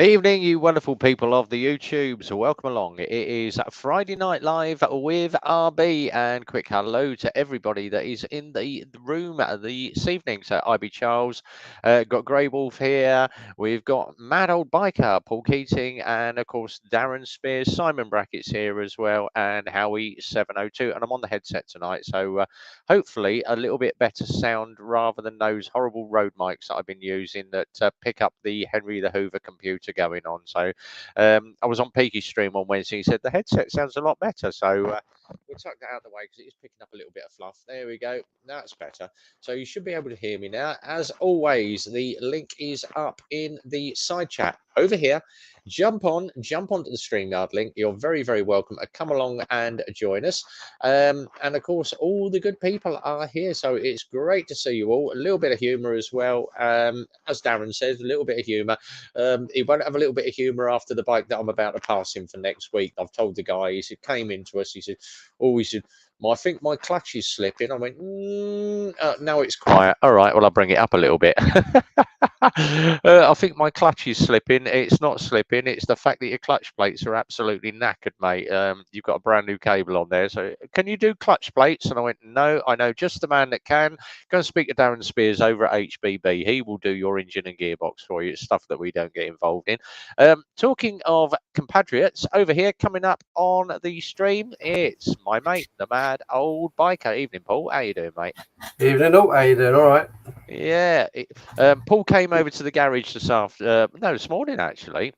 Evening, you wonderful people of the YouTube. So welcome along. It is Friday Night Live with RB, and quick hello to everybody that is in the room this evening. So IB Charles, got Grey Wolf here. We've got Mad Old Biker, Paul Keating, and of course Darren Spears, Simon Brackett's here as well, and Howie 702. And I'm on the headset tonight, so hopefully a little bit better sound rather than those horrible Rode mics that I've been using that pick up the Henry the Hoover computer going on. So I was on Peaky's stream on Wednesday. He said the headset sounds a lot better. So we'll tuck that out of the way because it is picking up a little bit of fluff. There we go. That's better. So you should be able to hear me now. As always, the link is up in the side chat over here. Jump onto the StreamYard link. You're very, very welcome. Come along and join us. And of course, all the good people are here. So it's great to see you all. A little bit of humour as well. As Darren says, a little bit of humour. He won't have a little bit of humour after the bike that I'm about to pass him for next week. I've told the guy, he said, came into us, he said, I think my clutch is slipping. I went, now it's quiet. All right, well, I'll bring it up a little bit. I think my clutch is slipping. It's not slipping. It's the fact that your clutch plates are absolutely knackered, mate. You've got a brand new cable on there. So can you do clutch plates? And I went, no, I know just the man that can. Go and speak to Darren Spears over at HBB. He will do your engine and gearbox for you. It's stuff that we don't get involved in. Talking of compatriots, over here coming up on the stream, it's my mate, the Mad Old Biker. Evening, Paul. How you doing, mate? Evening, how you doing? All right. Yeah, Paul came over to the garage this morning actually.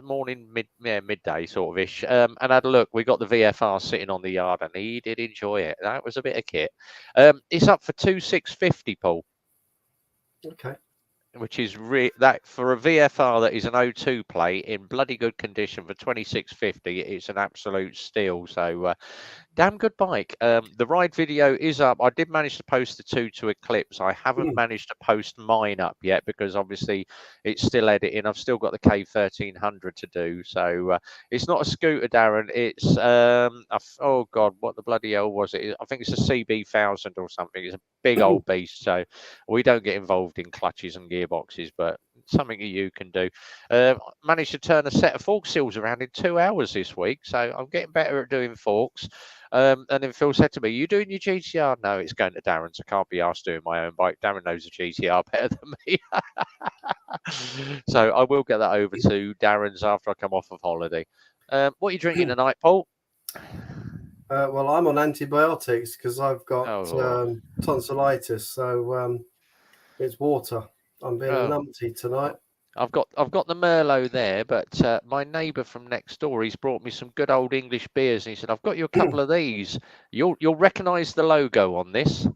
Morning, midday sort of ish, and had a look. We got the VFR sitting on the yard, and he did enjoy it. That was a bit of kit. It's up for 2,650, Paul. Okay. Which is that for a VFR that is an O2 plate in bloody good condition for 2,650. It's an absolute steal. So damn good bike. The ride video is up. I did manage to post the 2 to Eclipse. I haven't managed to post mine up yet because obviously it's still editing. I've still got the K1300 to do. So it's not a scooter, Darren. It's oh god, what the bloody hell was it? I think it's a CB1000 or something. It's a big old beast. So we don't get involved in clutches and gearboxes, but something you can do. Managed to turn a set of fork seals around in 2 hours this week, so I'm getting better at doing forks. And then Phil said to me, "You doing your GTR?" No, it's going to Darren's. I can't be asked doing my own bike. Darren knows the GTR better than me. So I will get that over to Darren's after I come off of holiday. What are you drinking tonight, Paul? Well, I'm on antibiotics because I've got tonsillitis, so it's water. I'm being numpty tonight. I've got the Merlot there, but my neighbour from next door, he's brought me some good old English beers, and he said, "I've got you a couple of these. You'll recognise the logo on this,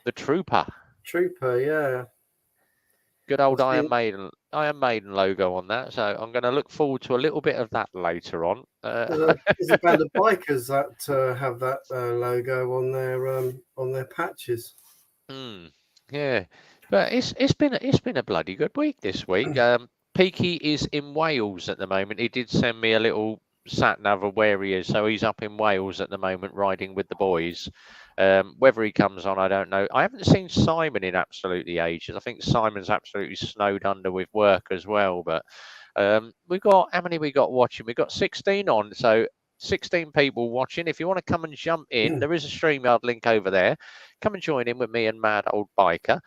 the Trooper." Trooper, yeah. Good old Iron Maiden logo on that. So I'm going to look forward to a little bit of that later on. There's a band of bikers that have that logo on their patches. Yeah. But it's been a bloody good week this week. Peaky is in Wales at the moment. He did send me a little sat nav of where he is, so he's up in Wales at the moment riding with the boys. Whether he comes on, I don't know. I haven't seen Simon in absolutely ages. I think Simon's absolutely snowed under with work as well. But we've got, how many we got watching? We've got 16 on, so 16 people watching. If you want to come and jump in, there is a StreamYard link over there. Come and join in with me and Mad Old Biker.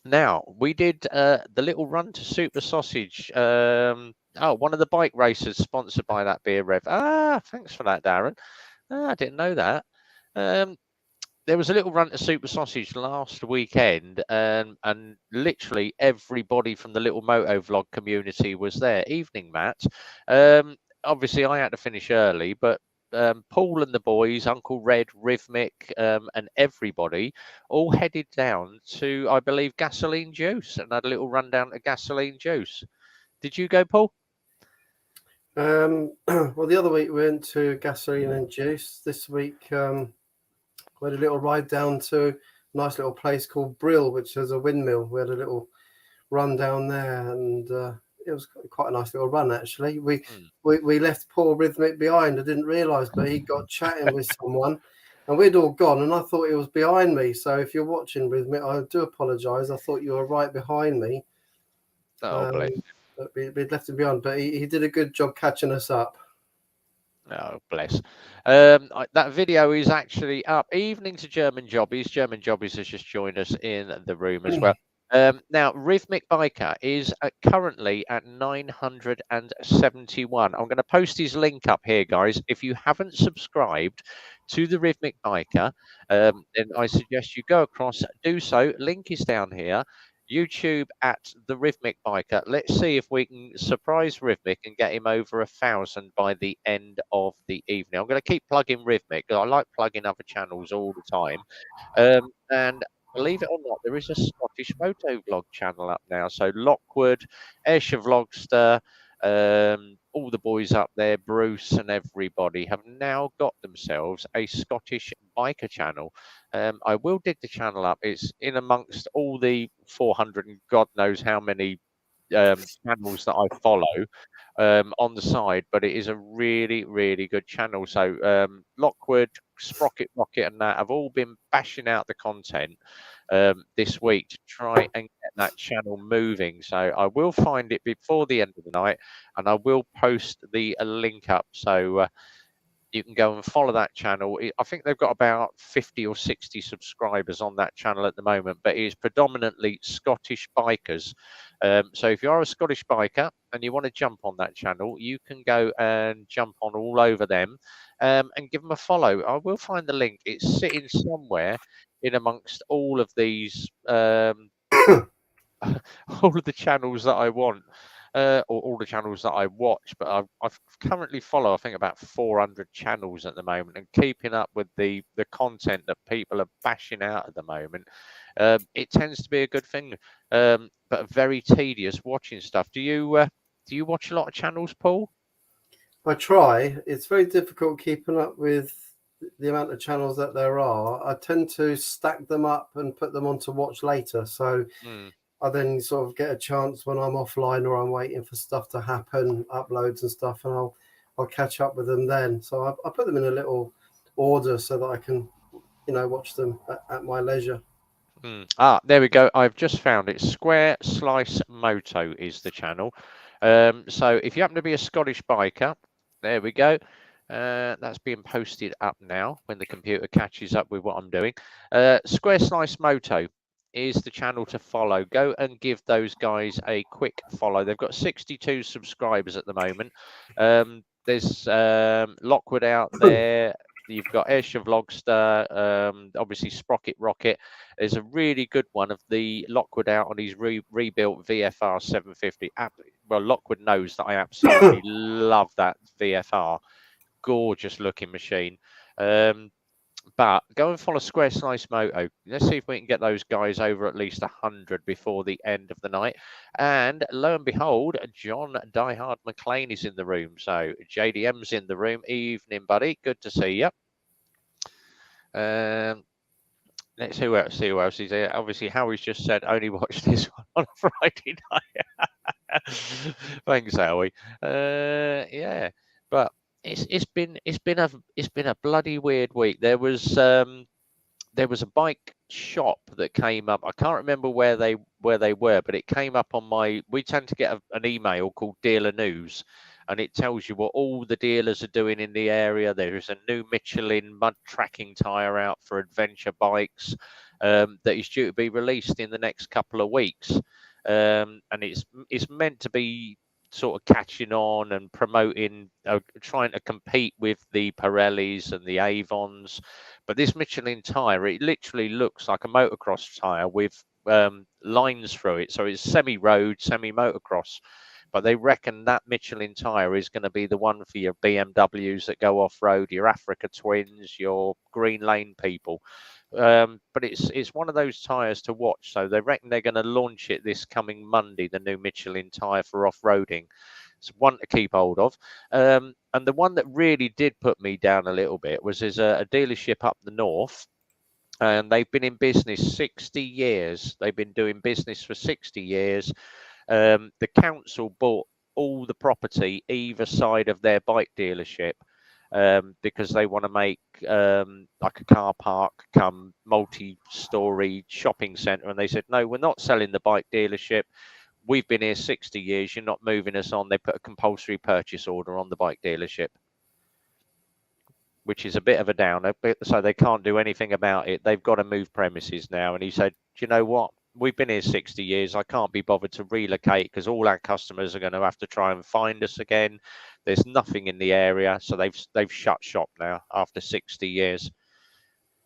Now, we did the little run to Super Sausage. One of the bike racers sponsored by that beer rev. Thanks for that, Darren. I didn't know that. There was a little run to Super Sausage last weekend, and literally everybody from the little moto vlog community was there. Evening, Matt. Obviously, I had to finish early, but Paul and the boys, Uncle Red, Rhythmic, and everybody all headed down to, I believe, Gasoline Juice and had a little run down to Gasoline Juice. Did you go, Paul? Well, the other week we went to Gasoline and Juice. This week we had a little ride down to a nice little place called Brill, which has a windmill. We had a little run down there, and it was quite a nice little run, actually. We left poor Rhythmic behind. I didn't realise, but he got chatting with someone, and we'd all gone, and I thought he was behind me. So if you're watching Rhythmic, I do apologise. I thought you were right behind me. Oh, bless. But we'd left him behind, but he did a good job catching us up. Oh, bless. That video is actually up. Evening to German Jobbies. German Jobbies has just joined us in the room as well. Now, Rhythmic Biker is currently at 971. I'm going to post his link up here, guys. If you haven't subscribed to the Rhythmic Biker, then I suggest you go across, do so. Link is down here. YouTube at the Rhythmic Biker. Let's see if we can surprise Rhythmic and get him over 1,000 by the end of the evening. I'm going to keep plugging Rhythmic because I like plugging other channels all the time. And believe it or not, there is a Scottish moto vlog channel up now. So Lockwood, Ayrshire Vlogster, all the boys up there, Bruce and everybody have now got themselves a Scottish biker channel. I will dig the channel up. It's in amongst all the 400 and God knows how many channels that I follow on the side, but it is a really, really good channel. So Lockwood, Sprocket Rocket and that have all been bashing out the content this week to try and get that channel moving. So I will find it before the end of the night and I will post the link up. So you can go and follow that channel. I think they've got about 50 or 60 subscribers on that channel at the moment, but it is predominantly Scottish bikers. So if you are a Scottish biker and you want to jump on that channel, you can go and jump on all over them and give them a follow. I will find the link. It's sitting somewhere in amongst all of these, all of the channels that I want. Or all the channels that I watch, but I currently follow, I think, about 400 channels at the moment, and keeping up with the content that people are bashing out at the moment, it tends to be a good thing, but very tedious watching stuff. Do you watch a lot of channels, Paul? I try. It's very difficult keeping up with the amount of channels that there are. I tend to stack them up and put them on to watch later. So I then sort of get a chance when I'm offline or I'm waiting for stuff to happen, uploads and stuff, and I'll catch up with them then. So I put them in a little order so that I can, watch them at my leisure. There we go. I've just found it. Square Slice Moto is the channel. So if you happen to be a Scottish biker, there we go. That's being posted up now when the computer catches up with what I'm doing. Square Slice Moto is the channel to follow. Go and give those guys a quick follow. They've got 62 subscribers at the moment. There's Lockwood out there. You've got Ayrshire Vlogster, obviously Sprocket Rocket. There's a really good one of the Lockwood out on his rebuilt VFR 750. Well, Lockwood knows that I absolutely love that VFR. Gorgeous looking machine. But go and follow Square Slice Moto. Let's see if we can get those guys over at least 100 before the end of the night. And lo and behold, John Diehard McLean is in the room. So JDM's in the room. Evening, buddy. Good to see you. Let's see who else is there. Obviously, Howie's just said only watch this one on a Friday night. Thanks, Howie. Yeah, but it's been a bloody weird week. There was a bike shop that came up. I can't remember where they were, but it came up on my. We tend to get an email called Dealer News, and it tells you what all the dealers are doing in the area. There is a new Michelin mud tracking tire out for adventure bikes that is due to be released in the next couple of weeks, and it's meant to be sort of catching on and promoting, trying to compete with the Pirellis and the Avons. But this Michelin tire, it literally looks like a motocross tire with lines through it. So it's semi-road, semi-motocross. But they reckon that Michelin tire is going to be the one for your BMWs that go off-road, your Africa Twins, your Green Lane people. But it's one of those tires to watch. So they reckon they're going to launch it this coming Monday, the new Michelin tire for off-roading. It's one to keep hold of. And the one that really did put me down a little bit was there's a dealership up the north, and they've been in business 60 years. They've been doing business for 60 years. The council bought all the property either side of their bike dealership. Because they want to make like a car park come multi-story shopping centre, and they said no, we're not selling the bike dealership, we've been here 60 years, you're not moving us on. They put a compulsory purchase order on the bike dealership, which is a bit of a downer, so they can't do anything about it. They've got to move premises now. And he said, do you know what? We've been here 60 years. I can't be bothered to relocate because all our customers are going to have to try and find us again. There's nothing in the area. So they've shut shop now after 60 years.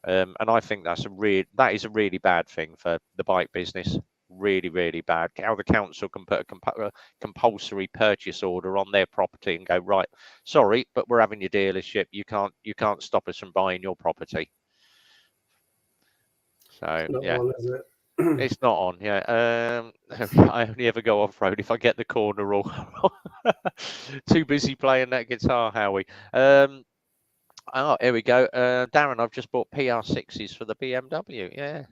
And I think that is a really bad thing for the bike business. Really, really bad. How the council can put a compulsory purchase order on their property and go, right, sorry, but we're having your dealership. You can't stop us from buying your property. So yeah, it's not on. Yeah, I only ever go off road if I get the corner or too busy playing that guitar, Howie. Oh, here we go. Darren, I've just bought PR6s for the BMW. Yeah.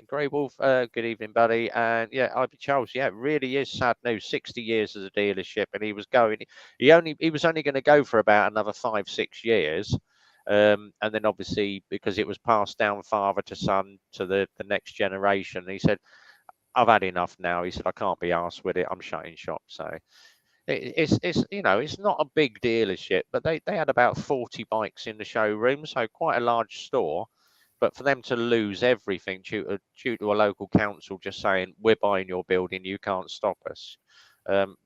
Grey Wolf, good evening, buddy. And yeah, Ivy Charles, yeah, it really is sad news. 60 years as a dealership, and he was only going to go for about another 5-6 years. And then obviously because it was passed down father to son to the next generation, he said, I've had enough now. He said, I can't be arsed with it. I'm shutting shop. So it's it's not a big dealership, but they had about 40 bikes in the showroom, so quite a large store. But for them to lose everything due to a local council just saying, we're buying your building, you can't stop us,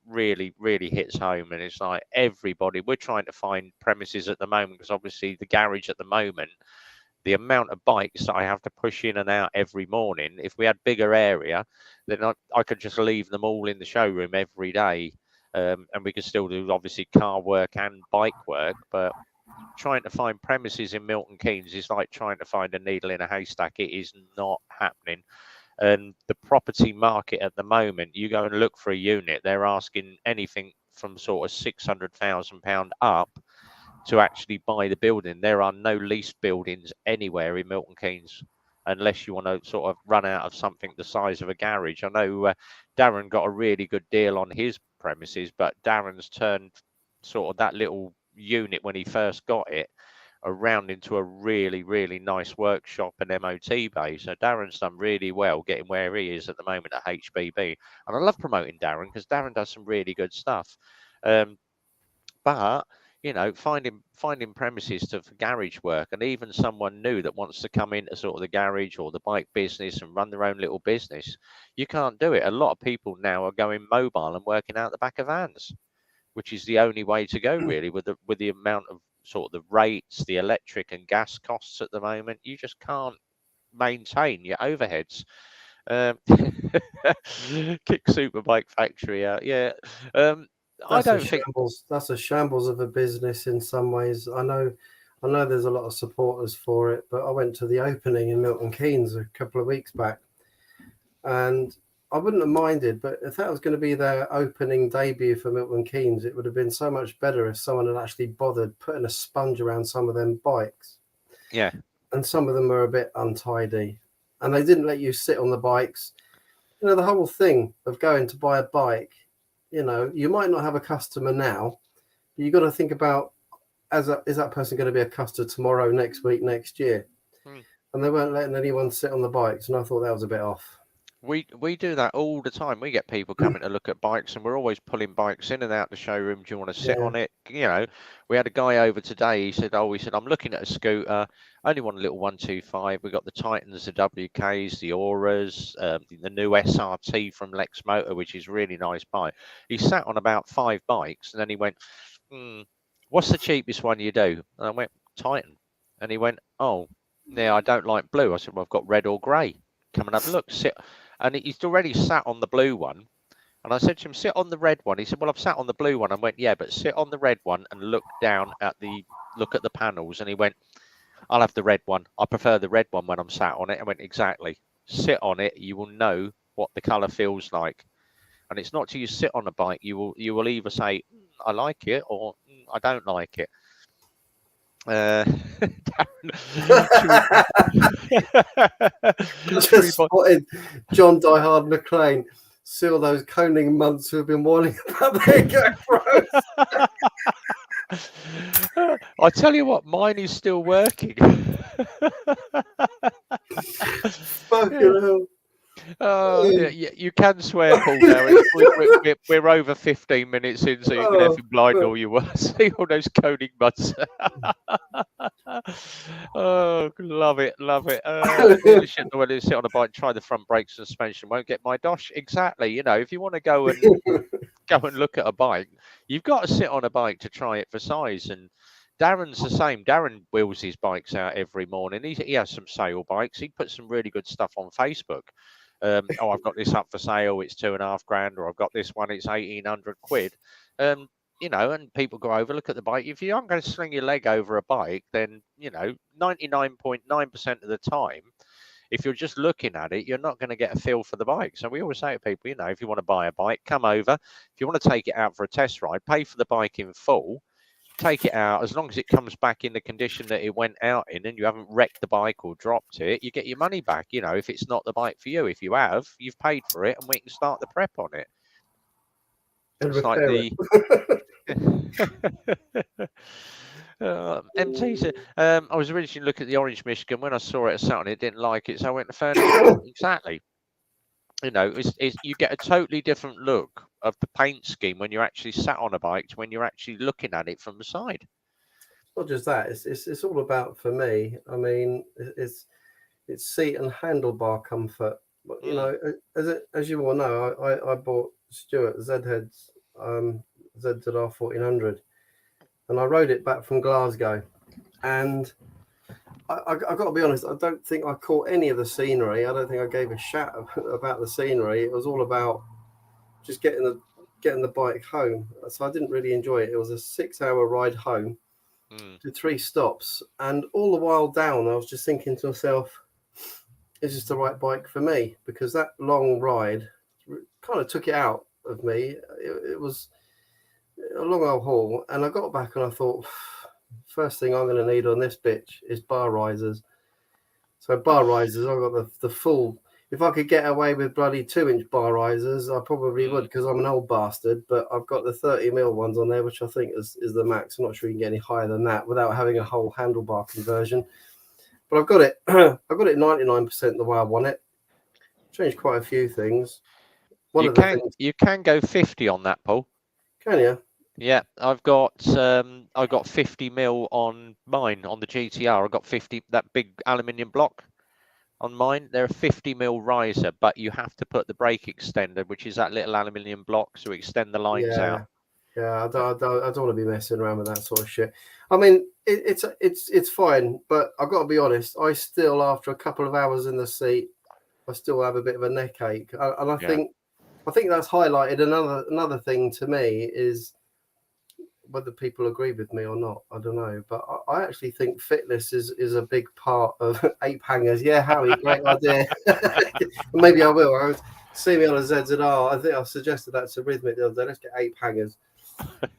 really, really hits home. And it's like everybody, we're trying to find premises at the moment because obviously the garage at the moment, the amount of bikes that I have to push in and out every morning, if we had bigger area, then I could just leave them all in the showroom every day. And we could still do obviously car work and bike work, but trying to find premises in Milton Keynes is like trying to find a needle in a haystack. It is not happening. And the property market at the moment, you go and look for a unit, they're asking anything from sort of £600,000 up to actually buy the building. There are no leased buildings anywhere in Milton Keynes unless you want to sort of run out of something the size of a garage. I know Darren got a really good deal on his premises, but Darren's turned sort of that little unit when he first got it around into a really, really nice workshop and MOT bay. So Darren's done really well getting where he is at the moment at HBB. And I love promoting Darren because Darren does some really good stuff. But finding premises for garage work, and even someone new that wants to come into sort of the garage or the bike business and run their own little business, you can't do it. A lot of people now are going mobile and working out the back of vans, which is the only way to go really with the amount of sort of the rates, the electric and gas costs at the moment. You just can't maintain your overheads. Kick Superbike Factory out. Yeah. I don't think that's a shambles of a business in some ways. I know there's a lot of supporters for it, but I went to the opening in Milton Keynes a couple of weeks back, and I wouldn't have minded, but if that was going to be their opening debut for Milton Keynes, it would have been so much better if someone had actually bothered putting a sponge around some of them bikes. Yeah. And some of them are a bit untidy, and they didn't let you sit on the bikes. The whole thing of going to buy a bike, you might not have a customer now, but you've got to think about, is that person going to be a customer tomorrow, next week, next year? And they weren't letting anyone sit on the bikes, and I thought that was a bit off. We do that all the time. We get people coming to look at bikes, and we're always pulling bikes in and out the showroom. Do you want to sit on it? We had a guy over today. He said, I'm looking at a scooter. Only want a little 125. We got the Titans, the WKs, the Auras, the new SRT from Lex Motor, which is a really nice bike. He sat on about 5 bikes, and then he went, what's the cheapest one you do? And I went, Titan. And he went, oh, yeah, I don't like blue. I said, well, I've got red or grey. Come and have a look. Sit. And he's already sat on the blue one. And I said to him, sit on the red one. He said, well, I've sat on the blue one. I went, yeah, but sit on the red one and look at the panels. And he went, I'll have the red one. I prefer the red one when I'm sat on it. I went, exactly. Sit on it. You will know what the colour feels like. And it's not till you sit on a bike, you will either say, I like it, or I don't like it. Just spotted John Die Hard McLean. See all those coning months who have been warning about their GoPros. I tell you what, mine is still working. Fucking hell. Oh, yeah, you can swear, Paul. Now we're over 15 minutes in, so you can have Oh, him blind but all you want. See all those coding buds. Oh, love it, love it. Really shouldn't know whether to sit on a bike, try the front brake suspension, won't get my dosh. Exactly. You know, if you want to go and look at a bike, you've got to sit on a bike to try it for size. And Darren's the same. Darren wheels his bikes out every morning. He has some sale bikes. He puts some really good stuff on Facebook. Oh, I've got this up for sale. It's £2,500, or I've got this one. It's 1,800 quid. You know, and people go over, look at the bike. If you aren't going to sling your leg over a bike, then, you know, 99.9% of the time, if you're just looking at it, you're not going to get a feel for the bike. So we always say to people, you know, if you want to buy a bike, come over. If you want to take it out for a test ride, pay for the bike in full. Take it out. As long as it comes back in the condition that it went out in, and you haven't wrecked the bike or dropped it, you get your money back. You know, if it's not the bike for you. If you have, you've paid for it, and we can start the prep on it. and It's like repair the MT said, I was originally looking at the Orange Michigan. When I saw it, I sat on it, didn't like it, so I went to Furniture. Exactly. You know, you get a totally different look of the paint scheme when you're actually sat on a bike to when you're actually looking at it from the side. Not just that, it's all about, for me, I mean, it's seat and handlebar comfort. But, you know, as you all know, I bought Stuart Z-Head's ZZR 1400, and I rode it back from Glasgow, and I got to be honest, I don't think I caught any of the scenery. I don't think I gave a shat about the scenery. It was all about just getting the bike home. So I didn't really enjoy it. It was a 6-hour ride home to 3 stops, and all the while down, I was just thinking to myself, is this the right bike for me? Because that long ride kind of took it out of me. It was a long old haul, and I got back and I thought, first thing I'm going to need on this bitch is bar risers. So bar risers, I've got the full. If I could get away with bloody 2-inch bar risers, I probably would, because I'm an old bastard. But I've got the 30mm ones on there, which I think is the max. I'm not sure you can get any higher than that without having a whole handlebar conversion. But I've got it. I've got it 99% the way I want it. Changed quite a few things. You can go 50 on that, Paul. Can you? Yeah, I've got 50mm on mine on the GTR. I've got 50, that big aluminium block on mine. They're a 50mm riser, but you have to put the brake extender, which is that little aluminium block, so extend the lines out. Yeah, I don't want to be messing around with that sort of shit. I mean, it's fine, but I've got to be honest. I still, after a couple of hours in the seat, I still have a bit of a neck ache, and I think that's highlighted another thing to me is, whether people agree with me or not, I don't know. But I actually think fitness is a big part of ape hangers. Yeah, Howie, great idea. Maybe I will. I see me on a ZZR. I think I suggested that to Rhythmic the other day. Let's get ape hangers.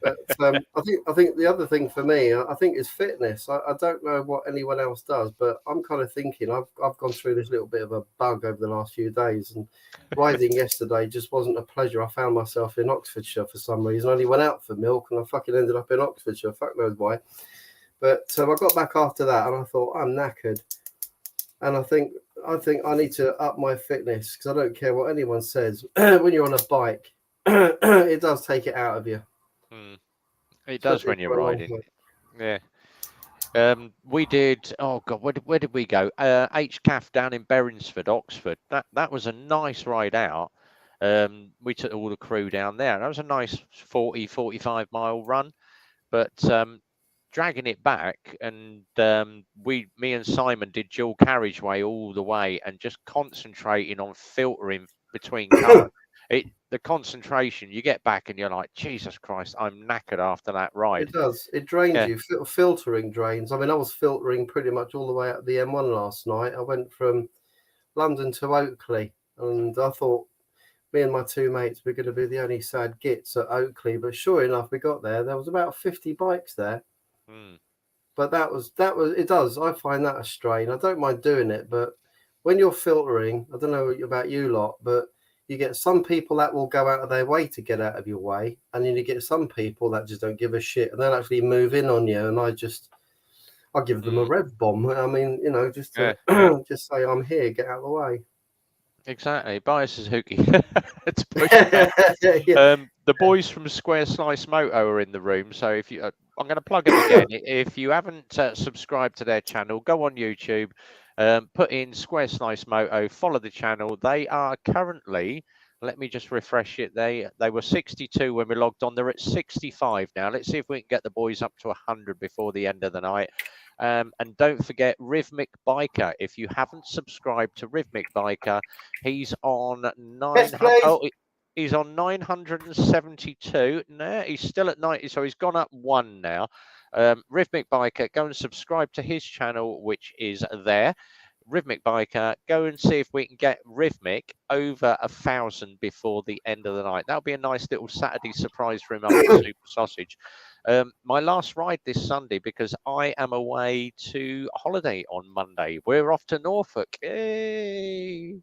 But I think the other thing for me, I think, is fitness. I don't know what anyone else does, but I'm kind of thinking I've gone through this little bit of a bug over the last few days, and riding yesterday just wasn't a pleasure. I found myself in Oxfordshire for some reason. I only went out for milk, and I fucking ended up in Oxfordshire. Fuck knows why. But I got back after that, and I thought, I'm knackered, and I think I need to up my fitness, because I don't care what anyone says. When you're on a bike, it does take it out of you. It does when you're riding. Yeah. We did. Oh God, where did we go? HCAF down in Berrinsford, Oxford. That was a nice ride out. We took all the crew down there. That was a nice 45 mile run, but dragging it back, and me and Simon did dual carriageway all the way, and just concentrating on filtering between cars. The concentration, you get back and you're like, Jesus Christ, I'm knackered after that ride. It does. It drains you. Filtering drains. I mean, I was filtering pretty much all the way up the M1 last night. I went from London to Oakley, and I thought me and my 2 mates were going to be the only sad gits at Oakley. But sure enough, we got there. There was about 50 bikes there. But that was it does. I find that a strain. I don't mind doing it, but when you're filtering, I don't know about you lot, but you get some people that will go out of their way to get out of your way, and then you get some people that just don't give a shit, and they'll actually move in on you. And I'll give them a rev bomb. I mean, just to, just say I'm here, get out of the way. Exactly. Buy a Suzuki to push it back. Yeah. The boys from Square Slice Moto are in the room, so if you, I'm going to plug them again. If you haven't subscribed to their channel, go on YouTube, put in Square Slice Moto, follow the channel. They are currently, let me just refresh it. They were 62 when we logged on. They're at 65 now. Let's see if we can get the boys up to 100 before the end of the night. And don't forget Rhythmic Biker. If you haven't subscribed to Rhythmic Biker, he's on 900. Oh, he's on 972. No, he's still at 90, so he's gone up one now. Rhythmic Biker, go and subscribe to his channel, which is there. Rhythmic Biker, go and see if we can get Rhythmic over 1,000 before the end of the night. That'll be a nice little Saturday surprise for him after Super Sausage. My last ride this Sunday, because I am away to holiday on Monday. We're off to Norfolk. Yay!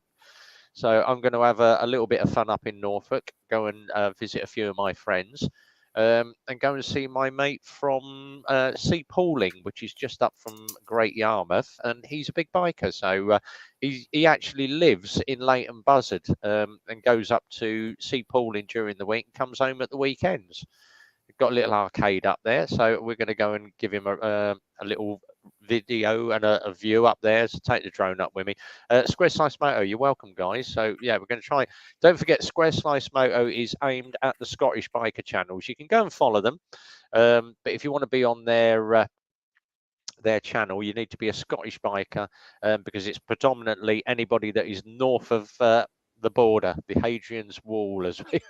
So I'm going to have a little bit of fun up in Norfolk, go and visit a few of my friends, and go and see my mate from Sea Pooling, which is just up from Great Yarmouth, and he's a big biker. So he actually lives in Leighton Buzzard, and goes up to Sea Pooling during the week and comes home at the weekends. We've got a little arcade up there, so we're going to go and give him a little video and a view up there. So take the drone up with me. Square Slice Moto, you're welcome, guys. So yeah, we're going to try. Don't forget, Square Slice Moto is aimed at the Scottish biker channels. You can go and follow them, but if you want to be on their channel, you need to be a Scottish biker, because it's predominantly anybody that is north of the border, the Hadrian's Wall, as we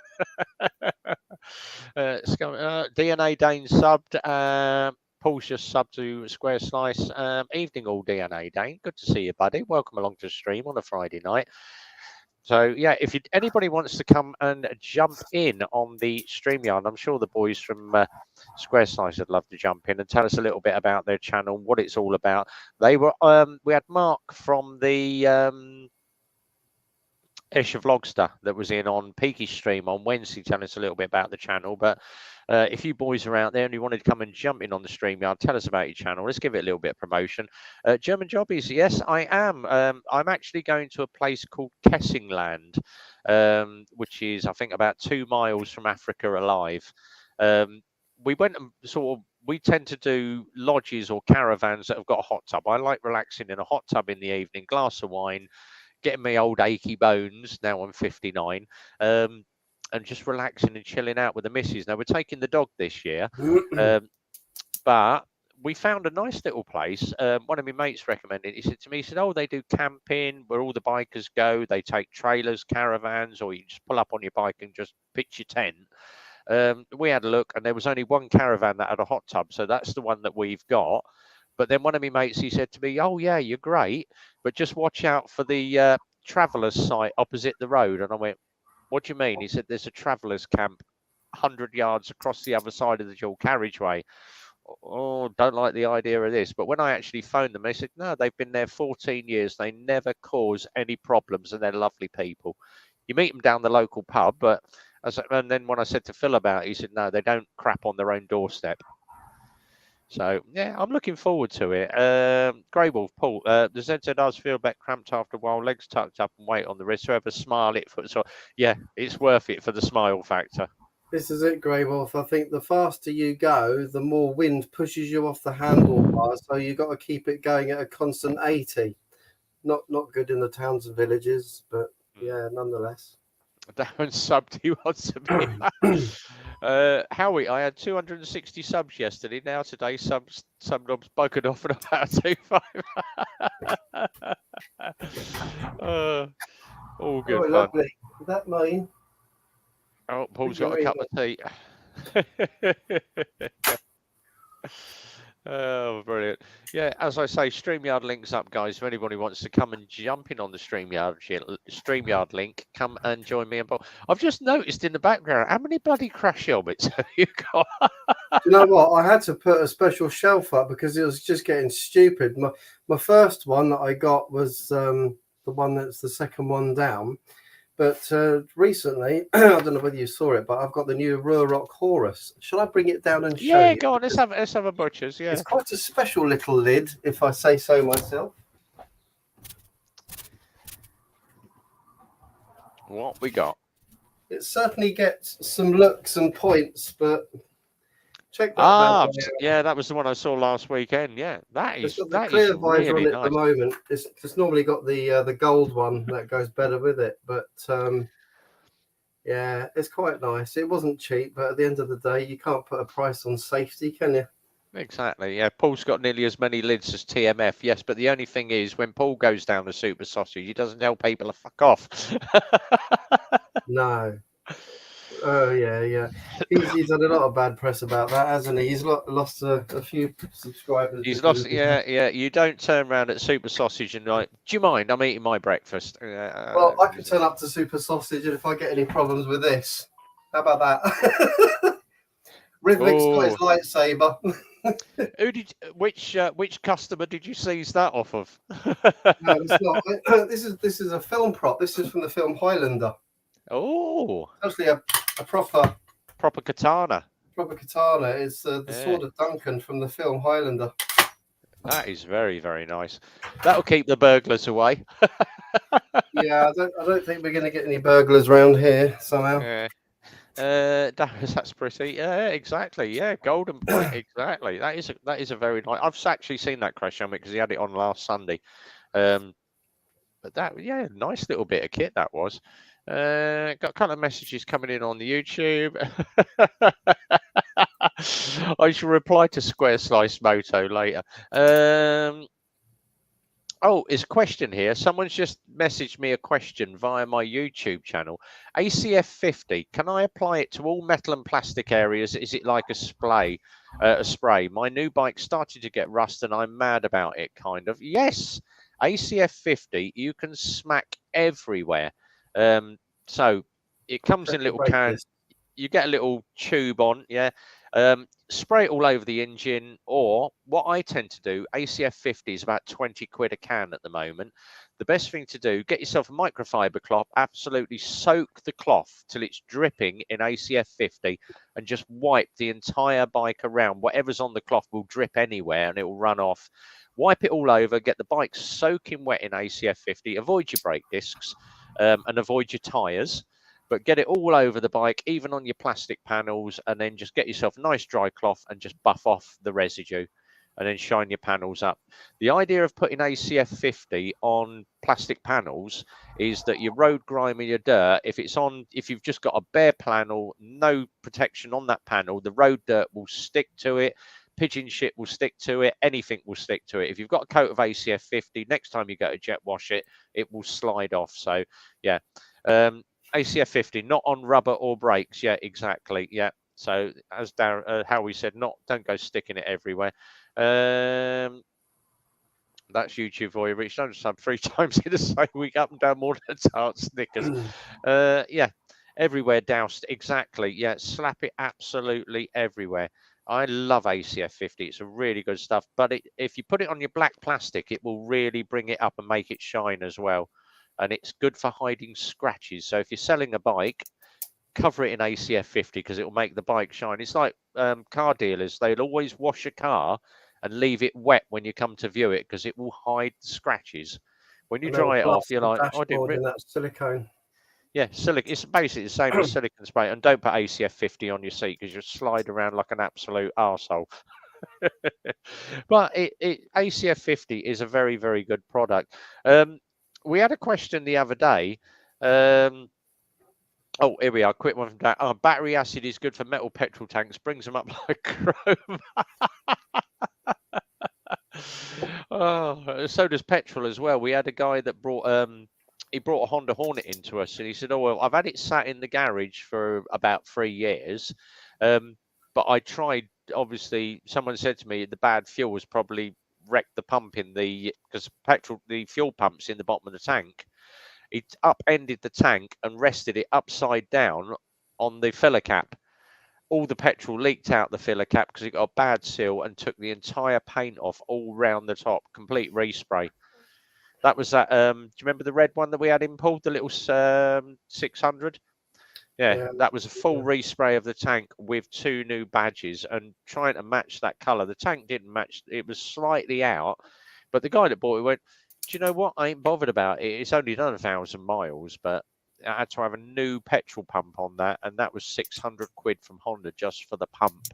DNA Dane subbed. Paul's just subbed to Square Slice. Evening all, DNA Dane. Good to see you, buddy. Welcome along to the stream on a Friday night. So yeah, if anybody wants to come and jump in on the StreamYard, I'm sure the boys from Square Slice would love to jump in and tell us a little bit about their channel, what it's all about. They were we had Mark from the Escher Vlogster that was in on Peaky Stream on Wednesday telling us a little bit about the channel. But if you boys are out there and you wanted to come and jump in on the StreamYard, tell us about your channel. Let's give it a little bit of promotion. German Jobbies, yes, I am. I'm actually going to a place called Kessingland, which is, I think, about 2 miles from Africa Alive. We went and we tend to do lodges or caravans that have got a hot tub. I like relaxing in a hot tub in the evening, glass of wine, getting me old achy bones, now I'm 59, and just relaxing and chilling out with the missus. Now, we're taking the dog this year, but we found a nice little place. One of my mates recommended it. He said to me, he said, oh, they do camping where all the bikers go. They take trailers, caravans, or you just pull up on your bike and just pitch your tent. We had a look, and there was only one caravan that had a hot tub, so that's the one that we've got. But then one of my mates, he said to me, oh, yeah, you're great, but just watch out for the Travellers site opposite the road. And I went, what do you mean? He said, there's a Travellers camp 100 yards across the other side of the dual carriageway. Oh, don't like the idea of this. But when I actually phoned them, they said, no, they've been there 14 years. They never cause any problems, and they're lovely people. You meet them down the local pub, but and then when I said to Phil about it, he said, no, they don't crap on their own doorstep. So, yeah, I'm looking forward to it. Grey Wolf, Paul, the ZZRs feel a bit cramped after a while, legs tucked up and weight on the wrist. Whoever smile it for, so yeah, it's worth it for the smile factor. This is it, Grey Wolf. I think the faster you go, the more wind pushes you off the handlebar. So you've got to keep it going at a constant 80. Not good in the towns and villages, but yeah, nonetheless. Darren subbed, he wants to be. Howie, I had 260 subs yesterday. Now today, some knobs buggered off at about 2.5. All good fun. Lovely. Is that mine? Oh, Paul's got a cup of tea. Oh, brilliant. Yeah, as I say, StreamYard link's up, guys. If anybody wants to come and jump in on the StreamYard link, come and join me and Paul. I've just noticed in the background, how many bloody crash helmets have you got? You know what? I had to put a special shelf up because it was just getting stupid. My first one that I got was the one that's the second one down. But recently, I don't know whether you saw it, but I've got the new Ruroc Horus. Shall I bring it down and show you? Yeah, go on. Let's have a butcher's. Yeah, it's quite a special little lid, if I say so myself. What we got? It certainly gets some looks and points, but check that bad boy out. Yeah, that was the one I saw last weekend. Yeah, It's got the that is clear visor on really it at the nice. moment. It's normally got the gold one that goes better with it, but yeah, it's quite nice. It wasn't cheap, but at the end of the day, you can't put a price on safety, can you? Exactly. Yeah, Paul's got nearly as many lids as TMF. Yes, but the only thing is, when Paul goes down the Super Sausage, he doesn't tell people to fuck off. No. Oh yeah. He's had a lot of bad press about that, hasn't he? He's lost a few subscribers. He's lost. Yeah. You don't turn around at Super Sausage and like, do you mind? I'm eating my breakfast. Well, I can turn up to Super Sausage, and if I get any problems with this, how about that? Rhythmic's got his lightsaber. Which customer did you seize that off of? No, it's not. This is a film prop. This is from the film Highlander. Oh, Actually, a proper katana. Proper katana. It's the sword of Duncan from the film Highlander. That is very, very nice. That'll keep the burglars away. Yeah, I don't think we're going to get any burglars around here somehow. Yeah. That's pretty. Yeah, exactly. Yeah, golden point. Exactly. That is a very nice. I've actually seen that Crash helmet because he had it on last Sunday. But nice little bit of kit that was. Got a couple of messages coming in on the YouTube. I shall reply to Square Slice Moto later. Oh, there's a question here. Someone's just messaged me a question via my YouTube channel. ACF 50, can I apply it to all metal and plastic areas? Is it like a spray? My new bike started to get rust and I'm mad about it, kind of. Yes, ACF 50, you can smack everywhere. So it comes in little cans. You get a little tube on, yeah. Spray it all over the engine, or what I tend to do, ACF 50 is about 20 quid a can at the moment. The best thing to do, get yourself a microfiber cloth, absolutely soak the cloth till it's dripping in ACF 50 and just wipe the entire bike around. Whatever's on the cloth will drip anywhere and it will run off. Wipe it all over, get the bike soaking wet in ACF 50, avoid your brake discs and avoid your tyres. But get it all over the bike, even on your plastic panels, and then just get yourself a nice dry cloth and just buff off the residue and then shine your panels up. The idea of putting ACF 50 on plastic panels is that your road grime and your dirt, if you've just got a bare panel, no protection on that panel, the road dirt will stick to it. Pigeon shit will stick to it. Anything will stick to it. If you've got a coat of ACF 50, next time you go to jet wash it, it will slide off. So, yeah. ACF 50, not on rubber or brakes. Yeah, exactly. Yeah. So as Howie said, don't go sticking it everywhere. That's YouTube for you, Rich. Don't sub 3 times in the same week, up and down more than a tart Snickers. Yeah, everywhere doused. Exactly. Yeah, slap it absolutely everywhere. I love ACF 50. It's a really good stuff. But if you put it on your black plastic, it will really bring it up and make it shine as well. And it's good for hiding scratches. So if you're selling a bike, cover it in ACF 50 because it will make the bike shine. It's like car dealers. They'll always wash a car and leave it wet when you come to view it because it will hide the scratches. When you dry it off, you're like, I didn't in that silicone. Yeah, it's basically the same as silicone spray. And don't put ACF 50 on your seat because you'll slide around like an absolute arsehole. But ACF 50 is a very, very good product. We had a question the other day. Oh, here we are. Quick one from that. Battery acid is good for metal petrol tanks. Brings them up like chrome. So does petrol as well. We had a guy that brought he brought a Honda Hornet into us, and he said, "Oh well, I've had it sat in the garage for about 3 years, but I tried. Obviously, someone said to me the bad fuel was probably wrecked the pump because the fuel pump's in the bottom of the tank. It upended the tank and rested it upside down on the filler cap. All the petrol leaked out the filler cap because it got a bad seal and took the entire paint off all round the top. Complete respray. That was that. Do you remember the red one that we had in Paul, the little 600? Yeah, that was a full respray of the tank with 2 new badges and trying to match that color. The tank didn't match. It was slightly out, but the guy that bought it went, do you know what? I ain't bothered about it. It's only done 1,000 miles, but I had to have a new petrol pump on that, and that was 600 quid from Honda just for the pump.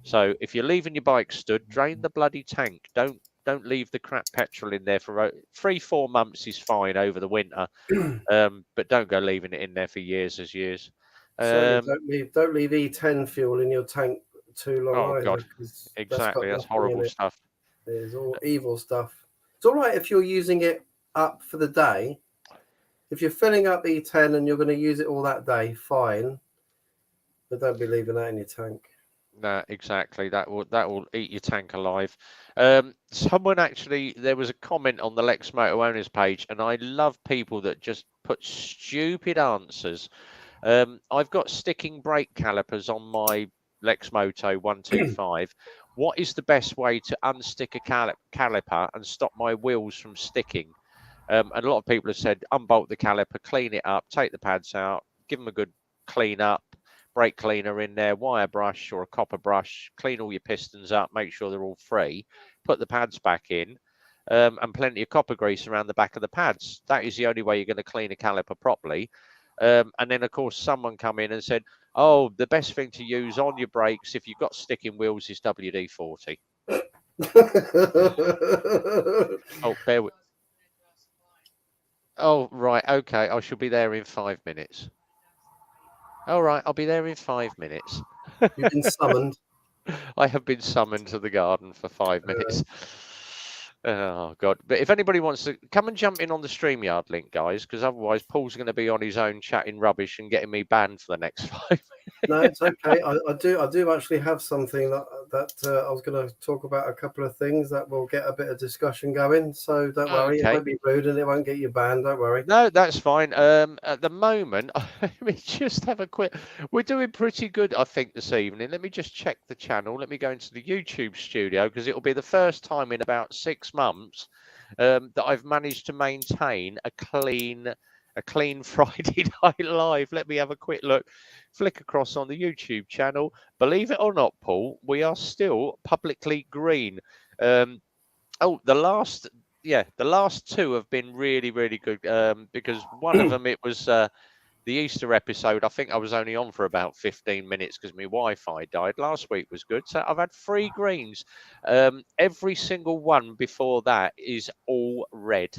So if you're leaving your bike stood, drain the bloody tank. Don't leave the crap petrol in there for 3-4 months is fine over the winter, but don't go leaving it in there for years as years. Certainly don't leave E10 fuel in your tank too long Oh either. God, 'Cause exactly. That's nothing horrible in it. stuff. It's all evil stuff. It's all right if you're using it up for the day. If you're filling up E10 and you're going to use it all that day, fine. But don't be leaving that in your tank. No, exactly. That will eat your tank alive. Someone actually, there was a comment on the Lex Moto Owners page, and I love people that just put stupid answers. I've got sticking brake calipers on my Lex Moto 125. What is the best way to unstick a caliper and stop my wheels from sticking? And a lot of people have said unbolt the caliper, clean it up, take the pads out, give them a good clean up, brake cleaner in there, wire brush or a copper brush, clean all your pistons up, make sure they're all free, put the pads back in, and plenty of copper grease around the back of the pads. That is the only way you're going to clean a caliper properly. And then, of course, someone come in and said, oh, the best thing to use on your brakes if you've got sticking wheels is WD-40. Oh, bear with. Oh, right. Okay. I shall be there in 5 minutes. All right. I'll be there in 5 minutes. You've been summoned. I have been summoned to the garden for 5 minutes. Oh, God. But if anybody wants to come and jump in on the StreamYard link, guys, because otherwise Paul's going to be on his own chatting rubbish and getting me banned for the next 5 minutes. No, it's okay. I do actually have something that I was going to talk about, a couple of things that will get a bit of discussion going. So don't worry, it won't be rude and it won't get you banned. Don't worry. No, that's fine. At the moment, let me just have a quick. We're doing pretty good, I think, this evening. Let me just check the channel. Let me go into the YouTube studio because it'll be the first time in about 6 months that I've managed to maintain a clean Friday Night Live. Let me have a quick look. Flick across on the YouTube channel. Believe it or not, Paul, we are still publicly green. The last 2 have been really, really good because one of them, it was the Easter episode. I think I was only on for about 15 minutes because my Wi-Fi died. Last week was good. So I've had 3 greens. Every single one before that is all red.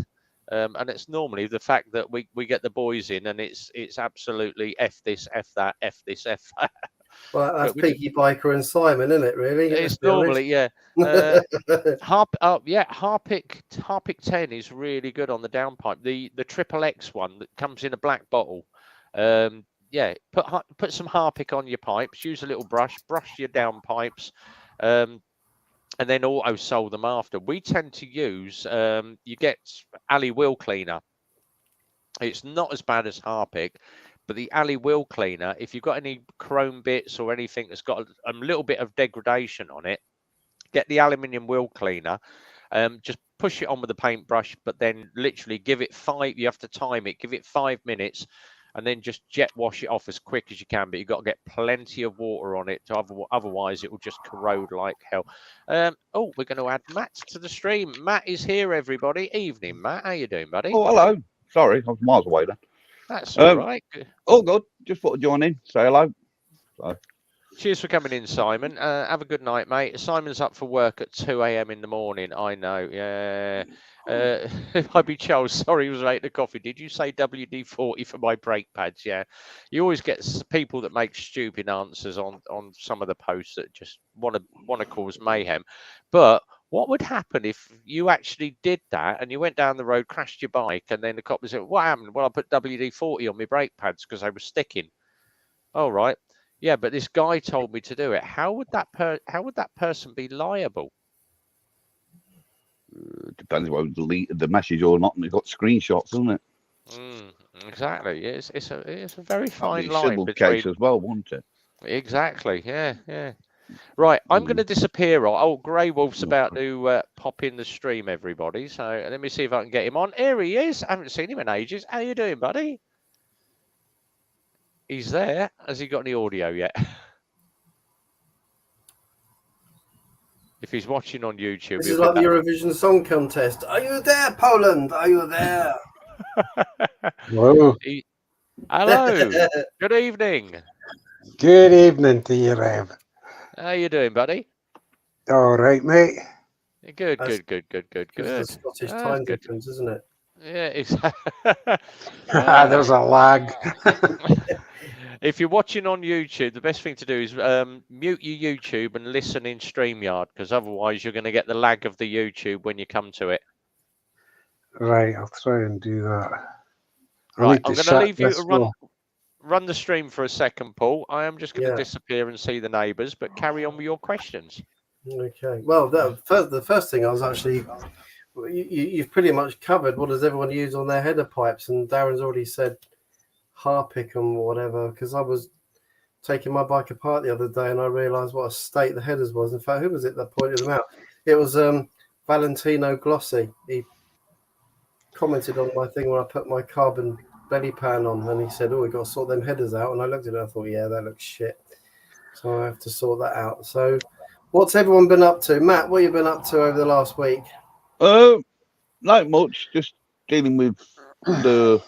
And it's normally the fact that we get the boys in and it's absolutely F this, F that, F this, F that. Well, that's Peaky Biker and Simon, isn't it, really? It's normally, yeah. Harpic 10 is really good on the downpipe. The Triple X one that comes in a black bottle. Put some Harpic on your pipes, use a little brush your downpipes. And then auto sold them after. We tend to use, you get alley wheel cleaner. It's not as bad as Harpic, but the alley wheel cleaner, if you've got any chrome bits or anything that's got a little bit of degradation on it, get the aluminium wheel cleaner, just push it on with the paintbrush, but then literally give it 5, you have to time it, give it 5 minutes, and then just jet wash it off as quick as you can. But you've got to get plenty of water on it, otherwise it will just corrode like hell. We're going to add Matt to the stream. Matt is here, everybody. Evening, Matt. How you doing, buddy? Oh, hello. Sorry, I was miles away then. That's all right. All good. Just thought I'd join in, say hello. So. Cheers for coming in, Simon. Have a good night, mate. Simon's up for work at 2 a.m. in the morning. I know. Yeah. I'd be Charles. Sorry, he was late to coffee. Did you say WD-40 for my brake pads? Yeah. You always get people that make stupid answers on some of the posts that just want to cause mayhem. But what would happen if you actually did that and you went down the road, crashed your bike, and then the cop was like, what happened? Well, I put WD-40 on my brake pads because they were sticking. All right. Yeah, but this guy told me to do it. How would that person be liable? Depends whether deleted the message or not, and you've got screenshots, isn't it? Exactly. It's a very fine line. Civil case as well, won't it? Exactly. Yeah. Right, I'm going to disappear. Oh, Grey Wolf's about to pop in the stream, everybody. So let me see if I can get him on. Here he is. I haven't seen him in ages. How you doing, buddy? He's there. Has he got any audio yet? If he's watching on YouTube, this is like the Eurovision Song Contest. Are you there, Poland? Are you there? Whoa. Hello. Good evening. Good evening to you, Rev. How you doing, buddy? All right, mate. Good, That's good. Just the Good. Scottish That's time good. difference, isn't it? Yeah, it's There's a lag. If you're watching on YouTube, the best thing to do is mute your YouTube and listen in StreamYard, because otherwise you're going to get the lag of the YouTube when you come to it. Right, I'll try and do that. Right, I'm going to leave you this to run the stream for a second, Paul. I am just going to Yeah. disappear and see the neighbours, but carry on with your questions. Okay. Well, the first thing I was actually, you've pretty much covered what does everyone use on their header pipes, and Darren's already said Harpic and whatever, because I was taking my bike apart the other day and I realised what a state the headers was. In fact, who was it that pointed them out? It was Valentino Glossy. He commented on my thing when I put my carbon belly pan on, and he said, "Oh, we got to sort them headers out." And I looked at it and I thought, "Yeah, that looks shit." So I have to sort that out. So, what's everyone been up to, Matt? What have you been up to over the last week? Not much. Just dealing with the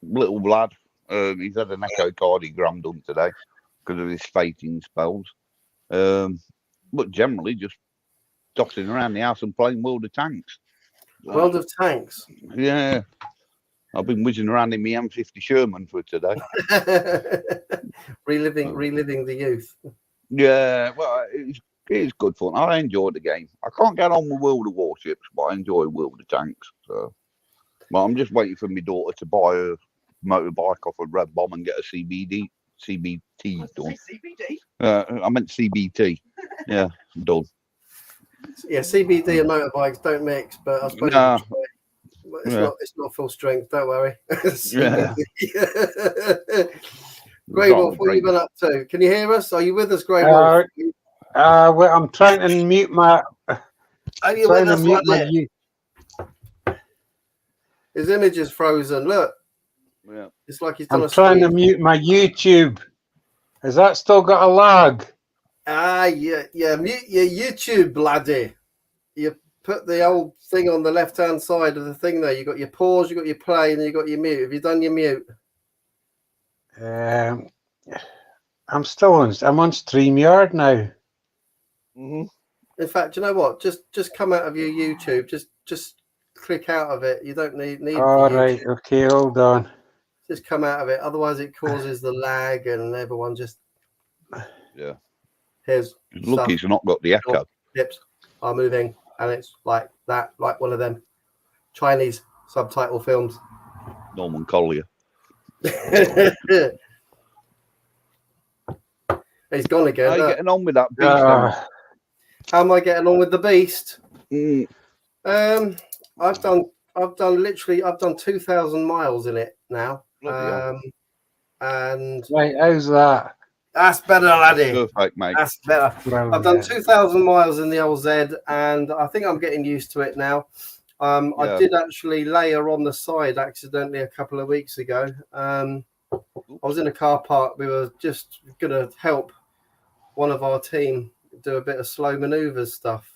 little lad. He's had an echocardiogram done today because of his fainting spells. But generally, just dotting around the house and playing World of Tanks. World of Tanks. Yeah. I've been whizzing around in my M50 Sherman for today. reliving the youth. Yeah, well, it's good fun. I enjoy the game. I can't get on with World of Warships, but I enjoy World of Tanks. So, but I'm just waiting for my daughter to buy a motorbike off a Red Bomb and get a CBT done. I meant CBT. Yeah, done. Yeah, CBD and motorbikes don't mix, but I suppose Nah. it's not full strength. Don't worry. Yeah. Grey Wolf, what have you been up to? Can you hear us? Are you with us, Grey Wolf? Well, I'm trying to mute my. Are you with us? Right there? mute. His image is frozen. Look, Yeah. it's like he's done I'm a trying to screen. mute my YouTube. Has that still got a lag? Yeah. Mute your YouTube, laddie. You put the old thing on the left-hand side of the thing there. You got your pause, you got your play, and you got your mute. Have you done your mute? I'm still on. I'm on StreamYard now. Mm-hmm. In fact, you know what? Just come out of your YouTube. Just click out of it. You don't need. All the right. YouTube. Okay. Hold on. Just come out of it. Otherwise, it causes the lag, and everyone just. Yeah. Here's Lucky it's not got the echo. Lips are moving, and it's like that, like one of them Chinese subtitle films. Norman Collier. He's gone again. How are you Look. getting on with that beast? then? How am I getting on with the beast? Mm, I've done 2,000 miles in it now. bloody hell. And Right. How's that? that's better, laddie. Perfect, mate. That's better. I've done 2,000 miles in the old Z, and I think I'm getting used to it now. I did actually layer on the side accidentally a couple of weeks ago. I was in a car park. We were just going to help one of our team do a bit of slow maneuvers stuff.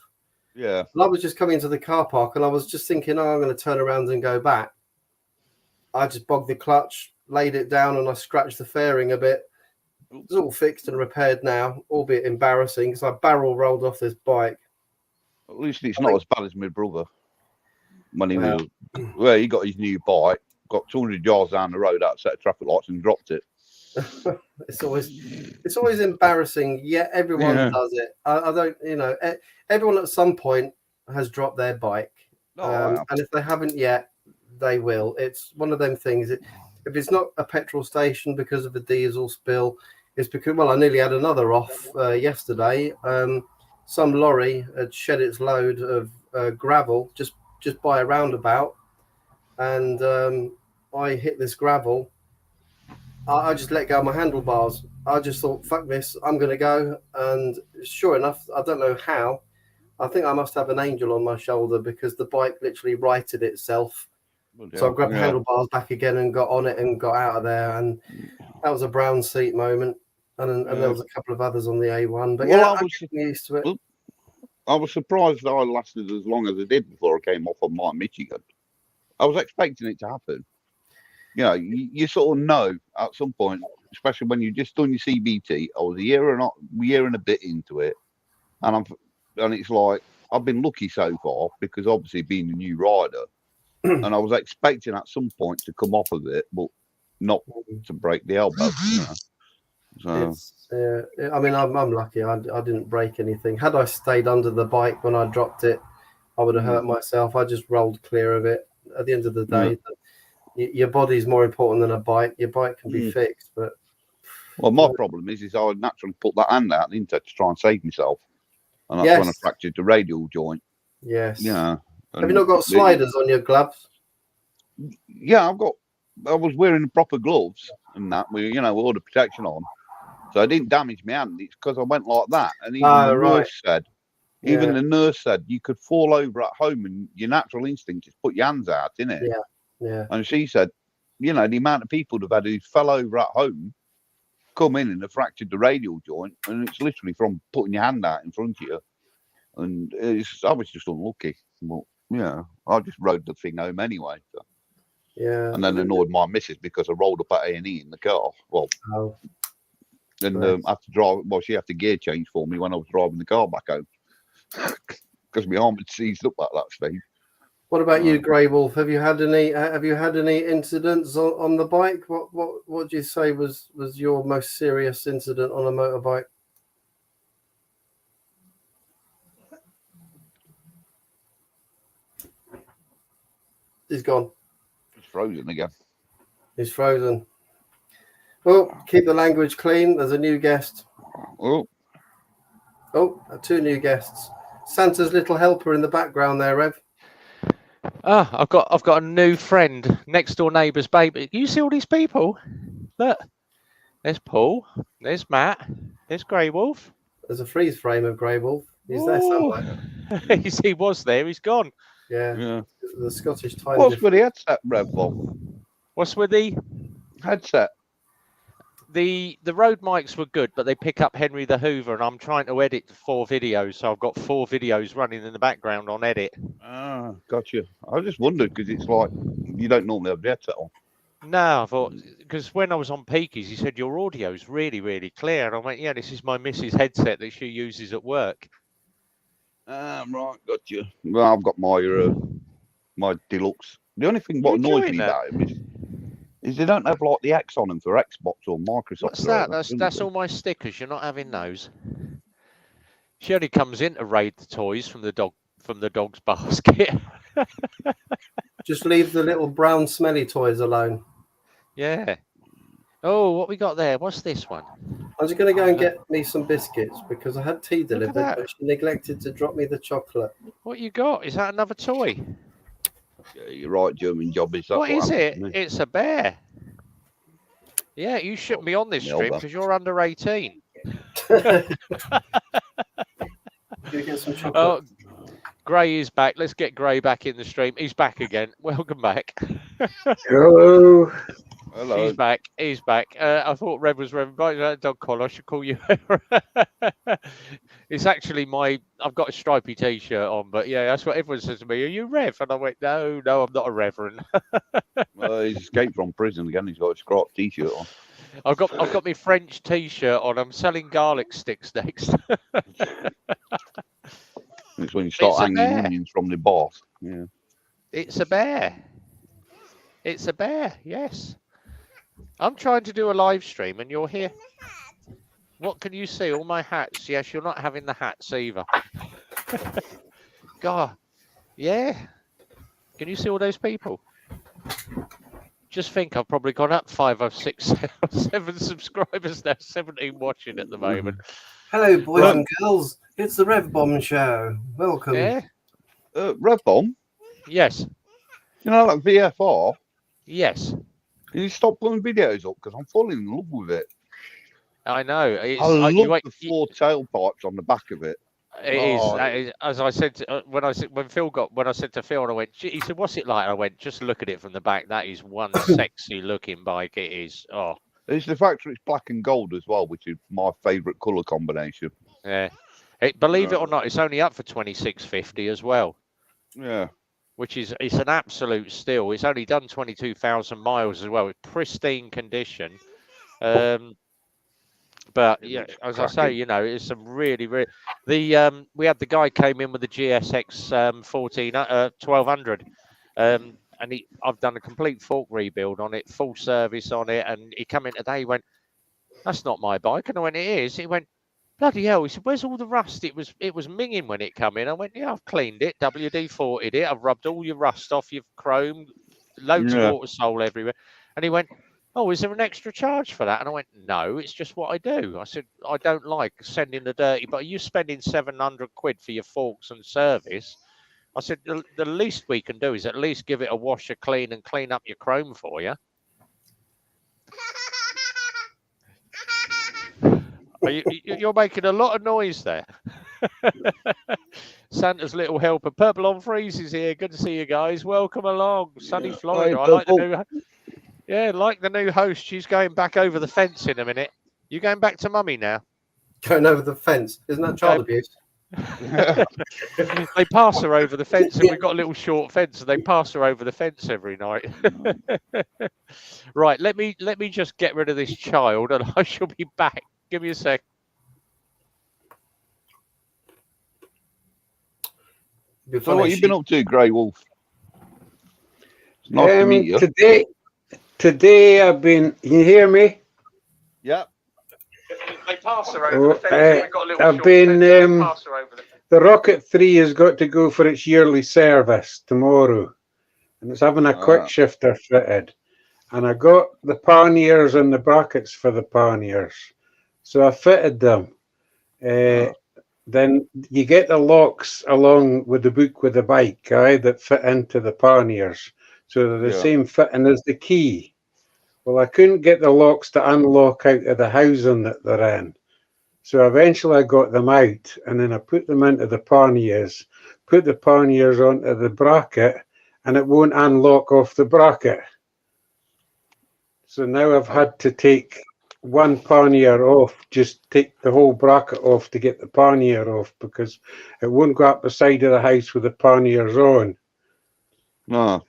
Yeah. And I was just coming to the car park, and I was just thinking, I'm going to turn around and go back. I just bogged the clutch, laid it down, and I scratched the fairing a bit. It's all fixed and repaired now, albeit embarrassing because I barrel rolled off this bike. At least it's not as bad as my brother. When he he got his new bike, got 200 yards down the road out a set of traffic lights and dropped it. It's always embarrassing. Yeah, everyone does it. I don't, everyone at some point has dropped their bike, and if they haven't yet, they will. It's one of them things. If it's not a petrol station because of a diesel spill, it's because I nearly had another off yesterday. Some lorry had shed its load of gravel just by a roundabout, and I hit this gravel. I just let go of my handlebars. I just thought, fuck this, I'm going to go. And sure enough, I don't know how. I think I must have an angel on my shoulder because the bike literally righted itself. So I grabbed the handlebars back again and got on it and got out of there. And that was a brown seat moment. And there was a couple of others on the A1. But I'm getting used to it. I was surprised that I lasted as long as I did before I came off on my Michigan. I was expecting it to happen. you know, you sort of know at some point, especially when you've just done your CBT. I was a year and a bit into it, and it's like I've been lucky so far because obviously being a new rider, and I was expecting at some point to come off of it, but not to break the elbow. You know? So I mean, I'm lucky. I didn't break anything. Had I stayed under the bike when I dropped it, I would have hurt myself. I just rolled clear of it. At the end of the day, your body's more important than a bike. Your bike can be fixed, but my problem is I would naturally put that hand out into to try and save myself, and that's when I fractured the radial joint. Yes. Yeah. Have you not got sliders on your gloves? Yeah, I was wearing proper gloves and that with all the protection on, so I didn't damage my hand. It's because I went like that, and even the nurse said you could fall over at home, and your natural instinct is put your hands out, innit? Yeah. And she said, the amount of people who've had who fell over at home, come in and have fractured the radial joint, and it's literally from putting your hand out in front of you. And I was just unlucky. Well, I just rode the thing home anyway. So. Yeah. And then annoyed my missus because I rolled up at A&E in the car. Well, and I had to drive. Well, she had to gear change for me when I was driving the car back home because my arm had seized up at that stage. What about you, Grey Wolf? Have you had any incidents on the bike? What would you say was your most serious incident on a motorbike? He's gone. It's frozen again. He's frozen. Well, keep the language clean. There's a new guest. Oh, two new guests. Santa's little helper in the background there, Rev. I've got a new friend, next door neighbour's baby. You see all these people? Look, there's Paul, there's Matt, there's Grey Wolf. There's a freeze frame of Grey Wolf. He's there somewhere. He was there. He's gone. Yeah. The Scottish time. What's with the headset, Rev Bomb? What's with the headset? The road mics were good, but they pick up Henry the Hoover, and I'm trying to edit 4 videos, so I've got 4 videos running in the background on edit. Ah, gotcha. I just wondered because it's like you don't normally have the headset on. No, I thought because when I was on Peaky's, he said your audio's really, really clear, and I went, yeah, this is my missus' headset that she uses at work. Right, gotcha. Well, I've got my deluxe. The only thing what annoys me about him is they don't have like the X on them for Xbox or Microsoft. What's that? That's all my stickers. You're not having those. She only comes in to raid the toys from the dog's basket. Just leave the little brown smelly toys alone. Yeah. Oh, what we got there? What's this one? I'm just going to go and get me some biscuits because I had tea delivered, but she neglected to drop me the chocolate. What you got? Is that another toy? Yeah, you're right, German job. What is it? It's a bear. Yeah, you shouldn't be on this stream because you're under 18. Get some chocolate. Oh, Gray is back. Let's get Gray back in the stream. He's back again. Welcome back. Hello. Hello. He's back. I thought Rev was Rev. Dog collar. I should call you. It's actually I've got a stripy t-shirt on, but yeah, that's what everyone says to me. Are you Rev? And I went, no, I'm not a reverend. He's escaped from prison again. He's got a scrap t-shirt on. I've got my French t-shirt on. I'm selling garlic sticks next. It's when you start hanging onions from the boss. Yeah. It's a bear. It's a bear. Yes. I'm trying to do a live stream and you're here. What can you see? All my hats. Yes, you're not having the hats either. God. Yeah. Can you see all those people? Just think I've probably gone up 5 or 6 or 7 subscribers now. 17 watching at the moment. Hello, boys and girls. It's the Rev Bomb Show. Welcome. Yeah. Rev Bomb? Yes. You know that VFR? Yes. Can you stop putting videos up? Because I'm falling in love with it. I know. I love the 4 tailpipes on the back of it. It is. As I said, when I said to Phil, and I went, he said, "What's it like?" And I went, "Just look at it from the back. That is one sexy looking bike. It is." Oh. It's the fact that it's black and gold as well, which is my favourite colour combination. Yeah. Believe it or not, it's only up for $26.50 as well. Yeah. which is it's an absolute steal. It's only done 22,000 miles as well, with pristine condition. But It yeah, looks as I say, cracking. you know, it's some really the we had the guy came in with the GSX 1200, and I've done a complete fork rebuild on it, full service on it, and he come in today. He went, "That's not my bike," and I went, "It is." He went, "Bloody hell!" He said, "Where's all the rust? It was minging when it come in." I went, "Yeah, I've cleaned it, WD-40'd it, I've rubbed all your rust off, your chrome, loads of Yeah. water sole everywhere." And he went, "Oh, is there an extra charge for that?" And I went, "No, it's just what I do." I said, "I don't like sending the dirty, but are you spending 700 quid for your forks and service?" I said, the least we can do is at least give it a wash, a clean, and clean up your chrome for you." You're making a lot of noise there. Santa's little helper. Purple on Freeze is here. Good to see you guys. Welcome along. Sunny Yeah. Florida. Hey, I like the Purple. new... Yeah, like the new host. She's going back over the fence in a minute. You going back to mummy now? Going over the fence. Isn't that child abuse? They pass her over the fence, and we've got a little short fence, and they pass her over the fence every night. Right, let me just get rid of this child, and I shall be back. Give me a sec. So what you been up to, Grey Wolf? It's nice to meet you. Today I've been. Can you hear me? Yeah. They pass her over the fence. And we've got a little I've short been. fence, and they pass her over the fence. The Rocket 3 has got to go for its yearly service tomorrow, and it's having a quick shifter fitted. And I got the panniers and the brackets for the panniers, so I fitted them. Then you get the locks along with the book with the bike, that fit into the panniers, so they're the same fitting as the key. Well, I couldn't get the locks to unlock out of the housing that they're in. So eventually I got them out, and then I put them into the panniers, put the panniers onto the bracket, and it won't unlock off the bracket. So now I've had to take one pannier off, just take the whole bracket off to get the pannier off, because it won't go up the side of the house with the panniers on. No.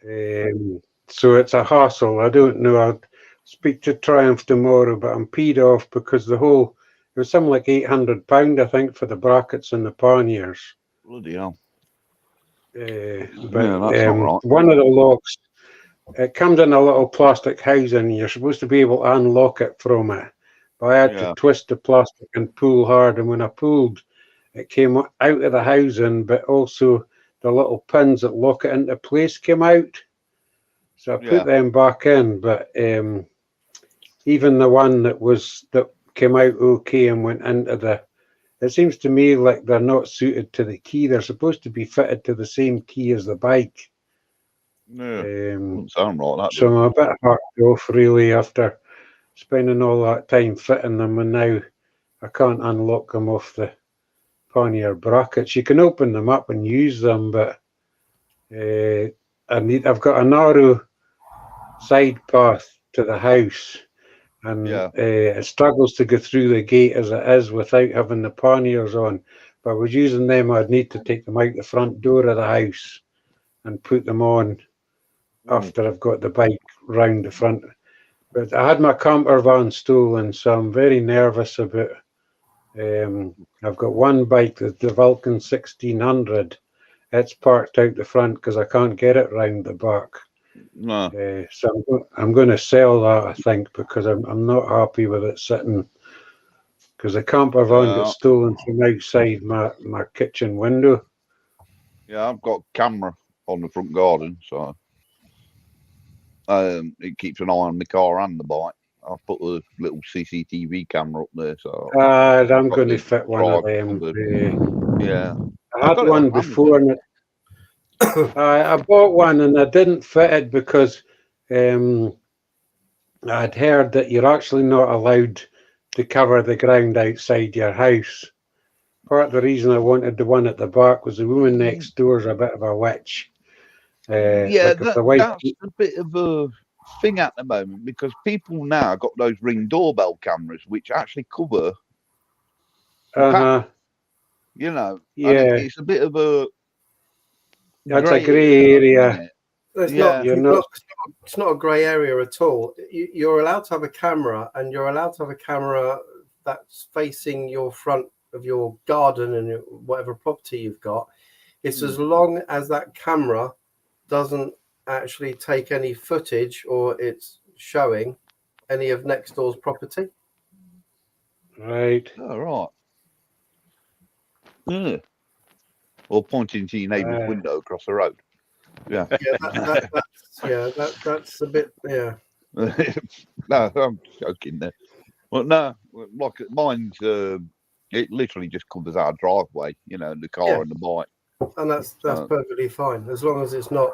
So it's a hassle. I don't know. I'll speak to Triumph tomorrow, but I'm peed off because the whole... It was something like £800, I think, for the brackets and the panniers. Bloody hell. But that's not right. one of the locks, it comes in a little plastic housing, and you're supposed to be able to unlock it from it. But I had to twist the plastic and pull hard, and when I pulled, it came out of the housing, but also the little pins that lock it into place came out. So I put them back in, but even the one that came out okay and went into the... It seems to me like they're not suited to the key. They're supposed to be fitted to the same key as the bike. Yeah, doesn't sound right, that. So I'm a bit hacked off, really, after spending all that time fitting them, and now I can't unlock them off the pannier brackets. You can open them up and use them, but I've got a narrow side path to the house, and it struggles to go through the gate as it is without having the panniers on. If I was using them, I'd need to take them out the front door of the house and put them on after I've got the bike round the front. But I had my camper van stolen, so I'm very nervous about... I've got one bike, the Vulcan 1600. It's parked out the front because I can't get it round the back. No. So I'm going to sell that, I think, because I'm not happy with it sitting, because the camper van got stolen from outside my kitchen window. Yeah, I've got a camera on the front garden, so it keeps an eye on the car and the bike. I've put a little CCTV camera up there, so I'm going to fit one of them. I had one before, and I bought one and I didn't fit it because I'd heard that you're actually not allowed to cover the ground outside your house. Part of the reason I wanted the one at the back was the woman next door is a bit of a witch. That's a bit of a thing at the moment, because people now got those Ring doorbell cameras which actually cover you know, it's a bit of a That's a grey area. isn't it? It's Yeah. it's not a grey area at all. You're allowed to have a camera, and you're allowed to have a camera that's facing your front of your garden and whatever property you've got. It's as long as that camera doesn't actually take any footage or it's showing any of next door's property. Right. Oh, right. Yeah. Or pointing to your neighbour's window across the road. Yeah. Yeah, that's a bit. Yeah. No, I'm joking there. Well, no, like mine's. It literally just covers our driveway, the car and the bike. And that's perfectly fine, as long as it's not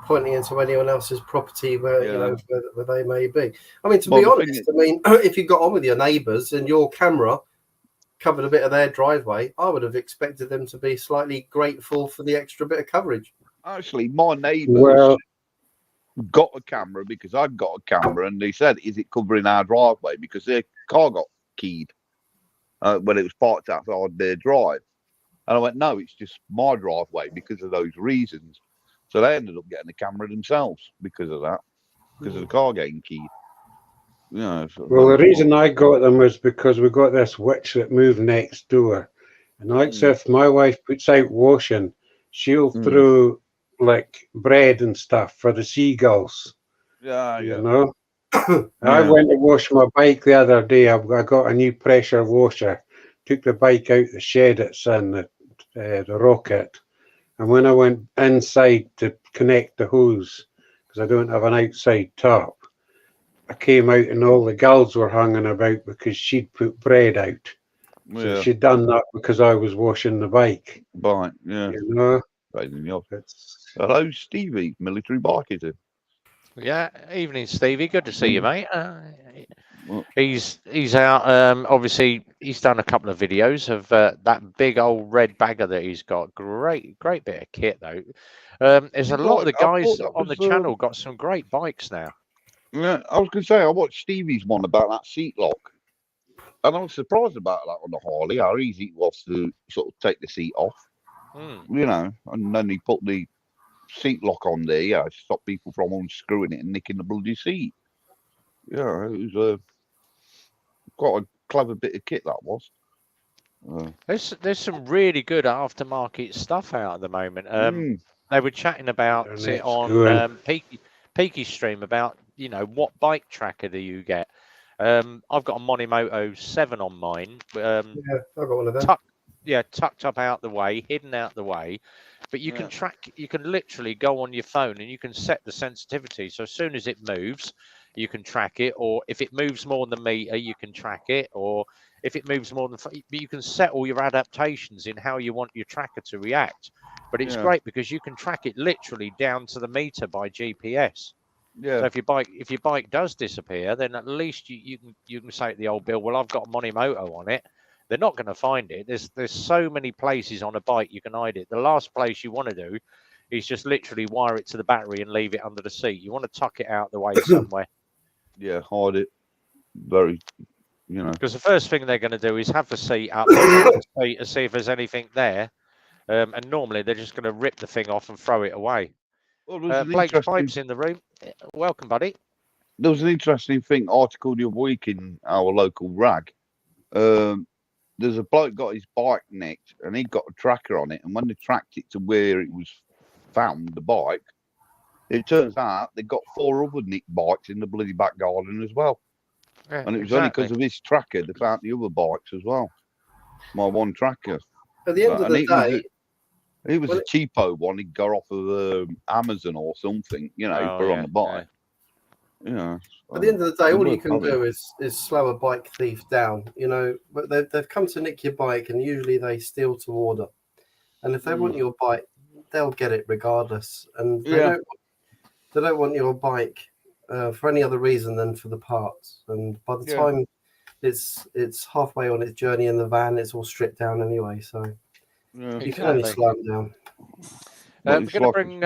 pointing into anyone else's property where where they may be. I mean, to be honest, if you got on with your neighbours and your camera covered a bit of their driveway, I would have expected them to be slightly grateful for the extra bit of coverage. Actually, my neighbours got a camera because I've got a camera, and they said, "Is it covering our driveway?" Because their car got keyed when it was parked outside their drive. And I went, no, it's just my driveway because of those reasons. So they ended up getting a camera themselves because of that, because of the car getting keyed. Well, the reason I got them was because we got this witch that moved next door. And like if my wife puts out washing, she'll throw like bread and stuff for the seagulls. Yeah. I went to wash my bike the other day. I got a new pressure washer. Took the bike out the shed it's in, the Rocket. And when I went inside to connect the hose, because I don't have an outside top, I came out and all the gulls were hanging about because she'd put bread out. So she'd done that because I was washing the bike. Right, yeah. Right in the office. Hello, Stevie, military bike, is it? Yeah, evening, Stevie. Good to see you, mate. He's out. Obviously, he's done a couple of videos of that big old red bagger that he's got. Great bit of kit though. There's a lot of the guys on the channel got some great bikes now. Yeah, I was going to say I watched Stevie's one about that seat lock, and I was surprised about that on the Harley. How easy it was to sort of take the seat off. And then he put the seat lock on there. Yeah, to stop people from unscrewing it and nicking the bloody seat. Yeah, it was quite a clever bit of kit that was. There's some really good aftermarket stuff out at the moment. They were chatting about it on Peaky Stream about what bike tracker do you get. I've got a Monimoto 7 on mine. I've got one of them. Tucked up out the way, hidden out the way. But you can track. You can literally go on your phone and you can set the sensitivity. So as soon as it moves, you can track it, or if it moves more than a meter, you can track it, or if it moves more than, but you can set all your adaptations in how you want your tracker to react. But it's great because you can track it literally down to the meter by GPS. Yeah. So if your bike does disappear, then at least you can say to the old Bill, well, I've got a Monimoto on it. They're not going to find it. There's so many places on a bike you can hide it. The last place you want to do is just literally wire it to the battery and leave it under the seat. You want to tuck it out the way somewhere. Yeah, hide it. Very, Because the first thing they're going to do is have the seat up to see if there's anything there. And normally they're just going to rip the thing off and throw it away. Well, Blake's Pipes in the room. Welcome, buddy. There was an interesting article the other week in our local rag. There's a bloke got his bike nicked and he got a tracker on it. And when they tracked it to where it was found, the bike, it turns out they got 4 other nicked bikes in the bloody back garden as well. Yeah, and it was only because of his tracker they found the other bikes as well. My one tracker. At the end of the day, it was a cheapo one. He got off of Amazon or something, put on the bike. Yeah. At the end of the day, all you can do is slow a bike thief down, But they've come to nick your bike, and usually they steal to order. And if they want your bike, they'll get it regardless. And they don't want your bike for any other reason than for the parts. And by the time it's halfway on its journey in the van, it's all stripped down anyway. So you can only slow them down. We're going to bring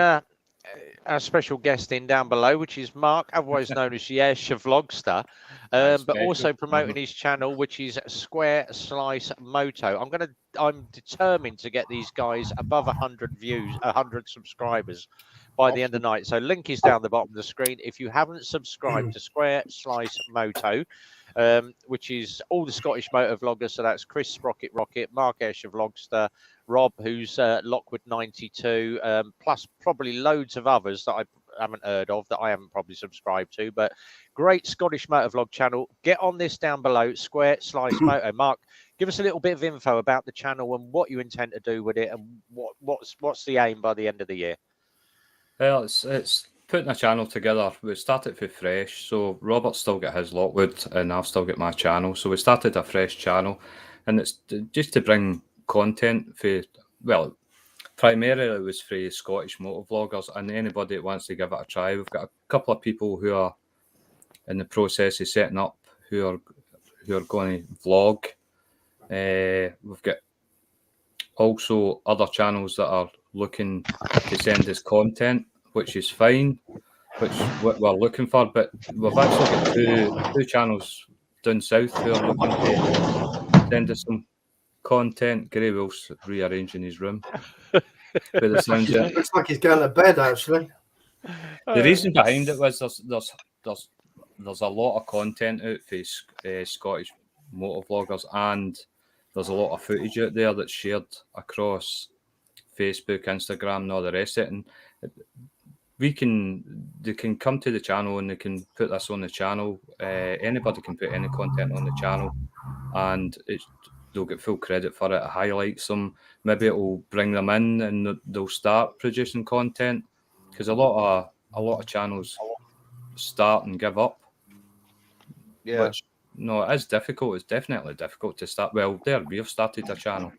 our special guest in down below, which is Mark, otherwise known as Yesh Vlogster, but also promoting his channel, which is Square Slice Moto. I'm determined to get these guys above 100 views, 100 subscribers by the end of the night. So link is down the bottom of the screen. If you haven't subscribed to Square Slice Moto, which is all the Scottish motor vloggers, so that's Chris Sprocket Rocket, Mark Escher Vlogster, Rob, who's Lockwood 92, plus probably loads of others that I haven't heard of, that I haven't probably subscribed to, but great Scottish motor vlog channel. Get on this down below, Square Slice Moto. Mark, give us a little bit of info about the channel and what you intend to do with it, and what's the aim by the end of the year. Well, it's putting a channel together. We started with fresh, so Robert's still got his Lockwood and I've still got my channel. So we started a fresh channel, and it's just to bring content for, well, primarily it was for Scottish motor vloggers and anybody that wants to give it a try. We've got a couple of people who are in the process of setting up who are going to vlog. We've got also other channels that are looking to send us content, which is fine, which we're looking for, but we've actually got two channels down south who are looking to send us some content. Gary Will's rearranging his room. The sounds looks like he's going to bed, actually. The reason behind it was there's a lot of content out for Scottish motor vloggers, and there's a lot of footage out there that's shared across Facebook, Instagram, and all the rest of it. And they can come to the channel and they can put this on the channel. Anybody can put any content on the channel, and they'll get full credit for it. It highlights them. Maybe it will bring them in, and they'll start producing content, because a lot of channels start and give up. Yeah. Which, no, it is difficult. It's definitely difficult to start. Well, we've started a channel,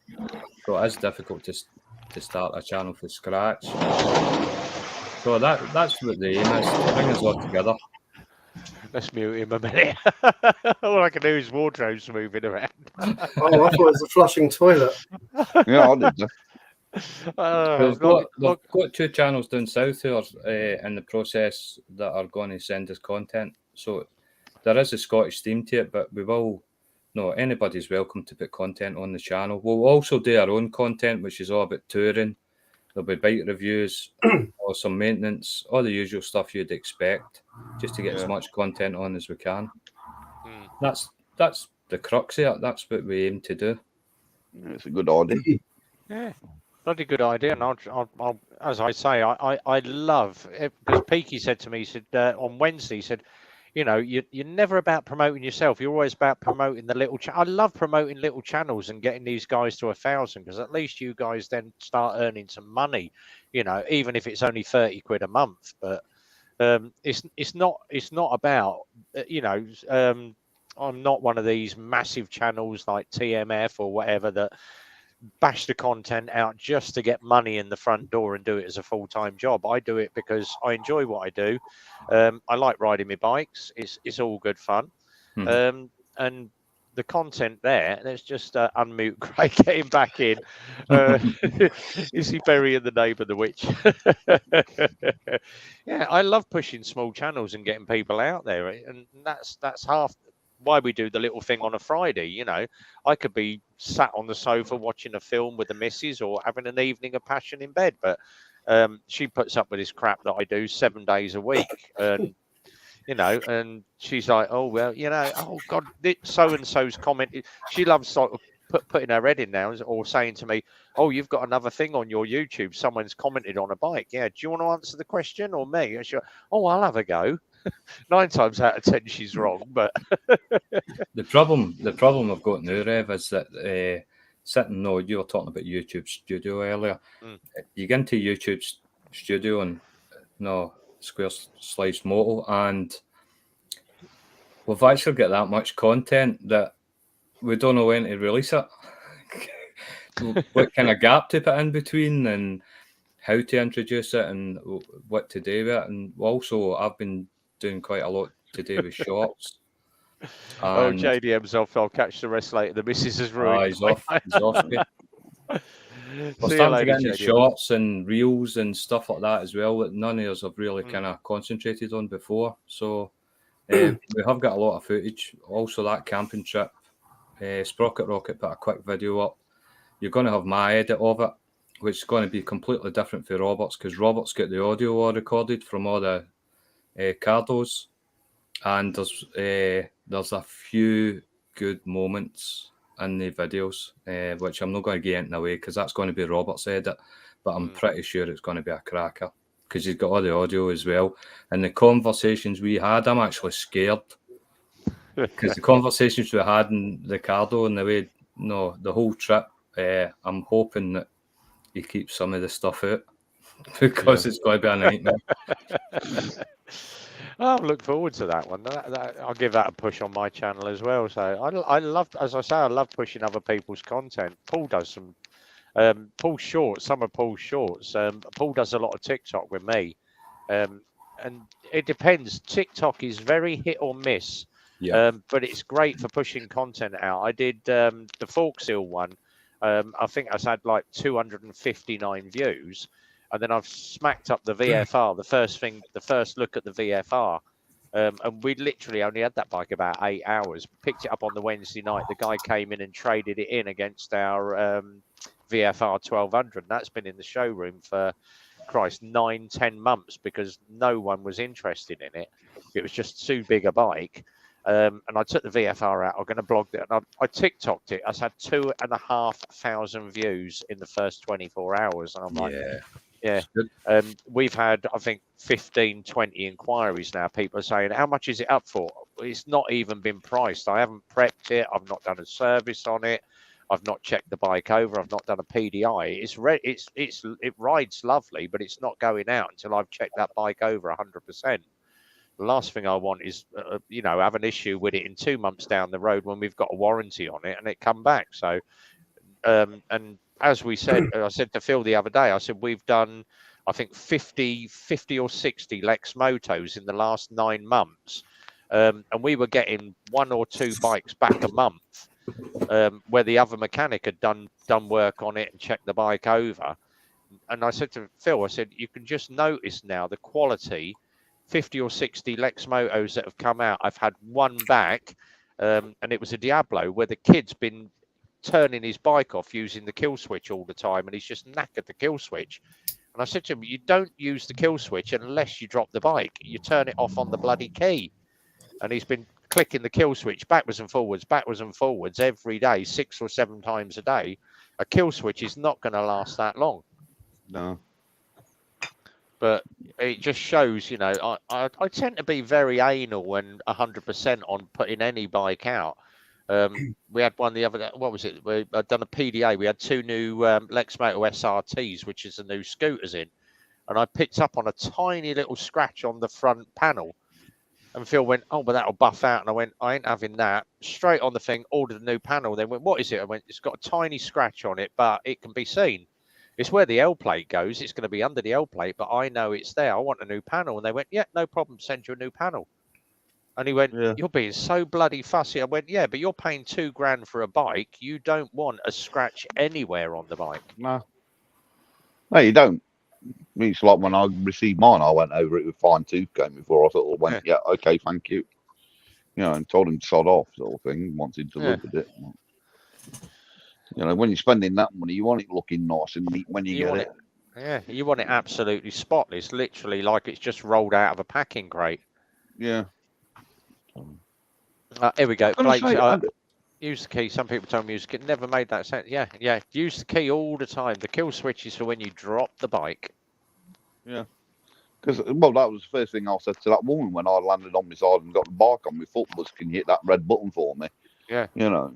so it is difficult to start a channel from scratch. So that's what the aim is, to bring us all together. Let's mute him a minute. All I can do is wardrobes moving around. Oh, I thought it was a flushing toilet. Yeah, I did. We've got two channels down south who are in the process that are going to send us content. So there is a Scottish theme to it, but anybody's welcome to put content on the channel. We'll also do our own content, which is all about touring. There'll be bike reviews, or some maintenance, all the usual stuff you'd expect, just to get as much content on as we can. That's the crux of it. That's what we aim to do. It's a good idea. Yeah, bloody good idea. And I'll as I say, I love it, because Peaky said to me, he said on Wednesday, he said, you're never about promoting yourself. You're always about promoting the little. I love promoting little channels and getting these guys to 1,000, because at least you guys then start earning some money. Even if it's only 30 quid a month. But it's not about I'm not one of these massive channels like TMF or whatever that bash the content out just to get money in the front door and do it as a full-time job. I do it because I enjoy what I do. I like riding my bikes. It's all good fun. And the content there's just unmute Craig getting back in. Is he burying the name of the witch? Yeah, I love pushing small channels and getting people out there, and that's half why we do the little thing on a Friday. I could be sat on the sofa watching a film with the missus, or having an evening of passion in bed, but she puts up with this crap that I do 7 days a week, and and she's like, oh well, oh god, so and so's commented. She loves sort of putting her head in now, or saying to me, oh, you've got another thing on your YouTube, someone's commented on a bike. Yeah, do you want to answer the question, or me? And she's like, oh, I'll have a go. 9 times out of 10 she's wrong, but the problem I've got now, Rev, is that you were talking about YouTube Studio earlier. You get into YouTube Studio and Square Slice Moto, and we've actually got that much content that we don't know when to release it. What kind of gap to put in between, and how to introduce it, and what to do with it. And also I've been doing quite a lot to do with shorts. JDM's off. I'll catch the rest later. The missus has ruined. He's off. We're See you starting to later, get into JD. shorts and reels and stuff like that as well that none of us have really kind of concentrated on before. So we have got a lot of footage. Also, that camping trip, Sprocket Rocket put a quick video up. You're going to have my edit of it, which is going to be completely different for Robert's, because Robert's got the audio all recorded from all the cardos, and there's a few good moments in the videos, which I'm not going to get into away because that's going to be Robert's edit, but I'm pretty sure it's going to be a cracker because he's got all the audio as well. And the conversations we had, I'm actually scared because the conversations we had in Ricardo and the way, the whole trip, I'm hoping that he keeps some of the stuff out because it's going to be a nightmare. I look forward to that one. I'll give that a push on my channel as well. So I love, as I say, I love pushing other people's content. Paul does some, Paul's shorts, some of Paul's shorts. Paul does a lot of TikTok with me. And it depends. TikTok is very hit or miss. Yeah. But it's great for pushing content out. I did the Forkshill one. I think I had like 259 views. And then I've smacked up the VFR, the first look at the VFR. And we literally only had that bike about 8 hours. Picked it up on the Wednesday night. The guy came in and traded it in against our VFR 1200. And that's been in the showroom for, 9-10 months because no one was interested in it. It was just too big a bike. And I took the VFR out. I'm going to blog it. And I TikToked it. I had 2,500 views in the first 24 hours. And I'm like, yeah. We've had, I think, 15, 20 inquiries now. People are saying, how much is it up for? It's not even been priced. I haven't prepped it. I've not done a service on it. I've not checked the bike over. I've not done a PDI. It rides lovely, but it's not going out until I've checked that bike over 100%. The last thing I want is, have an issue with it in 2 months down the road when we've got a warranty on it and it come back. So, and as we said, I said to Phil the other day, I said, we've done, I think 50 or 60 Lex Motos in the last 9 months. And we were getting 1 or 2 bikes back a month, where the other mechanic had done work on it and checked the bike over. And I said to Phil, I said, you can just notice now the quality. 50 or 60 Lex Motos that have come out. I've had one back, and it was a Diablo where the kid's been turning his bike off using the kill switch all the time, and he's just knackered the kill switch. And I said to him, you don't use the kill switch unless you drop the bike. You turn it off on the bloody key. And he's been clicking the kill switch backwards and forwards every day, 6 or 7 times a day. A kill switch is not going to last that long. No. But it just shows, I tend to be very anal and 100% on putting any bike out. We had one the other day. What was it? We had done a PDA. We had 2 new Lexmoto SRTs, which is the new scooters in. And I picked up on a tiny little scratch on the front panel. And Phil went, oh, but that'll buff out. And I went, I ain't having that. Straight on the thing, ordered a new panel. They went, what is it? I went, it's got a tiny scratch on it, but it can be seen. It's where the L plate goes. It's going to be under the L plate, but I know it's there. I want a new panel. And they went, yeah, no problem. Send you a new panel. And he went, you're being so bloody fussy. I went, yeah, but you're paying $2,000 for a bike. You don't want a scratch anywhere on the bike. No, you don't. It's like when I received mine, I went over it with fine tooth comb before I sort of went, yeah, okay, thank you. And told him to sod off, sort of thing. Wanted to look at it. When you're spending that money, you want it looking nice and neat when you get it. Yeah, you want it absolutely spotless, literally like it's just rolled out of a packing crate. Yeah. Here we go. Blake, use the key. Some people tell me use the key. Never made that sense. Yeah. Use the key all the time. The kill switch is for when you drop the bike. Yeah. Because, that was the first thing I said to that woman when I landed on my side and got the bike on my foot was, can you hit that red button for me? Yeah.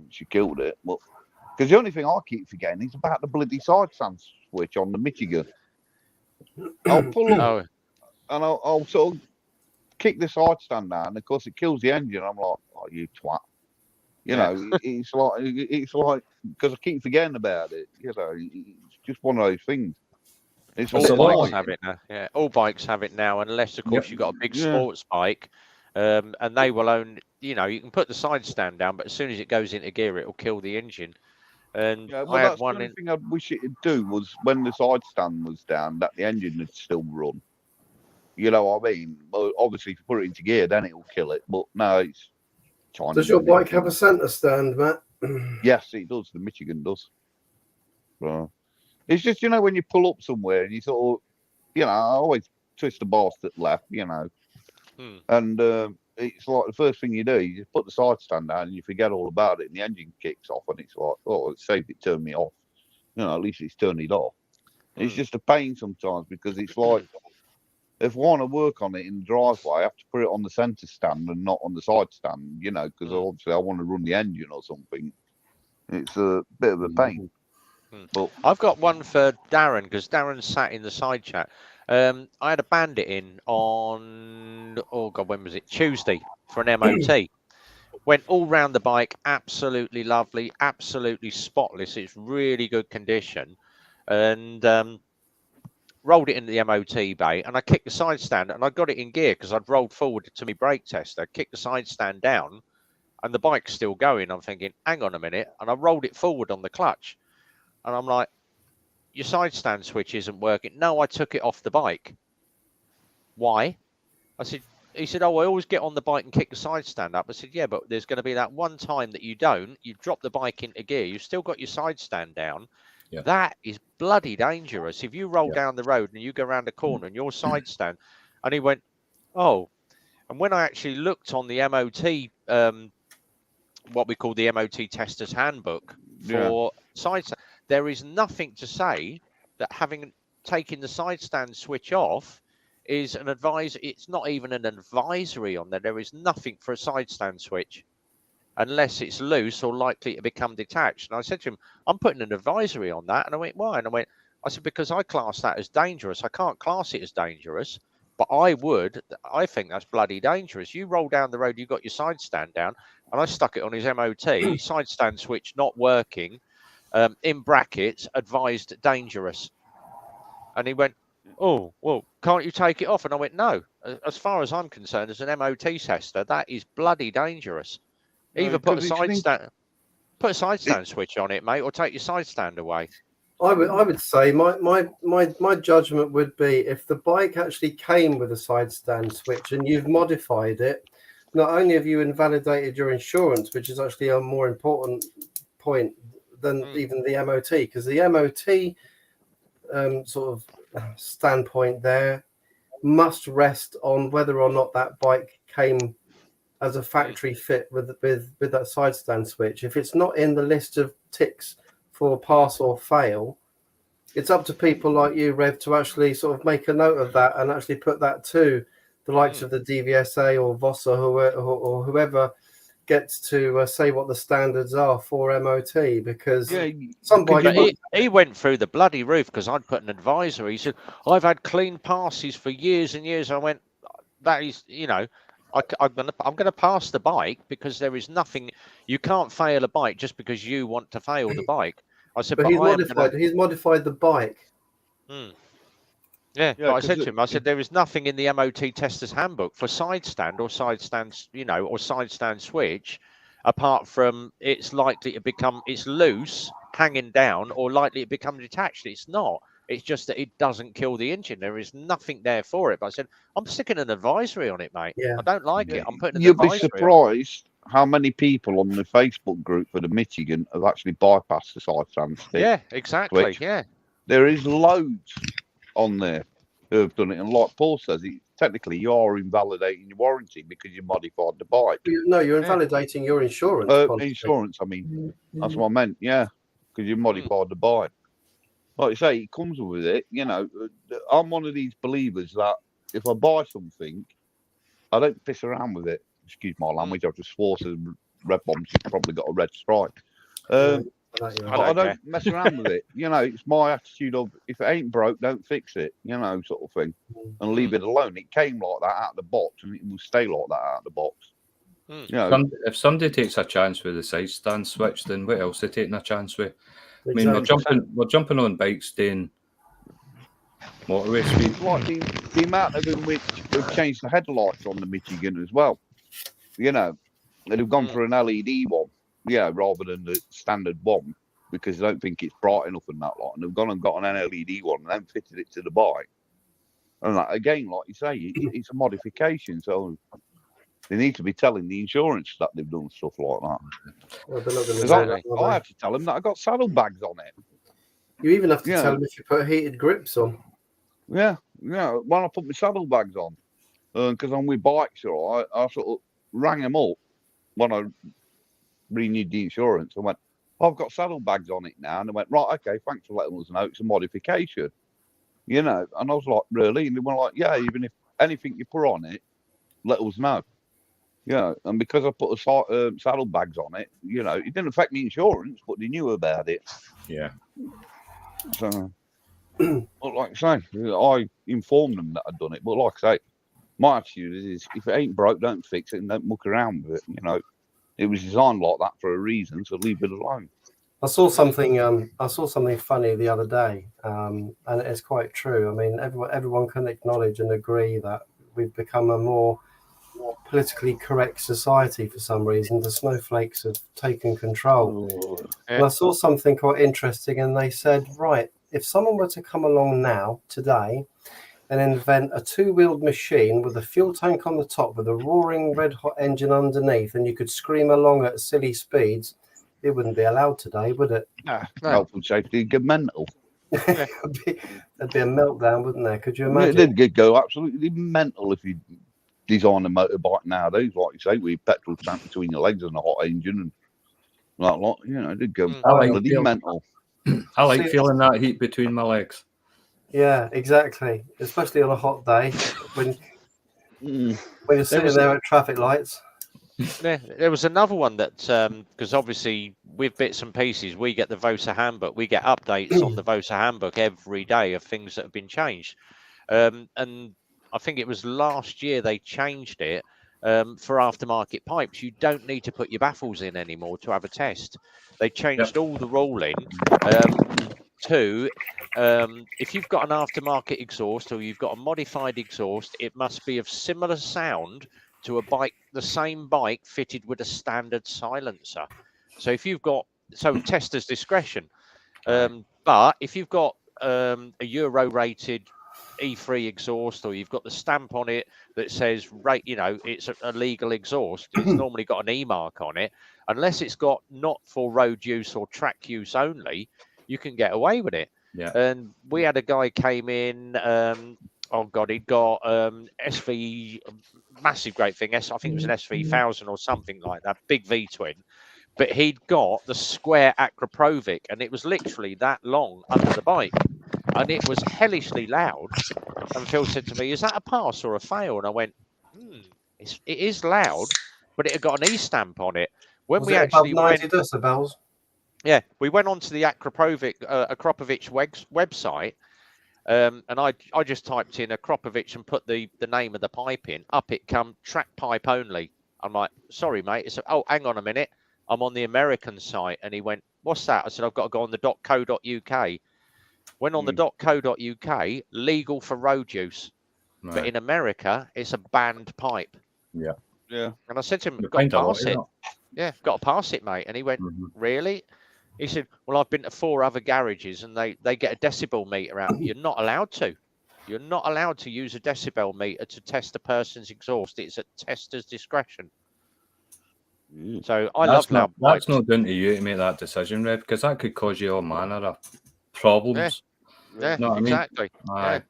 She killed it. But because the only thing I keep forgetting is about the bloody side stand switch on the Michigan. I'll pull up and I'll sort of kick the side stand down, and of course it kills the engine. I'm like, oh, you twat. It's like because I keep forgetting about it. It's just one of those things. All bikes have it now. Yeah, all bikes have it now, unless of course you've got a big sports bike, and they will own. You can put the side stand down, but as soon as it goes into gear, it will kill the engine. And Yeah, well, I had that's one the only in. thing I wish it'd do was when the side stand was down, that the engine would still run. You know what I mean? Well, obviously, if you put it into gear, then it'll kill it. But no, it's trying Does to your do bike anything. have a centre stand, Matt? Yes, it does. The Michigan does. It's just, when you pull up somewhere and you sort of, I always twist the bar to the left, and it's like the first thing you do, you just put the side stand down and you forget all about it, and the engine kicks off, and it's like, oh, it's safe, it turned me off. At least it's turned it off. It's just a pain sometimes because it's like, if I want to work on it in the driveway, I have to put it on the centre stand and not on the side stand, because obviously I want to run the engine or something. It's a bit of a pain. But I've got one for Darren because Darren sat in the side chat. I had a Bandit in on, when was it? Tuesday for an MOT. Went all round the bike, absolutely lovely, absolutely spotless. It's really good condition. And rolled it into the MOT bay, and I kicked the side stand, and I got it in gear because I'd rolled forward to my brake tester, kicked the side stand down, and the bike's still going. I'm thinking, hang on a minute, and I rolled it forward on the clutch, and I'm like, your side stand switch isn't working. No, I took it off the bike. Why? He said, oh, I always get on the bike and kick the side stand up. I said, yeah, but there's going to be that one time that you don't. You drop the bike into gear. You've still got your side stand down. Yeah. That is bloody dangerous. If you roll down the road and you go around the corner and your side stand, and he went, oh. And when I actually looked on the MOT, what we call the MOT tester's handbook for side stand, there is nothing to say that having taken the side stand switch off is an advice. It's not even an advisory on there. There is nothing for a side stand switch unless it's loose or likely to become detached. And I said to him, I'm putting an advisory on that. And I went, why? And I said, because I class that as dangerous. I can't class it as dangerous, but I think that's bloody dangerous. You roll down the road, you got your side stand down, and I stuck it on his MOT, side stand switch not working, in brackets, advised dangerous. And he went, oh, well, can't you take it off? And I went, no. As far as I'm concerned, as an MOT tester, that is bloody dangerous. Either put a side stand switch on it, mate, or take your side stand away. I would say my judgment would be if the bike actually came with a side stand switch and you've modified it, not only have you invalidated your insurance, which is actually a more important point than even the MOT, because the MOT sort of standpoint there must rest on whether or not that bike came as a factory fit with that side stand switch. If it's not in the list of ticks for pass or fail, it's up to people like you, Rev, to actually sort of make a note of that and actually put that to the likes of the DVSA or VOSA or whoever gets to say what the standards are for MOT, because some bikes... He went through the bloody roof because I'd put an advisory. He said, I've had clean passes for years and years. I went, that is, I'm going to pass the bike because there is nothing. You can't fail a bike just because you want to fail the bike. I said, but he's modified the bike. Yeah, but I said to him, there is nothing in the MOT tester's handbook for side stand or side stands, or side stand switch, apart from it's likely to become, it's loose, hanging down, or likely to become detached. It's not. It's just that it doesn't kill the engine. There is nothing there for it. But I said, I'm sticking an advisory on it, mate. Yeah. I don't like it. I'm putting an advisory on it. You'll be surprised how many people on the Facebook group for the Michigan have actually bypassed the side stand stick. Yeah, exactly. Switch. Yeah. There is loads on there who have done it. And like Paul says, technically you are invalidating your warranty because you modified the bike. No, you're invalidating your insurance. Insurance, I mean. That's what I meant, because you modified the bike. Like you say, it comes with it. I'm one of these believers that if I buy something, I don't piss around with it. Excuse my language, I've just swore to red bombs. You've probably got a red stripe. I don't mess around with it. It's my attitude of if it ain't broke, don't fix it, sort of thing. And leave it alone. It came like that out of the box and it will stay like that out of the box. If somebody takes a chance with the side stand switch, then what else are they taking a chance with? I mean, we're jumping on bikes doing motorway speed. Like the amount of them which have changed the headlights on the Michigan as well. They'd have gone for an LED one, rather than the standard one. because they don't think it's bright enough and that lot. And they've gone and got an LED one and then fitted it to the bike. And that, again, like you say, it's a modification. So they need to be telling the insurance that they've done stuff like that. Well, they're not gonna do that, I have to tell them that I got saddlebags on it. You even have to tell them if you put heated grips on. Yeah. When I put my saddlebags on, because I'm with bikes, all right, I sort of rang them up when I renewed the insurance. I went, I've got saddlebags on it now. And they went, right, okay, thanks for letting us know. It's a modification. And I was like, really? And they were like, yeah, even if anything you put on it, let us know. And because I put saddlebags on it, it didn't affect my insurance, but they knew about it. Yeah. So, but like I say, I informed them that I'd done it. But like I say, my attitude is if it ain't broke, don't fix it and don't muck around with it. It was designed like that for a reason, so leave it alone. I saw something funny the other day, and it's quite true. I mean, everyone can acknowledge and agree that we've become a more politically correct society for some reason. The snowflakes have taken control. And I saw something quite interesting, and they said, right, if someone were to come along now, today, and invent a two-wheeled machine with a fuel tank on the top with a roaring red-hot engine underneath, and you could scream along at silly speeds, it wouldn't be allowed today, would it? No. Health and safety would get mental. There'd be a meltdown, wouldn't there? Could you imagine? It did go absolutely mental if you design a motorbike nowadays, like you say, with petrol tank between your legs and a hot engine and that lot. It did go bloody mental. I like feeling that heat between my legs. Yeah, exactly. Especially on a hot day when you're sitting there at traffic lights. Yeah, there was another one that because obviously with bits and pieces we get the VOSA handbook, we get updates on the VOSA handbook every day of things that have been changed, and I think it was last year they changed it for aftermarket pipes. You don't need to put your baffles in anymore to have a test. They changed all the ruling to if you've got an aftermarket exhaust or you've got a modified exhaust, it must be of similar sound to a bike, the same bike fitted with a standard silencer. So if you've got, tester's discretion. But if you've got a Euro rated E3 exhaust, or you've got the stamp on it that says, it's a legal exhaust, it's normally got an E mark on it, unless it's got not for road use or track use only, you can get away with it. Yeah. And we had a guy came in, he'd got SV, massive great thing. I think it was an SV1000 or something like that, big V twin. But he'd got the square Akrapovic, and it was literally that long under the bike, and it was hellishly loud. And Phil said to me, "Is that a pass or a fail?" And I went, "It is loud, but it had got an E stamp on it." When Was we it actually above 90 went, decibels? yeah, we went onto the Akrapovic website. And I just typed in Akrapovic and put the name of the pipe in. Up it come, track pipe only. I'm like, sorry, mate. Hang on a minute. I'm on the American site. And he went, what's that? I said, I've got to go on the .co.uk. Went on the .co.uk, legal for road use. Right. But in America, it's a banned pipe. Yeah. Yeah. And I said to him, got to pass it. Yeah, got to pass it, mate. And he went, really? He said, well, I've been to 4 other garages and they get a decibel meter out. You're not allowed to. You're not allowed to use a decibel meter to test a person's exhaust. It's at tester's discretion. So I love loud pipes. That's not down to you to make that decision, Rev, because that could cause you all manner of problems. Yeah, you know exactly. I mean?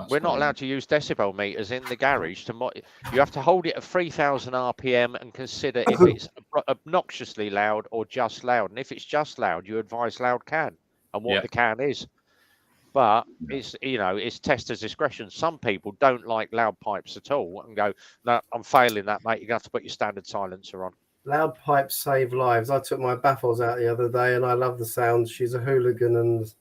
We're not allowed to use decibel meters in the garage. You have to hold it at 3,000 RPM and consider if it's obnoxiously loud or just loud. And if it's just loud, you advise loud can and what the can is. But it's tester's discretion. Some people don't like loud pipes at all and go, no, I'm failing that, mate. You're going to have to put your standard silencer on. Loud pipes save lives. I took my baffles out the other day and I love the sound. She's a hooligan and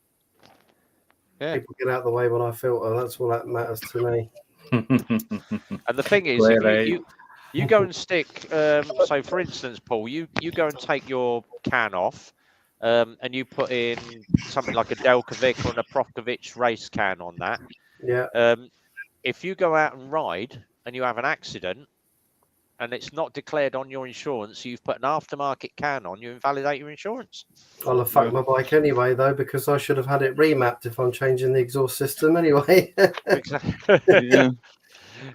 people get out of the way when I filter. That's all that matters to me. And the thing is, if you go and stick, so for instance, Paul, you go and take your can off and you put in something like a Delkovic or an Aprokovic race can on that. Yeah. If you go out and ride and you have an accident, and it's not declared on your insurance, you've put an aftermarket can on, you invalidate your insurance. I'll have fucked my bike anyway, though, because I should have had it remapped if I'm changing the exhaust system anyway. Exactly. Yeah.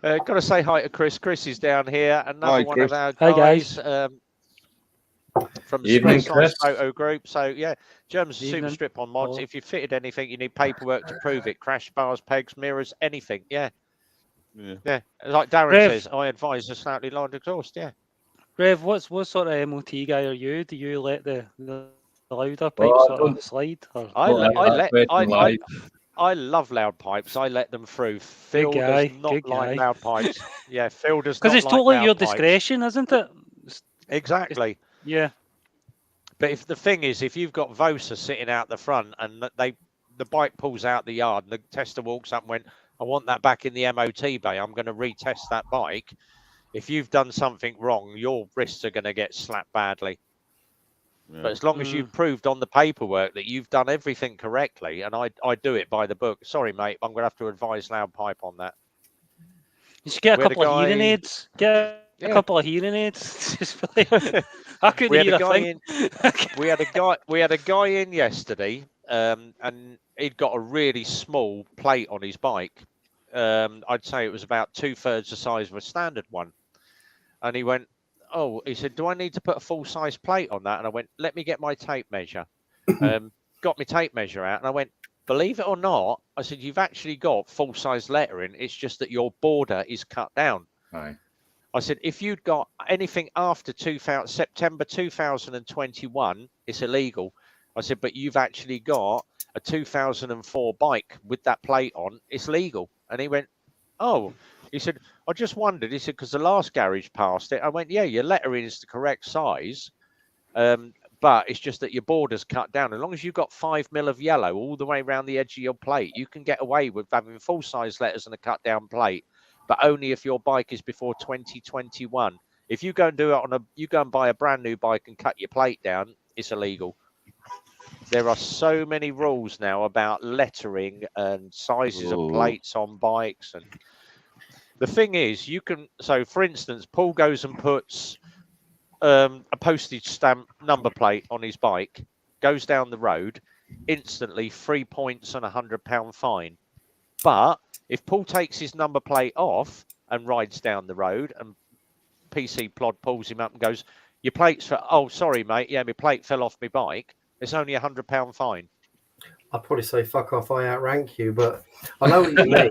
Got to say hi to Chris. Chris is down here. Another Hi, one Chris. of our Hi, guys guys. from the Evening, Square Size Chris. Photo Group. So, yeah, Germans Super Evening. Strip on mods. Hello. If you fitted anything, you need paperwork to prove it. Crash bars, pegs, mirrors, anything. Yeah. Yeah. Like Darren Rev. says, I advise a slightly lined exhaust. Yeah. Rev, what sort of MOT guy are you? Do you let the louder pipe Oh, I sort don't- of slide? Or? I Don't let, like I, that let question I, live. I love loud pipes. I let them through. Phil guy, does not good like guy. loud pipes. Yeah, Phil does not Because it's like totally loud your pipes. discretion, isn't it? Exactly. Yeah. But if the thing is, if you've got Vosa sitting out the front and the bike pulls out the yard and the tester walks up and went, I want that back in the MOT bay, I'm going to retest that bike. If you've done something wrong, your wrists are going to get slapped badly. But as long as you've proved on the paperwork that you've done everything correctly, and I do it by the book. Sorry, mate, I'm going to have to advise loud pipe on that. You should get a We had a couple of hearing guy- aids. Get a Yeah. couple of hearing aids. Just for like, I couldn't We had hear a a guy thing. We had a guy in yesterday, and he'd got a really small plate on his bike. I'd say it was about 2/3 the size of a standard one. And he went, oh, he said, do I need to put a full size plate on that? And I went, let me get my tape measure. Got my tape measure out, and I went, believe it or not, I said, you've actually got full size lettering. It's just that your border is cut down. Aye. I said, if you'd got anything after September 2021, it's illegal. I said, but you've actually got a 2004 bike with that plate on, it's legal. And he went, oh, he said, I just wondered. He said, because the last garage passed it. I went, yeah, your lettering is the correct size, but it's just that your border's cut down. As long as you've got 5 mil of yellow all the way around the edge of your plate, you can get away with having full size letters and a cut down plate, but only if your bike is before 2021. If you go and do it you go and buy a brand new bike and cut your plate down, it's illegal. There are so many rules now about lettering and sizes of plates on bikes. And the thing is, so for instance, Paul goes and puts a postage stamp number plate on his bike, goes down the road, instantly 3 points and £100 fine. But if Paul takes his number plate off and rides down the road and PC Plod pulls him up and goes, your plate's oh, sorry, mate. Yeah, my plate fell off my bike. It's only £100 fine. I'd probably say fuck off, I outrank you, but I know what you mean.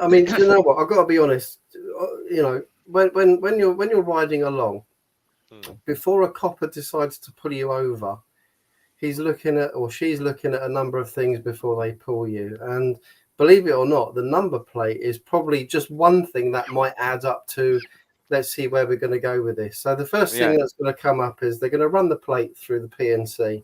I mean, you know what? I've got to be honest. You know, when you're riding along, before a copper decides to pull you over, he's looking at, or she's looking at, a number of things before they pull you. And believe it or not, the number plate is probably just one thing that might add up to, let's see where we're going to go with this. So the first thing that's going to come up is they're going to run the plate through the PNC,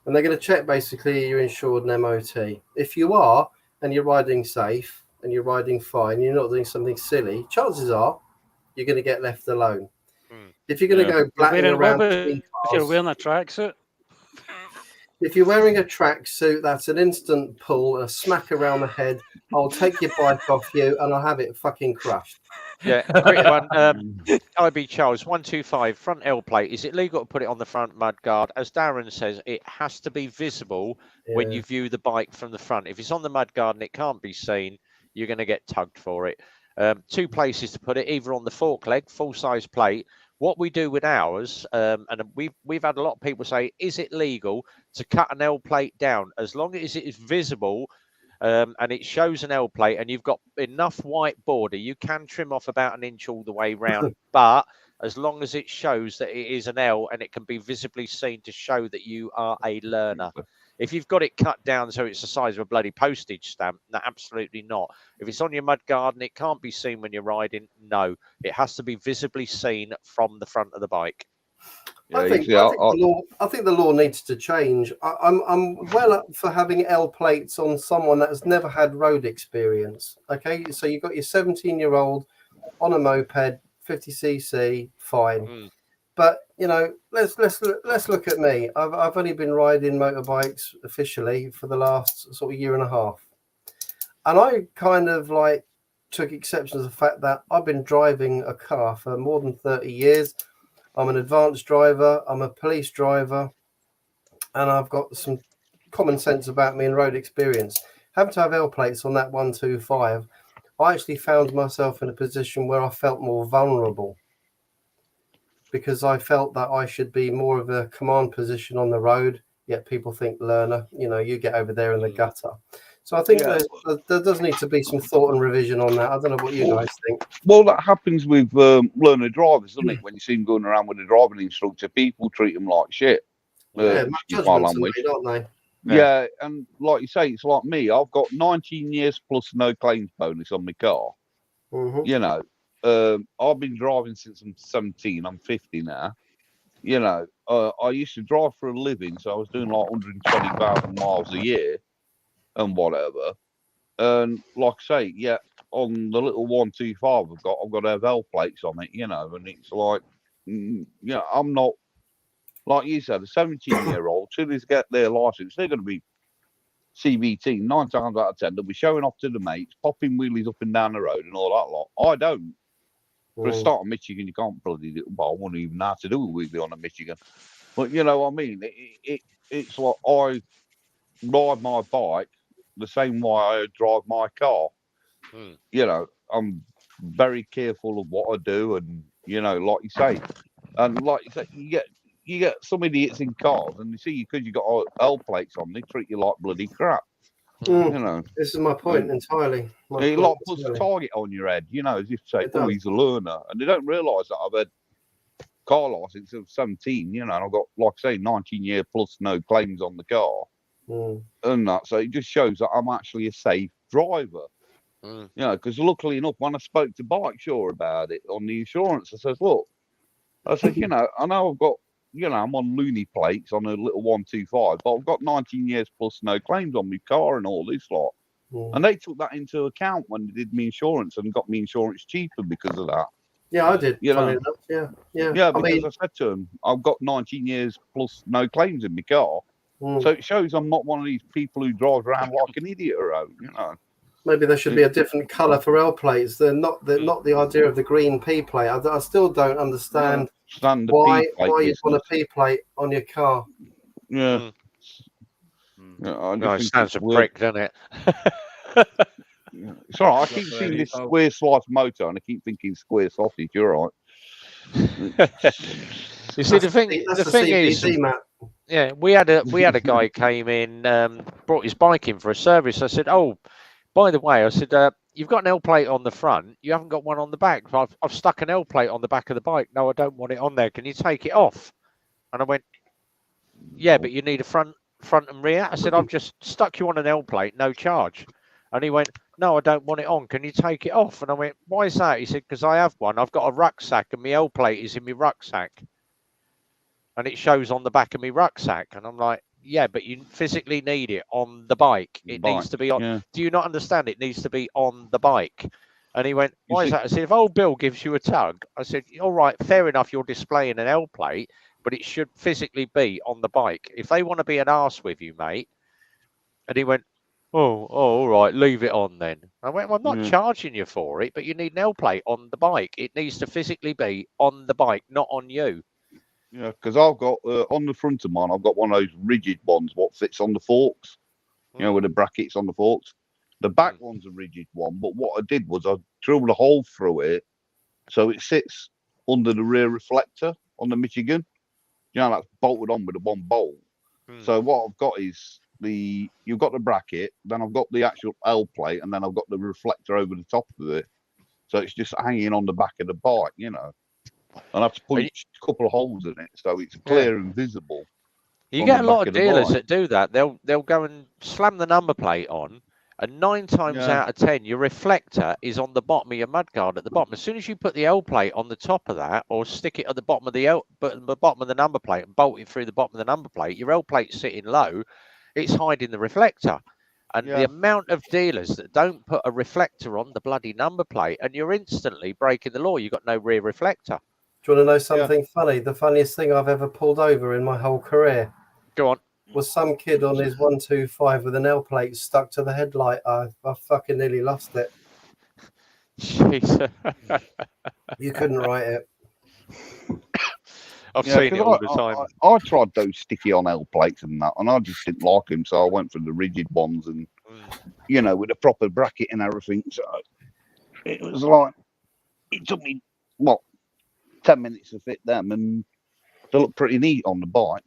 and they're going to check basically you're insured and MOT. If you are, and you're riding safe and you're riding fine, you're not doing something silly, chances are you're going to get left alone. If you're going to go blatting around, if you're wearing a tracksuit. If you're wearing a tracksuit, that's an instant pull, a smack around the head. I'll take your bike off you and I'll have it fucking crushed. Yeah, quick one. IB Charles 125 front L plate. Is it legal to put it on the front mudguard? As Darren says, it has to be visible when you view the bike from the front. If it's on the mudguard and it can't be seen, you're going to get tugged for it. 2 places to put it, either on the fork leg, full size plate. What we do with ours, and we've had a lot of people say, is it legal to cut an L plate down? As long as it is visible and it shows an L plate and you've got enough white border, you can trim off about an inch all the way round. But as long as it shows that it is an L and it can be visibly seen to show that you are a learner. If you've got it cut down so it's the size of a bloody postage stamp, no, absolutely not. If it's on your mudguard and it can't be seen when you're riding, no. It has to be visibly seen from the front of the bike. I think the law needs to change. I'm well up for having L plates on someone that has never had road experience. Okay, so you've got your 17-year-old on a moped, 50cc, fine. But you know, let's look at me. I've only been riding motorbikes officially for the last sort of year and a half, and I kind of like took exception to the fact that I've been driving a car for more than 30 years. I'm an advanced driver. I'm a police driver. And I've got some common sense about me and road experience. Having to have L plates on that 125, I actually found myself in a position where I felt more vulnerable because I felt that I should be more of a command position on the road. Yet people think, learner, you get over there in the gutter. So I think there does need to be some thought and revision on that. I don't know what you guys think. Well, that happens with learner drivers, doesn't it? When you see them going around with a driving instructor, people treat them like shit. Yeah, judgments are made, aren't they? Yeah, and like you say, it's like me. I've got 19 years plus no claims bonus on my car. Mm-hmm. I've been driving since I'm 17. I'm 50 now. I used to drive for a living, so I was doing like 120,000 miles a year and whatever. And like I say, yeah, on the little 125 I've got to have L plates on it, and it's like, I'm not, like you said, a 17-year-old, till they get their license, they're going to be CVT 9 times out of 10. They'll be showing off to the mates, popping wheelies up and down the road and all that lot. I don't. For a start on Michigan, you can't bloody do. Well, I wouldn't even know how to do a wheelie on a Michigan. But you know what I mean? It's like I ride my bike the same way I drive my car. I'm very careful of what I do, and like you say, you get some idiots in cars, and you see because you got L plates on, they treat you like bloody crap. This is my point entirely. He like puts a target on your head, as if to say, "Oh, he's a learner," and they don't realise that I've had car license of 17, and I've got, like I say, 19 year plus no claims on the car, and that. So it just shows that I'm actually a safe driver. Because luckily enough, when I spoke to Bike Shore about it on the insurance, I says, "Look," I said, I know I've got, I'm on loony plates on a little 125, but I've got 19 years plus no claims on my car and all this lot." And they took that into account when they did me insurance and got me insurance cheaper because of that. Yeah, I did. Enough. Yeah. Yeah, because I said to them, I've got 19 years plus no claims in my car. So it shows I'm not one of these people who drive around like an idiot around, Maybe there should be a different colour for L plates. They're not the idea of the green P plate. I still don't understand why you want a P plate on your car. Yeah. It sounds a prick, doesn't it? It's all right. I keep seeing this square slice motor, and I keep thinking square sausage. You're right. You see, the thing is, we had a guy came in, brought his bike in for a service. I said, "Oh, by the way," I said, "you've got an L plate on the front. You haven't got one on the back. I've stuck an L plate on the back of the bike. No, I don't want it on there. Can you take it off?" And I went, "Yeah, but you need a front and rear." I said, "I've just stuck you on an L plate, no charge." And he went, "No, I don't want it on. Can you take it off?" And I went, "Why is that?" He said, "Because I have one. I've got a rucksack and my L plate is in my rucksack. And it shows on the back of my rucksack." And I'm like, "Yeah, but you physically need it on the bike. It needs to be on." Yeah. Do you not understand? It needs to be on the bike. And he went, "Why is that?" I said, "If old Bill gives you a tug," I said, "All right, fair enough. You're displaying an L plate, but it should physically be on the bike. If they want to be an arse with you, mate." And he went, Oh, all right, leave it on then. I went, "Well, I'm not charging you for it, but you need an L plate on the bike. It needs to physically be on the bike, not on you." Yeah, because I've got on the front of mine, I've got one of those rigid ones what fits on the forks, with the brackets on the forks. The back one's a rigid one, but what I did was I drilled a hole through it so it sits under the rear reflector on the Michigan. That's bolted on with the one bolt. So what I've got is you've got the bracket, then I've got the actual L plate, and then I've got the reflector over the top of it. So it's just hanging on the back of the bike, And I have to punch a couple of holes in it so it's clear and visible. You get a lot of dealers that do that. They'll go and slam the number plate on, and 9 times out of 10, your reflector is on the bottom of your mudguard at the bottom. As soon as you put the L plate on the top of that, or stick it at the bottom of the bottom of the number plate and bolt it through the bottom of the number plate, your L plate's sitting low. It's hiding the reflector. And the amount of dealers that don't put a reflector on the bloody number plate, and you're instantly breaking the law. You've got no rear reflector. Do you want to know something funny? The funniest thing I've ever pulled over in my whole career. Go on. Was some kid on his 125 with an L plate stuck to the headlight. I fucking nearly lost it. Jeez. You couldn't write it. I've Yeah, seen 'cause it all the time. I tried those sticky on L plates and that, and I just didn't like them, so I went for the rigid ones, and with a proper bracket and everything. So it was like it took me 10 minutes to fit them, and they look pretty neat on the bike,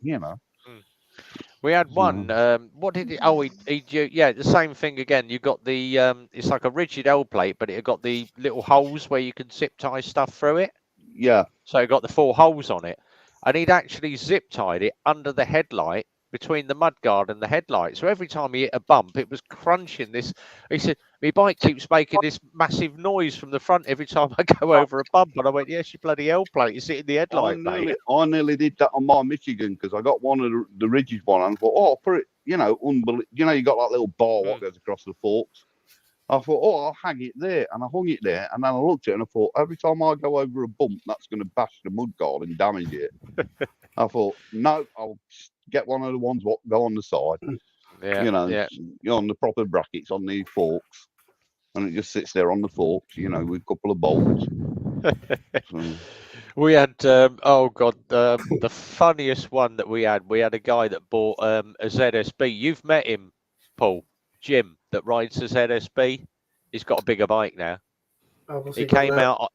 We had one. What did it? Oh, yeah, the same thing again. You got the it's like a rigid L plate, but it got the little holes where you can zip tie stuff through it. Yeah. So it got the 4 holes on it, and he'd actually zip tied it under the headlight, between the mudguard and the headlight. So every time he hit a bump, it was crunching this. He said, my bike keeps making this massive noise from the front every time I go over a bump. And I went, yes, you bloody L plate. You sit in the headlight, mate. I nearly did that on my Michigan because I got one of the rigid one and I thought, I'll put it, you got that little bar what goes across the forks. I thought, I'll hang it there. And I hung it there. And then I looked at it and I thought, every time I go over a bump, that's going to bash the mudguard and damage it. I thought, no, I'll get one of the ones what go on the side. On the proper brackets on the forks. And it just sits there on the forks, with a couple of bolts. We had, the funniest one that we had a guy that bought a ZSB. You've met him, Paul. Jim, that rides the ZSB. He's got a bigger bike now. He came out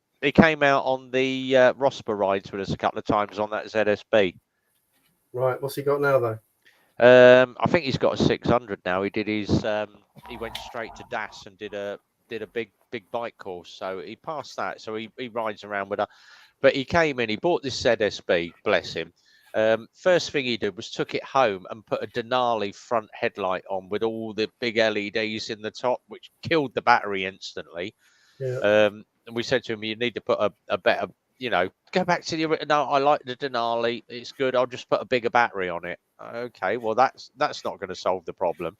on the Rosper rides with us a couple of times on that ZSB. Right, what's he got now though? I think he's got a 600 now. He did his. He went straight to DAS and did a big bike course. So he passed that. So he rides around with her. But he came in. He bought this ZSB. Bless him. First thing he did was took it home and put a Denali front headlight on with all the big LEDs in the top, which killed the battery instantly. Yeah. And we said to him, you need to put a better, go back to the. No, I like the Denali. It's good. I'll just put a bigger battery on it. Okay, well that's not going to solve the problem.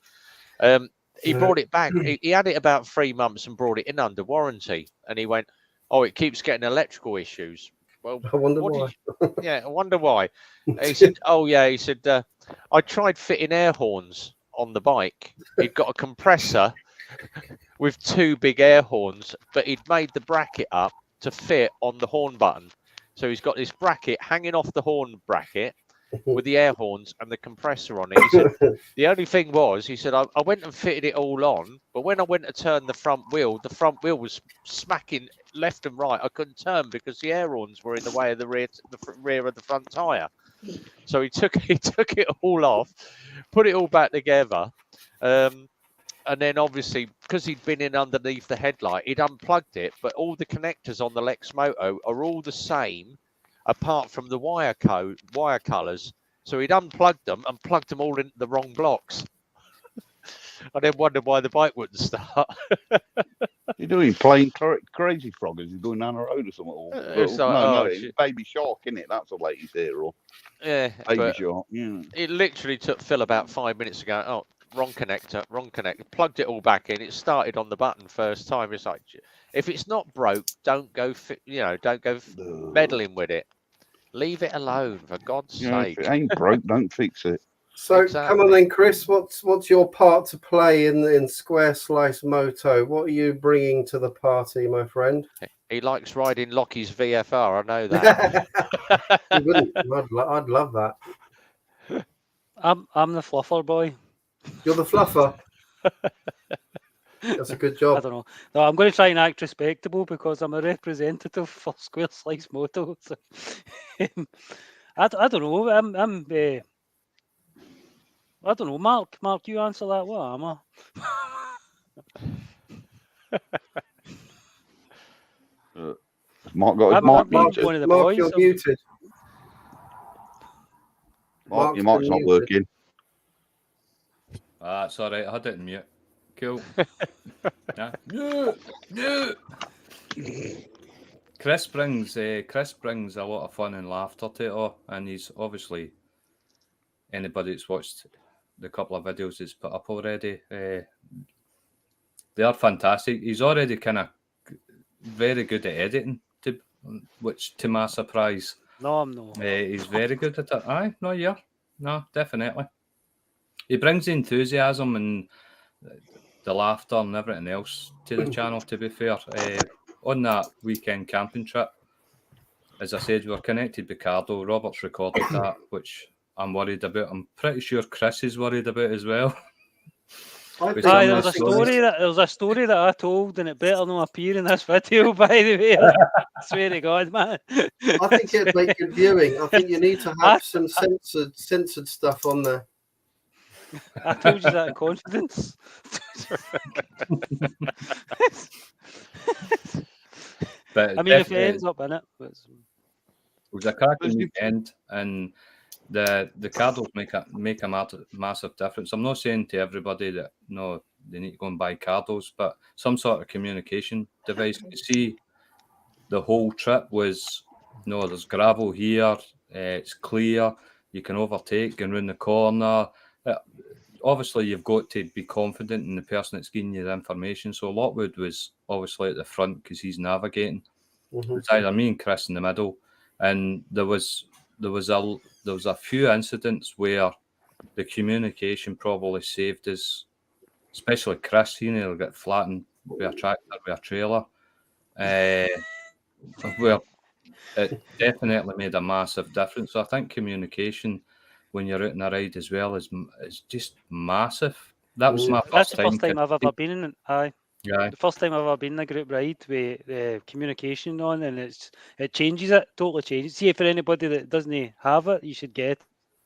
He brought it back. He had it about 3 months and brought it in under warranty. And he went, it keeps getting electrical issues. Well, I wonder why. I wonder why. He said, he said, I tried fitting air horns on the bike. He'd got a compressor with 2 big air horns, but he'd made the bracket up to fit on the horn button. So he's got this bracket hanging off the horn bracket with the air horns and the compressor on it. He said, the only thing was, he said, I went and fitted it all on, but when I went to turn the front wheel was smacking left and right. I couldn't turn because the air horns were in the way of the rear of the front tyre. So he took it all off, put it all back together. And then obviously, because he'd been in underneath the headlight, he'd unplugged it, but all the connectors on the Lex Moto are all the same, apart from the wire colours. So he'd unplugged them and plugged them all into the wrong blocks. I then wondered why the bike wouldn't start. You're doing plain crazy frog as you're going down the road or something. It's Baby Shark, isn't it? That's the latest hero. Yeah. Baby Shark, yeah. It literally took Phil about 5 minutes to go, wrong connector. Plugged it all back in. It started on the button first time. It's like, if it's not broke, don't go meddling with it. Leave it alone, for God's sake. If it ain't broke, don't fix it. So come on then, Chris. What's your part to play in Square Slice Moto? What are you bringing to the party, my friend? He likes riding Lockie's VFR. I know that. You wouldn't. I'd love that. I'm the fluffer boy. You're the fluffer. That's a good job. I don't know. No, I'm going to try and act respectable because I'm a representative for Square Slice Moto. So, I don't know. I don't know, Mark. Mark, you answer that. What am I? Mark one of the Mark, boys. you're muted. Mark, your mic's not working. That's all right. I had it in mute. Cool. No. Chris brings a lot of fun and laughter to it all, and he's obviously anybody that's watched the couple of videos he's put up already, they are fantastic. He's already kind of very good at editing, which to my surprise. No, I'm not. He's very good at it. Aye, no, yeah. No, definitely. He brings the enthusiasm and the laughter and everything else to the channel, to be fair. on that weekend camping trip, as I said, we were connected with Cardo. Robert's recorded that, which I'm worried about. I'm pretty sure Chris is worried about as well. I With think some There of was the a stories. story that I told, and it better not appear in this video. By the way, I swear to God, man. I think it'd make good viewing. I think you need to have some censored stuff on there. I told you that in confidence. But I mean, if it definitely, ends up in it, it was a cracking weekend, and the Cardos make a massive difference. I'm not saying to everybody that no, they need to go and buy Cardos, but some sort of communication device. You see, the whole trip was no, there's gravel here, it's clear, you can overtake, going round the corner. Obviously, you've got to be confident in the person that's giving you the information. So Lockwood was obviously at the front because he's navigating. Mhm. It's either me and Chris in the middle, and there was a few incidents where the communication probably saved us, especially Chris. He nearly got flattened with a tractor with a trailer. Well, it definitely made a massive difference. So I think communication when you're out on a ride as well is just massive. That was my that's first the time. first time I've ever been in it. Aye. Yeah, The first time I've ever been in a group ride with communication on, and it changes it, totally changes. See, for anybody that doesn't have it, you should get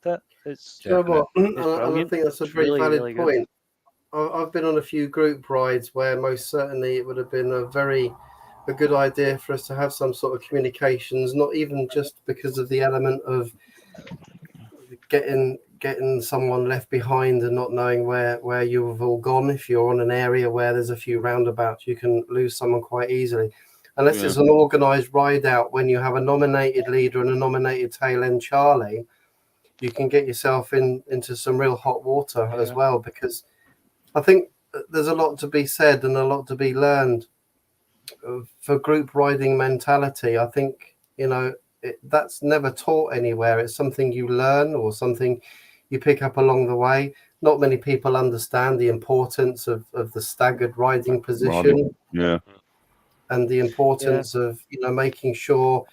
it. It's You know what? And I brilliant. think that's a It's very really, valid really good. point. I've been on a few group rides where most certainly it would have been a good idea for us to have some sort of communications, not even just because of the element of getting someone left behind and not knowing where you've all gone. If you're on an area where there's a few roundabouts, you can lose someone quite easily. Unless it's an organised ride out, when you have a nominated leader and a nominated tail end Charlie, you can get yourself into some real hot water as well, because I think there's a lot to be said and a lot to be learned for group riding mentality. I think, that's never taught anywhere. It's something you learn or something you pick up along the way. Not many people understand the importance of the staggered riding position. Yeah. And the importance of, making sure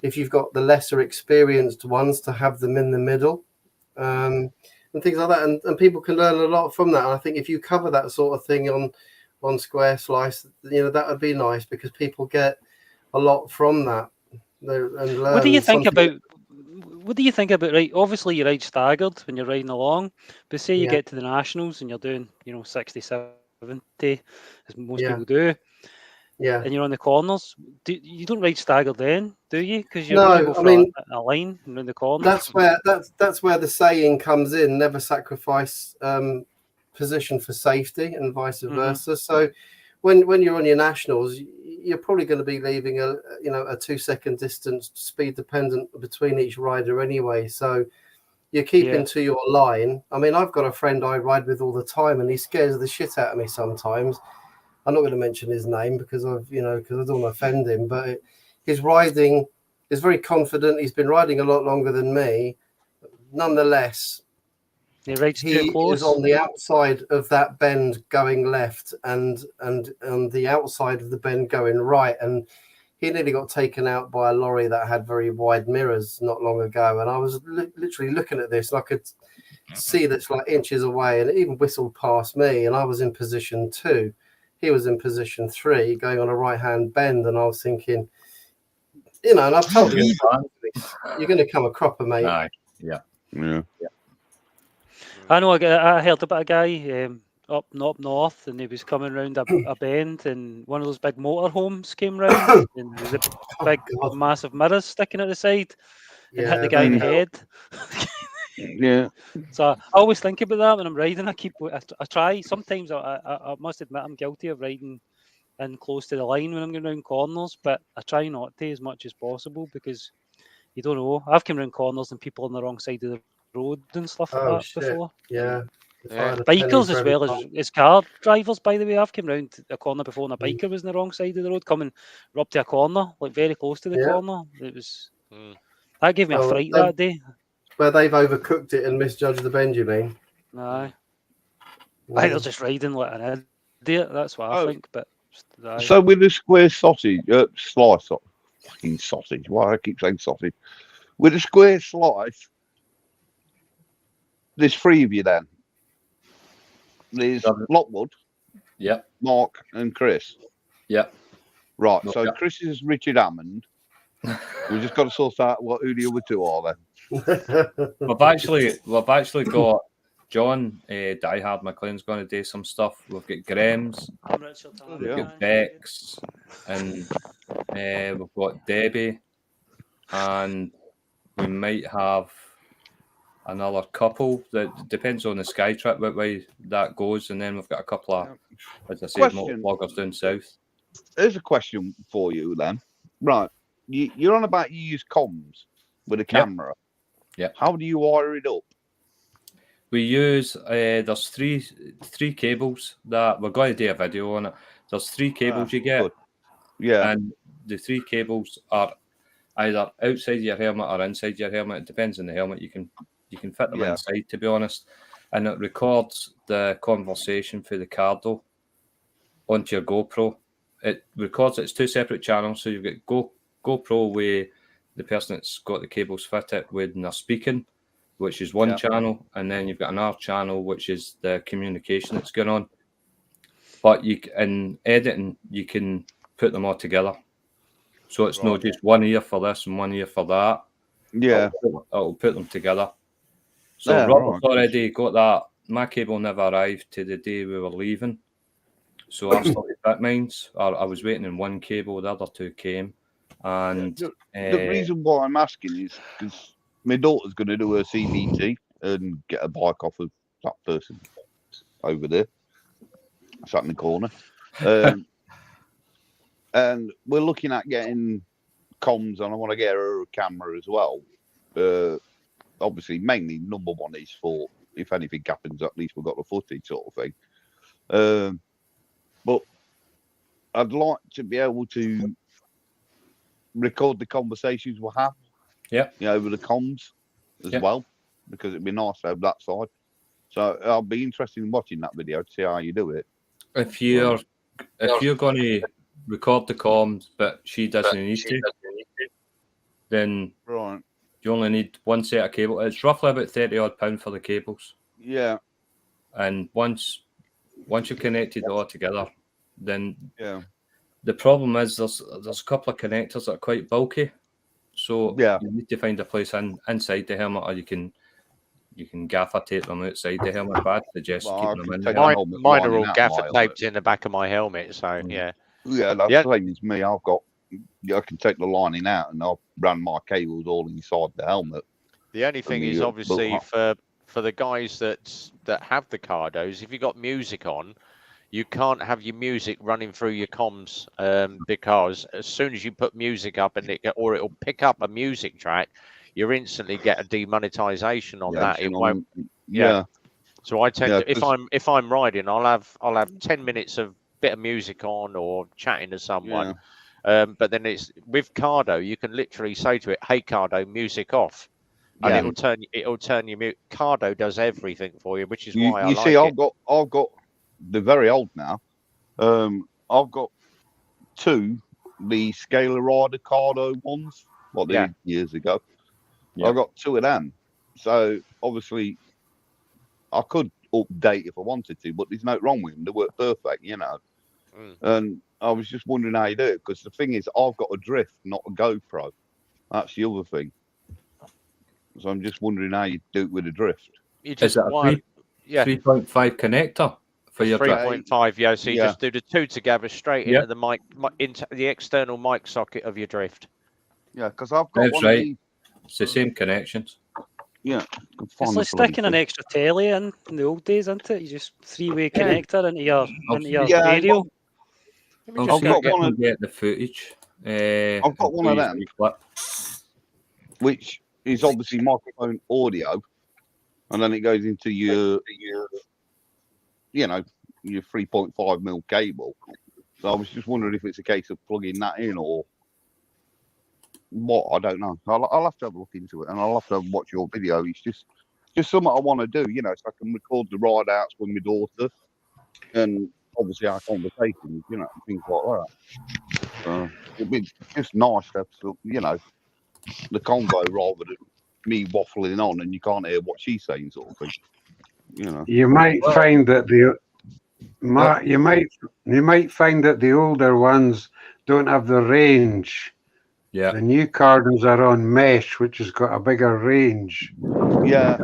if you've got the lesser experienced ones to have them in the middle. And things like that, and people can learn a lot from that. And I think if you cover that sort of thing on Square Slice, that would be nice, because people get a lot from that and learn. What do you think about right? Obviously, you ride staggered when you're riding along, but say you get to the nationals and you're doing 60, 70, as most people do. Yeah, and you're on the corners. You don't ride staggered then, do you? Because you're going to go for a line around the corner. That's where the saying comes in: never sacrifice position for safety, and vice versa. So when you're on your nationals, you're probably going to be leaving a 2-second distance, speed dependent, between each rider anyway. So you're keeping to your line. I mean, I've got a friend I ride with all the time, and he scares the shit out of me sometimes. I'm not going to mention his name because I don't want to offend him, but his riding is very confident. He's been riding a lot longer than me. Nonetheless, he is on the outside of that bend going left and on the outside of the bend going right. And he nearly got taken out by a lorry that had very wide mirrors not long ago. And I was literally looking at this, and I could see that's like inches away, and it even whistled past me. And I was in position 2. He was in position 3, going on a right-hand bend, and I was thinking, and I've told him, you're going to come a cropper, mate. Yeah. I know. I heard about a guy up north, and he was coming around a bend, and one of those big motorhomes came round, and there was a big, massive mirrors sticking at the side, and hit the guy in the head. Yeah. So I always think about that when I'm riding. I try. Sometimes I must admit I'm guilty of riding in close to the line when I'm going around corners, but I try not to as much as possible, because you don't know. I've come around corners and people on the wrong side of the road and stuff like that before. Yeah. Bikers as well as car drivers, by the way. I've come around a corner before and a biker was on the wrong side of the road, coming up to a corner, like very close to the corner. It was that gave me a fright that day. Where they've overcooked it and misjudged the bend, you mean? No. I think they're just riding like an idiot. That's what I think. But So with the square sausage, slice, fucking sausage. Why I keep saying sausage? With a square slice, there's 3 of you then. There's Lockwood, Yep, Mark, and Chris. yep. Right. Well, So yeah. Chris is Richard Hammond. We just got to sort out who the other 2 are then. We've actually got John Die Hard McLean's going to do some stuff. We've got Graham's, I'm Richard we've Yeah. got Bex, and we've got Debbie, and we might have another couple. That depends on the Sky Trip what way that goes, and then we've got a couple of, as I said, Question. motor vloggers down south. Here's a question for you then. Right. You're on about you use comms with a camera. Yeah. How do you wire it up? We use there's three cables that we're going to do a video on it. There's 3 cables you get, good. Yeah. and the 3 cables are either outside your helmet or inside your helmet. It depends on the helmet. You can fit them Yeah. inside, to be honest, and it records the conversation for the Cardo onto your GoPro. It records it. It's 2 separate channels, so you've got GoPro with the person that's got the cables fitted when they're speaking, which is one channel, and then you've got another channel which is the communication that's going on. But in editing, you can put them all together, so it's not just one ear for this and one ear for that. Yeah. It'll put them together. So Yeah, Robert's right. already got that. My cable never arrived to the day we were leaving, so I started fit mines. I was waiting on one cable, the other 2 came, and The reason why I'm asking is because my daughter's going to do her CBT and get a bike off of that person over there, sat in the corner. And we're looking at getting comms, and I want to get her a camera as well. Obviously, mainly number one is for if anything happens, at least we've got the footage sort of thing. But I'd like to be able to record the conversations we have. Yeah. Over the comms as well, because it'd be nice to have that side. So I'll be interested in watching that video to see how you do it. if you're going to record the comms, but she doesn't need to, then Right. you only need one set of cable. It's roughly about £30 for the cables, Yeah. and once you've connected it all together, then Yeah. the problem is there's a couple of connectors that are quite bulky, so you need to find a place inside the helmet, or you can gaffer tape them outside the helmet. But I'd suggest keeping them in the helmet. Mine are all gaffer taped in the back of my helmet, so yeah. Yeah, that's the same as me. I've got. I can take the lining out, and I've run my cables all inside the helmet. The only thing is obviously for the guys that have the Cardos, if you've got music on, you can't have your music running through your comms because as soon as you put music up and it'll pick up a music track, you instantly get a demonetization on that. It won't. Yeah. So I tend to, if I'm riding, I'll have 10 minutes of bit of music on or chatting to someone. But then it's with Cardo, you can literally say to it, "Hey Cardo, music off," and it'll turn your mute. Cardo does everything for you, which is why I like it. I've got. They're very old now. I've got 2, the Scalar Rider Cardo ones, what they did years ago. I've got 2 of them. So obviously, I could update if I wanted to, but there's no wrong with them. They work perfect, And I was just wondering how you do it, because the thing is, I've got a drift, not a GoPro. That's the other thing. So I'm just wondering how you do it with a drift. Is that a 3.5 connector for your 3.5? Yeah. So you just do the 2 together straight into the mic, into the external mic socket of your drift. Yeah, because I've got That's right. It's the same connections. Yeah. It's like sticking an extra telly in the old days, isn't it? You just 3-way connector into your radio. I've got one to get the footage. I've got one of them, which is obviously microphone audio, and then it goes into your 3.5mm cable. So I was just wondering if it's a case of plugging that in or what. I don't know. I'll have to have a look into it, and I'll have to watch your video. It's just something I want to do, so I can record the ride outs with my daughter, and obviously our conversations, you know, things like that. It'd be just nice to have, you know, the convo rather than me waffling on and you can't hear what she's saying, sort of thing. You know, you might find that you might find that the older ones don't have the range. Yeah. The new Cardinals are on mesh, which has got a bigger range. yeah.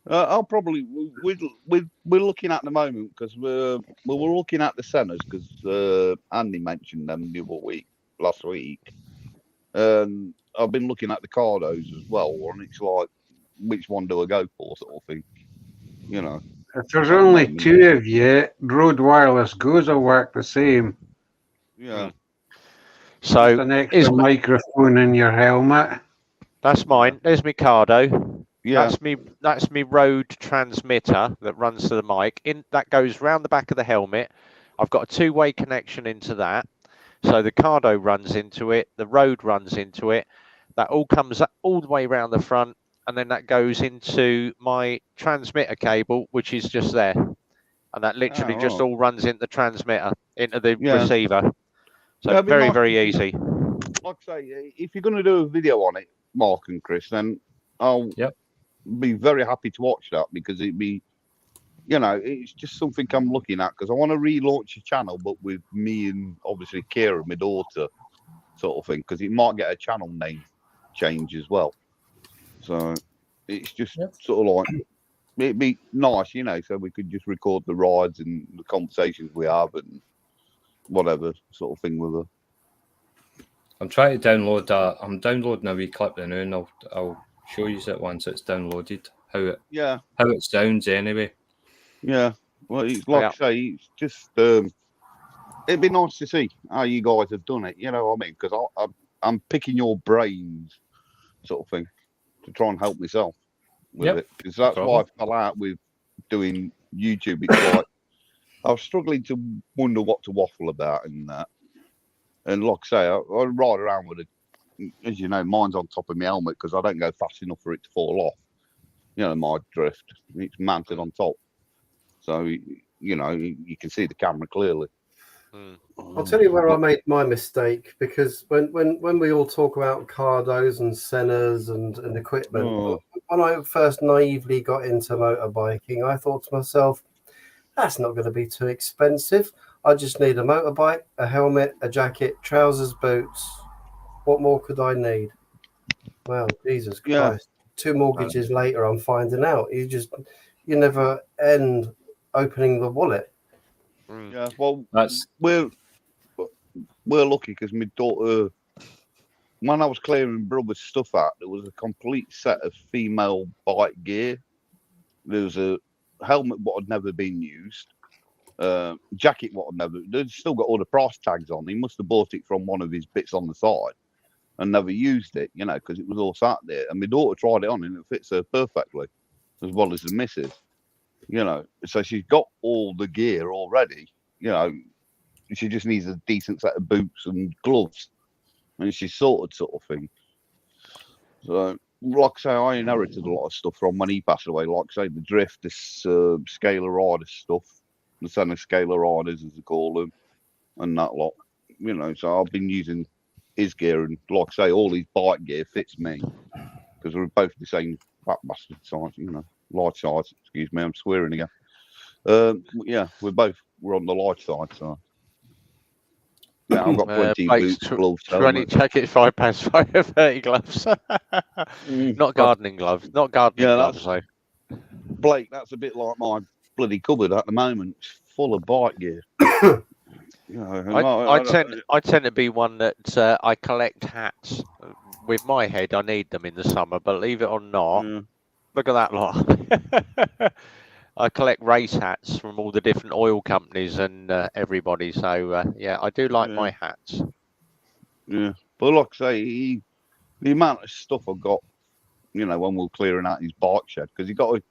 I'll probably we're looking at the moment because we're looking at the centers because Andy mentioned them the other last week. I've been looking at the Cardos as well, and it's like, which one do I go for, sort of thing. You know, If there's only two of you, Rode Wireless Goes will work the same. Yeah. So an extra microphone in your helmet. That's mine. There's my Cardo. Yeah. That's me Rode transmitter that runs to the mic. That goes round the back of the helmet. I've got a two-way connection into that. So the Cardo runs into it, the Rode runs into it. That all comes up all the way around the front, and then that goes into my transmitter cable, which is just there. And that literally just all runs into the transmitter, into the receiver. So very, very easy. Like I say, if you're going to do a video on it, Mark and Chris, then I'll be very happy to watch that, because it'd be, you know, it's just something I'm looking at, because I want to relaunch a channel, but with me and obviously Kira, my daughter, sort of thing, because it might get a channel name change as well. So it's just sort of like, it'd be nice, you know, so we could just record the rides and the conversations we have and whatever sort of thing with her. I'm trying to download that. I'm downloading a wee clip now, and I'll show you it once it's downloaded. How it sounds anyway. Yeah, well, it's like I say, it's just it'd be nice to see how you guys have done it. You know what I mean? Because I'm picking your brains, sort of thing, to try and help myself with it. Because that's why I fell out with doing YouTube. It's like I was struggling to wonder what to waffle about and that. And like I say, I ride around with it. As you know, mine's on top of my helmet because I don't go fast enough for it to fall off. You know, my drift. It's mounted on top. So, you know, you can see the camera clearly. I'll tell you where I made my mistake, because when we all talk about Cardos and Sennas and equipment, when I first naively got into motorbiking, I thought to myself, that's not going to be too expensive. I just need a motorbike, a helmet, a jacket, trousers, boots. What more could I need? Well, Jesus Christ. 2 mortgages later, I'm finding out. You never end opening the wallet. Yeah, well, we're lucky because my daughter, when I was clearing brother's stuff out, there was a complete set of female bike gear. There was a helmet what had never been used, jacket what had never. They'd still got all the price tags on. He must have bought it from one of his bits on the side and never used it, you know, because it was all sat there. And my daughter tried it on and it fits her perfectly, as well as the missus. You know, so she's got all the gear already. You know, she just needs a decent set of boots and gloves, and she's sorted, sort of thing. So, like I say, I inherited a lot of stuff from when he passed away. Like I say, the drift, this Scalar Rider stuff, the Senna Scalar Riders, as they call them, and that lot. You know, so I've been using his gear, and like I say, all his bike gear fits me because we're both the same fat bastard size, you know. Light side, excuse me, I'm swearing again. Yeah, we're on the light side, so yeah, I've got 20 boots, gloves, 20 jackets, £5, 30 gloves. Not gardening gloves, gloves. So. Blake, that's a bit like my bloody cupboard at the moment. It's full of bike gear. You know, I tend to be one that I collect hats. With my head, I need them in the summer, believe it or not. Look at that lot. I collect race hats from all the different oil companies and everybody. So, yeah, I do like my hats. Yeah. But like I say, the amount of stuff I got, you know, when we were clearing out his bike shed, because he got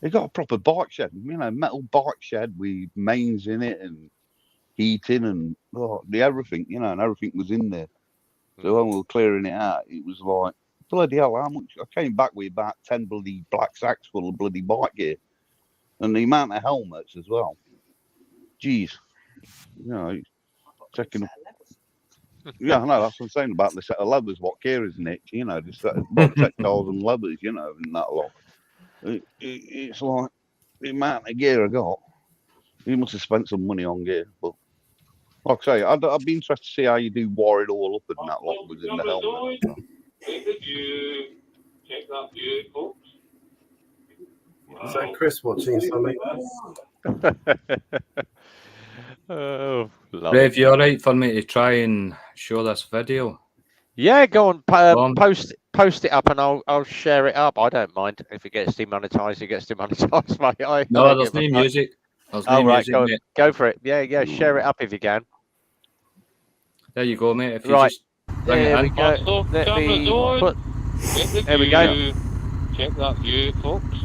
a proper bike shed, you know, metal bike shed with mains in it and heating and everything, you know, and everything was in there. So when we were clearing it out, it was like, bloody hell, how much? I came back with about 10 bloody black sacks full of bloody bike gear. And the amount of helmets as well. geez, you know, taking. Yeah, I know. That's what I'm saying about the set of levers. What Kira's nicked, you know, the set of textiles and levers, you know, and that lot. It's like the amount of gear I got. You must have spent some money on gear, but like I say, I'd be interested to see how you do wire it all up and that lot within the helmet. Check that view, folks. Is that Chris watching something? Oh, Rev, you all right for me to try and show this video? Yeah, go on, Go on. post it up, and I'll share it up. I don't mind if it gets demonetized. It gets demonetized, mate. I No, don't there's give a no fuck. music. There's Oh no right, music, mate. go for it. Yeah, share it up if you can. There you go, mate. If you Right. just bring it There in. we go. So, Let cameras me on. put. Get the There we go. view. Check that view, folks.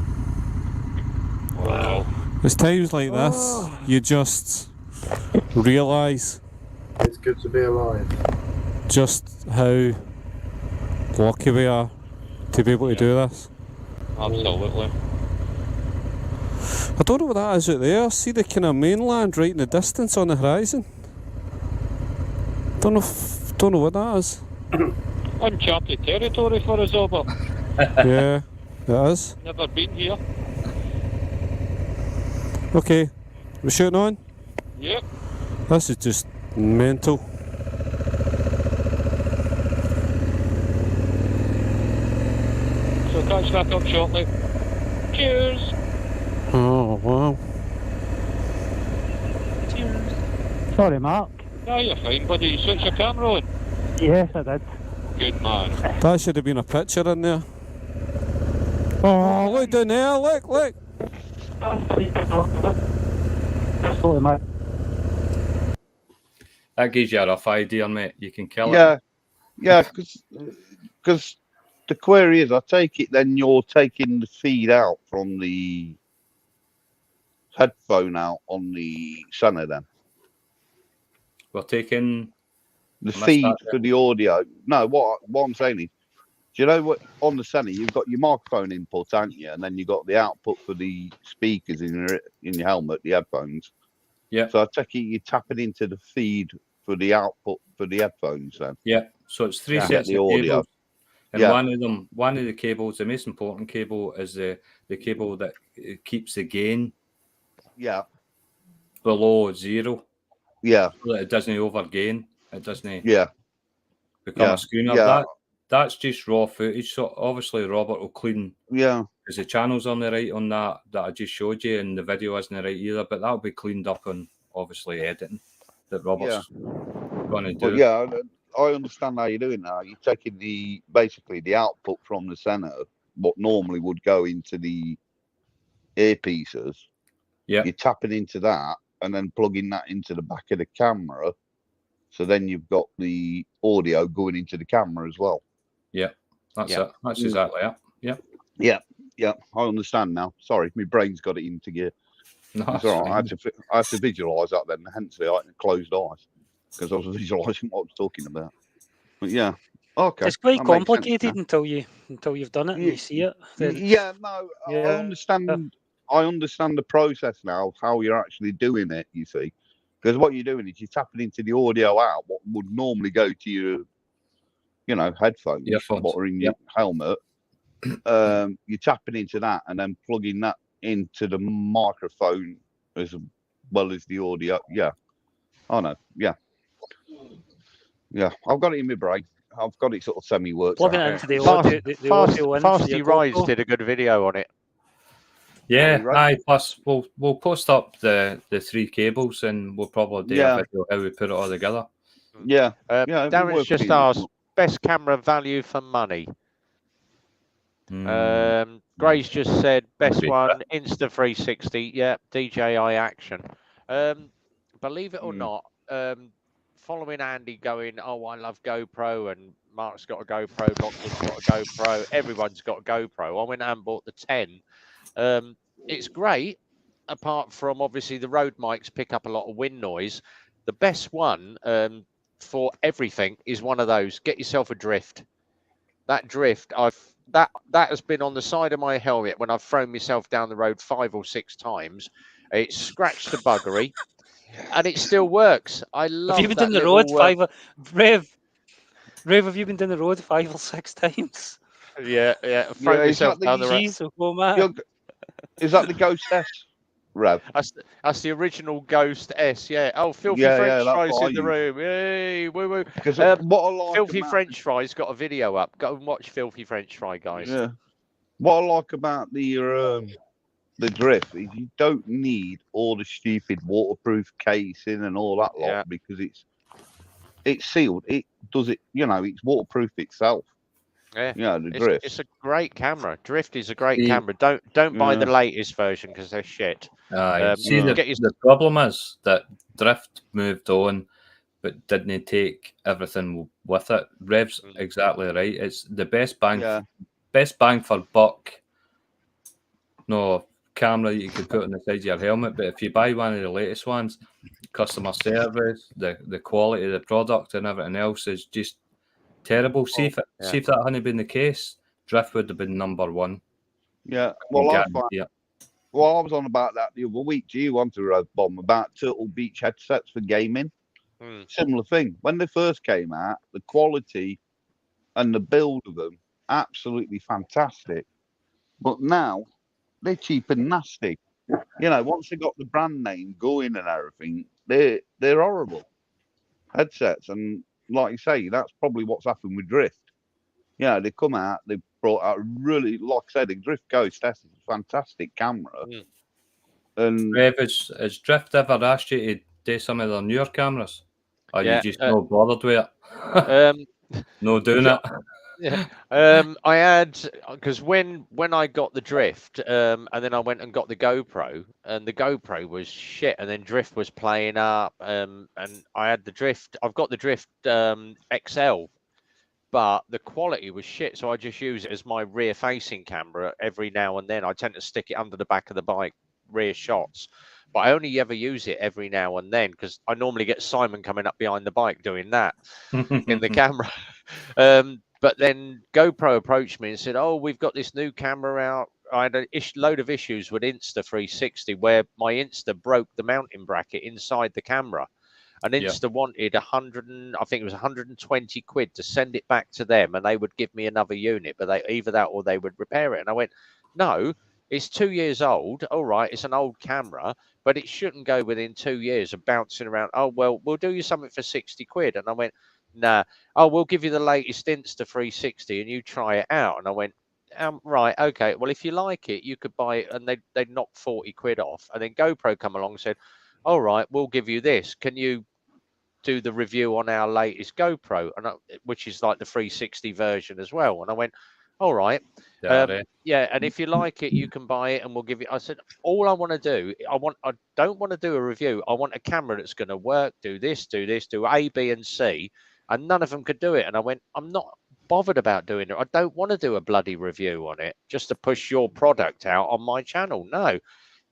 Wow. It's times like this you just realise It's good to be alive. just how lucky we are to be able to do this. Absolutely. I don't know what that is out there. See the kind of mainland right in the distance on the horizon? Don't know what that is. Uncharted territory for us, Robert. Yeah, it is. Never been here. Okay, we're shooting on. Yep. This is just mental. So catch back up shortly. Cheers. Oh wow. Cheers. Sorry, Mark. No, you're fine, buddy. You switch your camera on. Yes, I did. Good man. That should have been a picture in there. Oh, look down there, look. Sorry, Mark. That gives you a rough idea, mate. You can kill Yeah, because the query is, I take it then you're taking the feed out from the headphone out on the center then. it. We're taking. The Must feed start for the audio. No, what I'm saying is, do you know what on the center you've got your microphone input, haven't you? And then you've got the output for the speakers in your helmet, the headphones. Yeah. So I take it you're tapping into the feed for the output for the headphones then. Yeah. So it's three Yeah. sets The of audio. cables. And Yeah. one of the cables, the most important cable, is the cable that keeps the gain Yeah. below 0, Yeah. so that it doesn't overgain. It doesn't Yeah. become Yeah. a screener. Yeah. That's just raw footage. So obviously Robert will clean, Yeah. because the channel's on the right on that I just showed you, and the video isn't right either. But that'll be cleaned up on obviously editing that Robert's going to do. But yeah, I understand how you're doing that. You're taking basically the output from the center, what normally would go into the earpieces. Yeah. You're tapping into that and then plugging that into the back of the camera. So then you've got the audio going into the camera as well. That's Yeah. it. That's exactly it. Yeah, I understand now. Sorry, my brain's got it into gear. No, It's that's all right. fine. I had to visualise that then, hence the closed eyes, because I was visualising what I was talking about. But yeah, okay. It's quite that makes sense complicated now. until you've done it and you see it. Then Yeah, no, I Yeah. understand. I understand the process now, how you're actually doing it. You see, because what you're doing is you're tapping into the audio out, what would normally go to your, headphones, Earphones. what are in your helmet. You're tapping into that and then plugging that into the microphone as well as the audio. Yeah, I know. Yeah, I've got it in my brain. I've got it sort of semi-worked plugging out. it into the Fast- audio, the audio in for Fasty your Rides GoPro. did a good video on it. Yeah, Right. aye. Plus, we'll post up the 3 cables, and we'll probably do Yeah. a video how we put it all together. Yeah, yeah. it'd be Darren's worth just seeing. asked, best camera value for money. Gray's just said, best Maybe. one, Insta360. Yeah, DJI Action. Believe it or not, following Andy going, oh, I love GoPro, and Mark's got a GoPro, Lachlan's got a GoPro, everyone's got a GoPro. I went out and bought the 10. It's great, apart from obviously the road mics pick up a lot of wind noise. The best one for everything is one of those. Get yourself a drift. That drift, that has been on the side of my helmet when I've thrown myself down the road 5 or 6 times. It's scratched the buggery. and it still works. I love Have you been that down the little, road Rev, have you been down the road 5 or 6 times? yeah, throw Yeah, is myself that down the road. Jeez, oh man. You're- is that the Ghost S, Rev? That's the original Ghost S, yeah. Oh, Filthy Yeah, French that's Fries what I in the use. room. Yay, woo woo. Because what I like Filthy about French Fries got a video up. Go and watch Filthy French Fry, guys. yeah, what I like about the drift is you don't need all the stupid waterproof casing and all that lot Yeah. because it's sealed. It does it, it's waterproof itself. Yeah. The drift. It's a great camera. Drift is a great See- camera. Don't buy the Yeah. latest version because they're shit. Aye. See, Get your- the problem is that Drift moved on, but didn't take everything with it. Rev's exactly right. It's the best bang for buck. No camera that you could put on the side of your helmet, but if you buy one of the latest ones, customer service, the quality of the product, and everything else is just terrible. See if that hadn't been the case, Drift would have been number one. Yeah. I Well, guarantee it. I was on about that the other week. Do you want to Rev Bomb about Turtle Beach headsets for gaming? Similar thing. When they first came out, the quality and the build of them absolutely fantastic. But now they're cheap and nasty. Once they got the brand name going and everything, they're horrible headsets. And like you say, that's probably what's happened with Drift. They come out, they brought out really, like I said, the Drift Ghost S is a fantastic camera. And Rev, has Drift ever asked you to do some of their newer cameras? Or Yeah, you just not bothered with it? No doing it. Yeah. I had, because when I got the Drift, and then I went and got the GoPro, and the GoPro was shit, and then Drift was playing up, and I had the Drift. I've got the Drift XL, but the quality was shit, so I just use it as my rear-facing camera every now and then. I tend to stick it under the back of the bike, rear shots, but I only ever use it every now and then because I normally get Simon coming up behind the bike doing that in the camera. But then GoPro approached me and said, "Oh, we've got this new camera out." I had a load of issues with Insta360 where my Insta broke the mounting bracket inside the camera, and Insta wanted 120 quid to send it back to them, and they would give me another unit, but either that or they would repair it. And I went, "No, it's 2 years old. All right, it's an old camera, but it shouldn't go within 2 years of bouncing around. Oh, well, we'll do you something for 60 quid." And I went, "Nah." "Oh, we'll give you the latest Insta360 and you try it out." And I went, right, okay. Well, if you like it, you could buy it. And they'd knock 40 quid off. And then GoPro come along and said, "All right, we'll give you this. Can you do the review on our latest GoPro?" And which is like the 360 version as well. And I went, "All right. Yeah, and if you like it, you can buy it and we'll give you." I said, "All I want to do, I don't want to do a review. I want a camera that's going to work, do this, do A, B, and C." And none of them could do it. And I went, "I'm not bothered about doing it. I don't want to do a bloody review on it just to push your product out on my channel. No,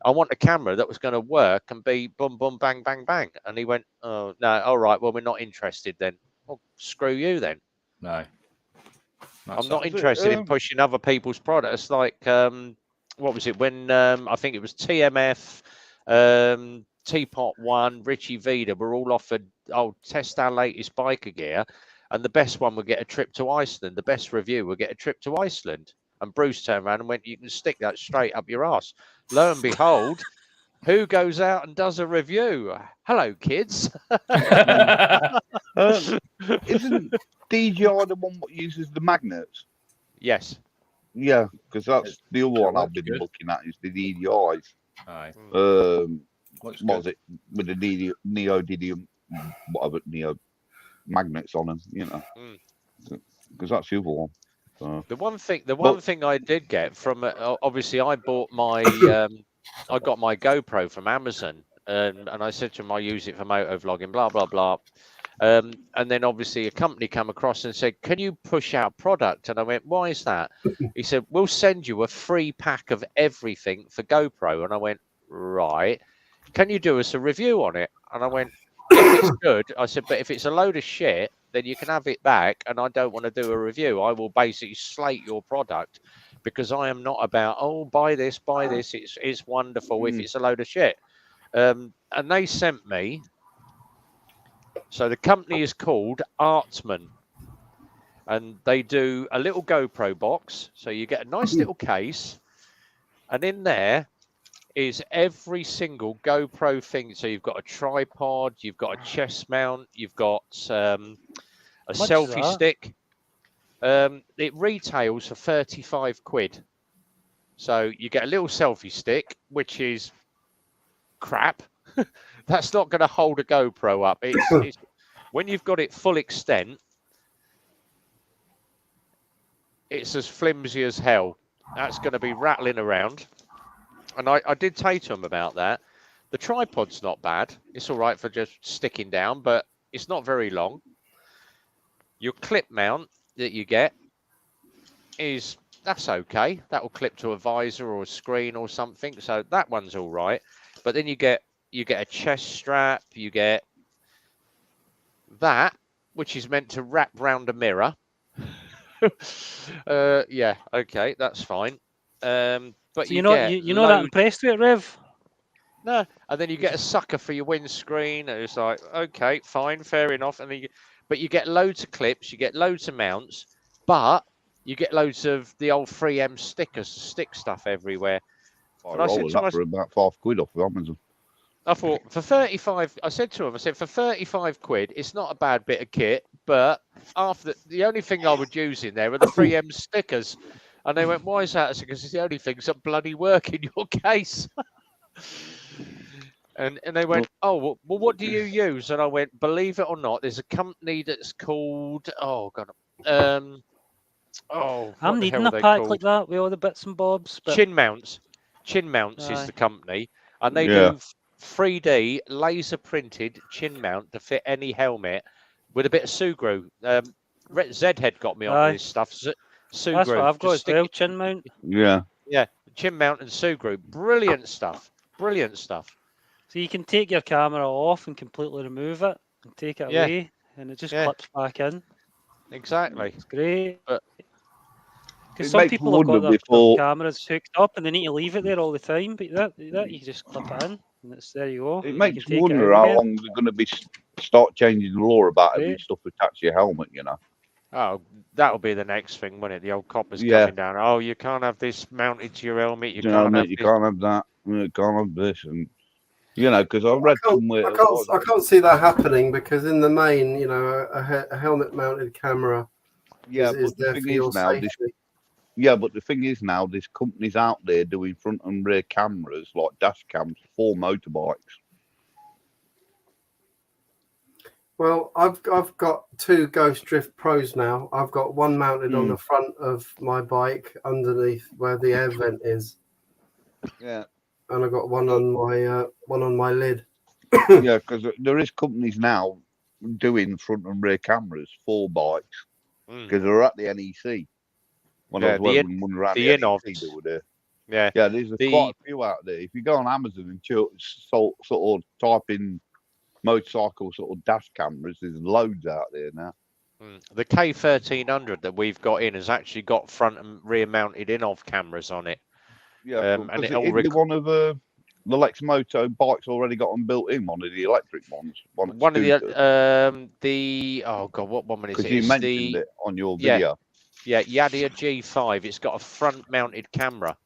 I want a camera that was going to work and be boom, boom, bang, bang, bang." And he went, "Oh, no, all right, well, we're not interested then." Well, screw you then. No. I'm not interested in pushing other people's products. Like, what was it? When I think it was TMF, Teapot One, Richie Vida were all offered, "Oh, test our latest biker gear." And the best one would get a trip to Iceland. The best review would get a trip to Iceland. And Bruce turned around and went, "You can stick that straight up your ass." Lo and behold, who goes out and does a review? Hello, kids. Isn't DJI the one that uses the magnets? Yes. Yeah, because that's the other one I've been looking at is the DJIs. Aye. What was it with the neodymium, whatever neo magnets on them? Because that's the other one. The one thing I did get from obviously I bought my I got my GoPro from Amazon, and I said to him I use it for moto vlogging, blah blah blah. And then obviously a company come across and said, "Can you push out product?" And I went, "Why is that?" He said, "We'll send you a free pack of everything for GoPro." And I went, "Right. Can you do us a review on it?" And I went, "If it's good," I said, "but if it's a load of shit, then you can have it back, and I don't want to do a review. I will basically slate your product because I am not about, oh, buy this, it's wonderful if it's a load of shit." And they sent me. So the company is called Artman, and they do a little GoPro box. So you get a nice little case, and in there is every single GoPro thing. So you've got a tripod, you've got a chest mount, you've got a selfie stick. It retails for 35 quid. So you get a little selfie stick, which is crap. That's not going to hold a GoPro up. It's when you've got it full extent, it's as flimsy as hell. That's going to be rattling around. And I did say to them about that. The tripod's not bad. It's all right for just sticking down, but it's not very long. Your clip mount that you get that's okay. That will clip to a visor or a screen or something. So that one's all right. But then you get a chest strap. You get that, which is meant to wrap round a mirror. Yeah, okay, that's fine. But so you're not that impressed with it, Rev? No, and then you get a sucker for your windscreen. And it's like, okay, fine, fair enough. And then but you get loads of clips, you get loads of mounts, but you get loads of the old 3M stickers, stick stuff everywhere. I said to for about £5 off of Amazon. I thought for 35, I said to him, for 35 quid, it's not a bad bit of kit, but after the only thing I would use in there are the 3M stickers. And they went, why is that? I said, because it's the only things that bloody work in your case. and they went, oh, well, what do you use? And I went, believe it or not, there's a company that's called, oh, God. I'm needing a pack like that with all the bits and bobs. But... Chin Mounts. Chin Mounts is the company. And they do 3D laser printed chin mount to fit any helmet with a bit of Sugru. Zedhead got me on this stuff. Sugru. That's what I've got as well, chin mount. Yeah. Yeah, chin mount and Sugru. Brilliant stuff. Brilliant stuff. So you can take your camera off and completely remove it and take it away, and it just clips back in. Exactly. It's great. Because It some makes people me have got wonder their before- cameras hooked up and they need to leave it there all the time. But that you can just clip it in, and there you go. It You makes can me take it wonder out how again. long they're going to be start changing the law about having Right. stuff attached to your helmet. You know. Oh, that'll be the next thing, won't it? The old coppers Yeah. coming down. Oh, you can't have this mounted to your helmet. You Do you know what I can't mean? have You this. can't have that. You can't have this, and you know, because I read somewhere. I can't see that happening because in the main, you know, a helmet-mounted camera is but the there thing for is your now, safety. but the thing is now, there's companies out there doing front and rear cameras like dash cams for motorbikes. Well, I've got two Ghost Drift Pros now. I've got one mounted on the front of my bike underneath where the air vent is, Yeah. and I've got one on my lid. Yeah, because there is companies now doing front and rear cameras for bikes because they're at the NEC. When I was working around the NEC, they were there. Yeah, yeah. There's quite a few out there. If you go on Amazon and sort of type in motorcycle sort of dash cameras, there's loads out there now. The K1300 that we've got in has actually got front and rear mounted in-off cameras on it. Yeah, and it all one of the Lexmoto bikes already got them built in, one of the electric ones. one of the oh god, what one is it? Because you mentioned it on your video. Yeah, Yadia G5. It's got a front-mounted camera,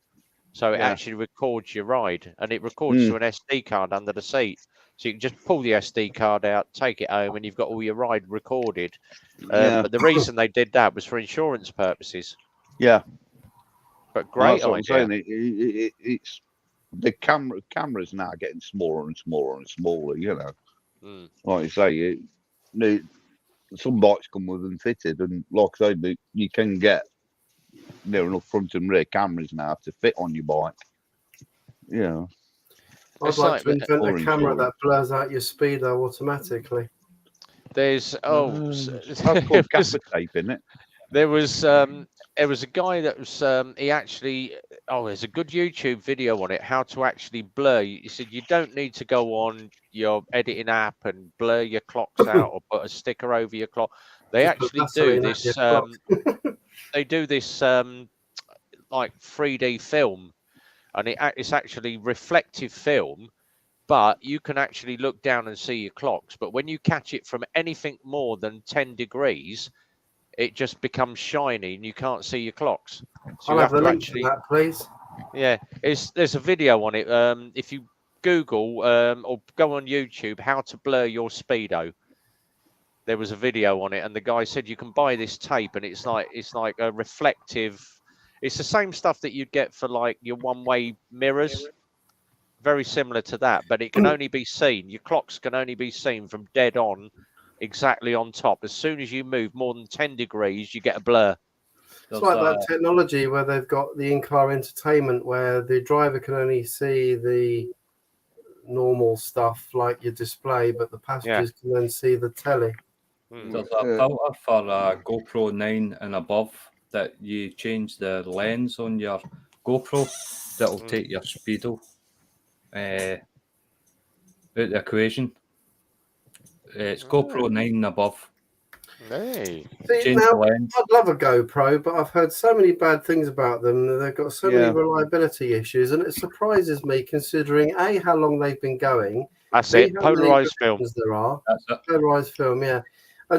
so it actually records your ride, and it records to an SD card under the seat. So you can just pull the SD card out, take it home, and you've got all your ride recorded. But the reason they did that was for insurance purposes. Yeah. But great Well, idea. I'm saying. It's the cameras now getting smaller and smaller and smaller. You know, like you say, some bikes come with them fitted, and like I say, you can get enough front and rear cameras now to fit on your bike. Yeah. I'd like to invent a camera that blurs out your speedo automatically. There's that's called gaffer tape, isn't it? There was a guy that was he actually there's a good YouTube video on it, how to actually blur. He said you don't need to go on your editing app and blur your clocks out or put a sticker over your clock. They actually do this they do this like 3D film, and it's actually reflective film but you can actually look down and see your clocks. But when you catch it from anything more than 10 degrees, it just becomes shiny and you can't see your clocks. So I'll you have the to link actually, to that, please. yeah, there's a video on it. If you Google or go on YouTube, how to blur your Speedo. There was a video on it, and the guy said you can buy this tape, and it's like a reflective. It's the same stuff that you'd get for like your one-way mirrors, very similar to that, but it can only be seen. Your clocks can only be seen from dead on, exactly on top. As soon as you move more than 10 degrees, you get a blur. It's like that technology where they've got the in-car entertainment, where the driver can only see the normal stuff like your display, but the passengers can then see the telly. There's a filter for GoPro 9 and above that you change the lens on your GoPro that'll take your speedo out the equation. It's GoPro 9 and above. Hey. See, now, I'd love a GoPro, but I've heard so many bad things about them. They've got so many reliability issues, and it surprises me considering A, how long they've been going. That's B, it, how many polarized film. There are. That's it. Polarized film, yeah.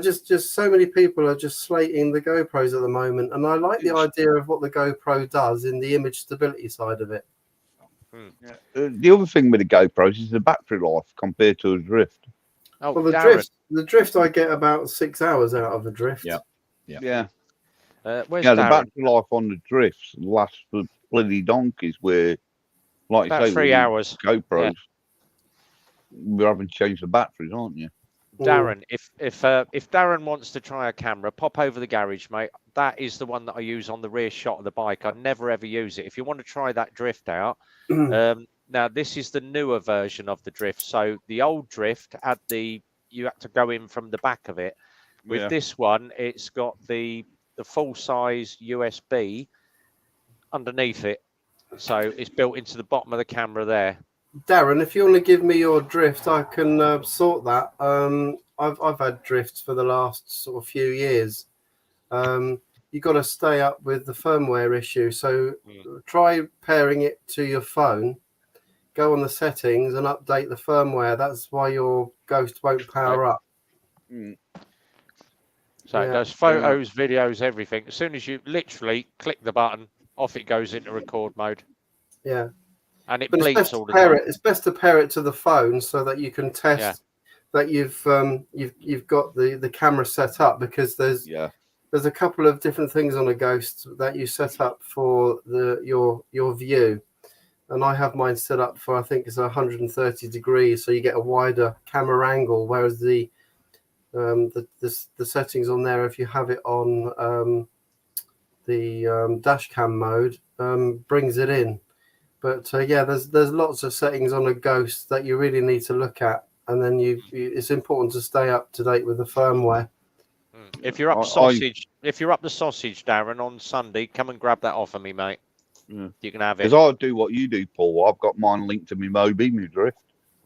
Just so many people are just slating the GoPros at the moment, and I like the idea of what the GoPro does in the image stability side of it. The other thing with the GoPros is the battery life compared to a Drift. Oh, well, the drift, I get about 6 hours out of a Drift. Yeah. Where's the Darren? battery life on the Drifts lasts for bloody donkeys. Where, like About you say, 3 hours. GoPros, we're having to change the batteries, aren't you? Darren, if Darren wants to try a camera, pop over the garage, mate. That is the one that I use on the rear shot of the bike. I never ever use it. If you want to try that Drift out, now this is the newer version of the Drift. So the old Drift had you had to go in from the back of it. With this one, it's got the full size USB underneath it, so it's built into the bottom of the camera there. Darren, if you want to give me your Drift, I can sort that. I've had Drifts for the last sort of few years. You've got to stay up with the firmware issue. So try pairing it to your phone, go on the settings and update the firmware. That's why your Ghost won't power up. So it does photos, videos, everything. As soon as you literally click the button, off it goes into record mode. Yeah. And it But bleeps all the time. it's best to pair it to the phone so that you can test that you've got the camera set up, because there's a couple of different things on a Ghost that you set up for your view, and I have mine set up for, I think it's 130 degrees, so you get a wider camera angle, whereas the settings on there, if you have it on the dash cam mode, brings it in. But there's lots of settings on a Ghost that you really need to look at, and then it's important to stay up to date with the firmware. If you're up sausage, Darren, on Sunday, come and grab that off of me, mate. You can have it. Because I'll do what you do, Paul. I've got mine linked to my Mobi, my Drift.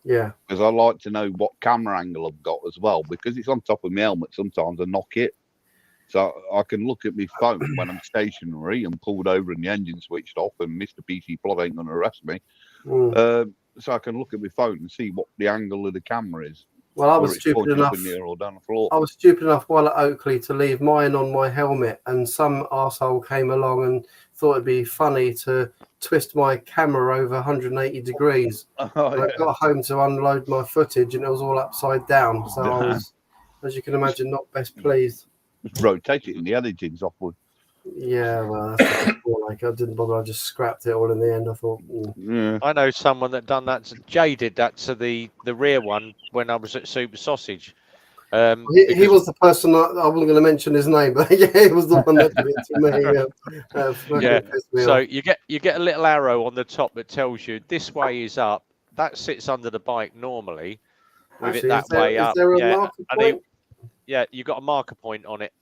Yeah. Because I like to know what camera angle I've got as well. Because it's on top of my helmet, sometimes I knock it. So I can look at my phone when I'm stationary and pulled over and the engine switched off, and Mr. PC Plot ain't going to arrest me. So I can look at my phone and see what the angle of the camera is. Well, I was stupid enough. Or down the floor. I was stupid enough while at Oakley to leave mine on my helmet, and some arsehole came along and thought it'd be funny to twist my camera over 180 degrees. I got home to unload my footage, and it was all upside down. So I was, as you can imagine, not best pleased. Rotate it in the editing's upward. Yeah, well, that's like I didn't bother. I just scrapped it all in the end. I thought. I know someone that done that. Jay did that to the rear one when I was at Super Sausage. He was the person. I wasn't going to mention his name, but yeah, he was the one that did it to me. So you get a little arrow on the top that tells you this way is up. That sits under the bike normally. With it that way up. Is there a marker point? You got a marker point on it.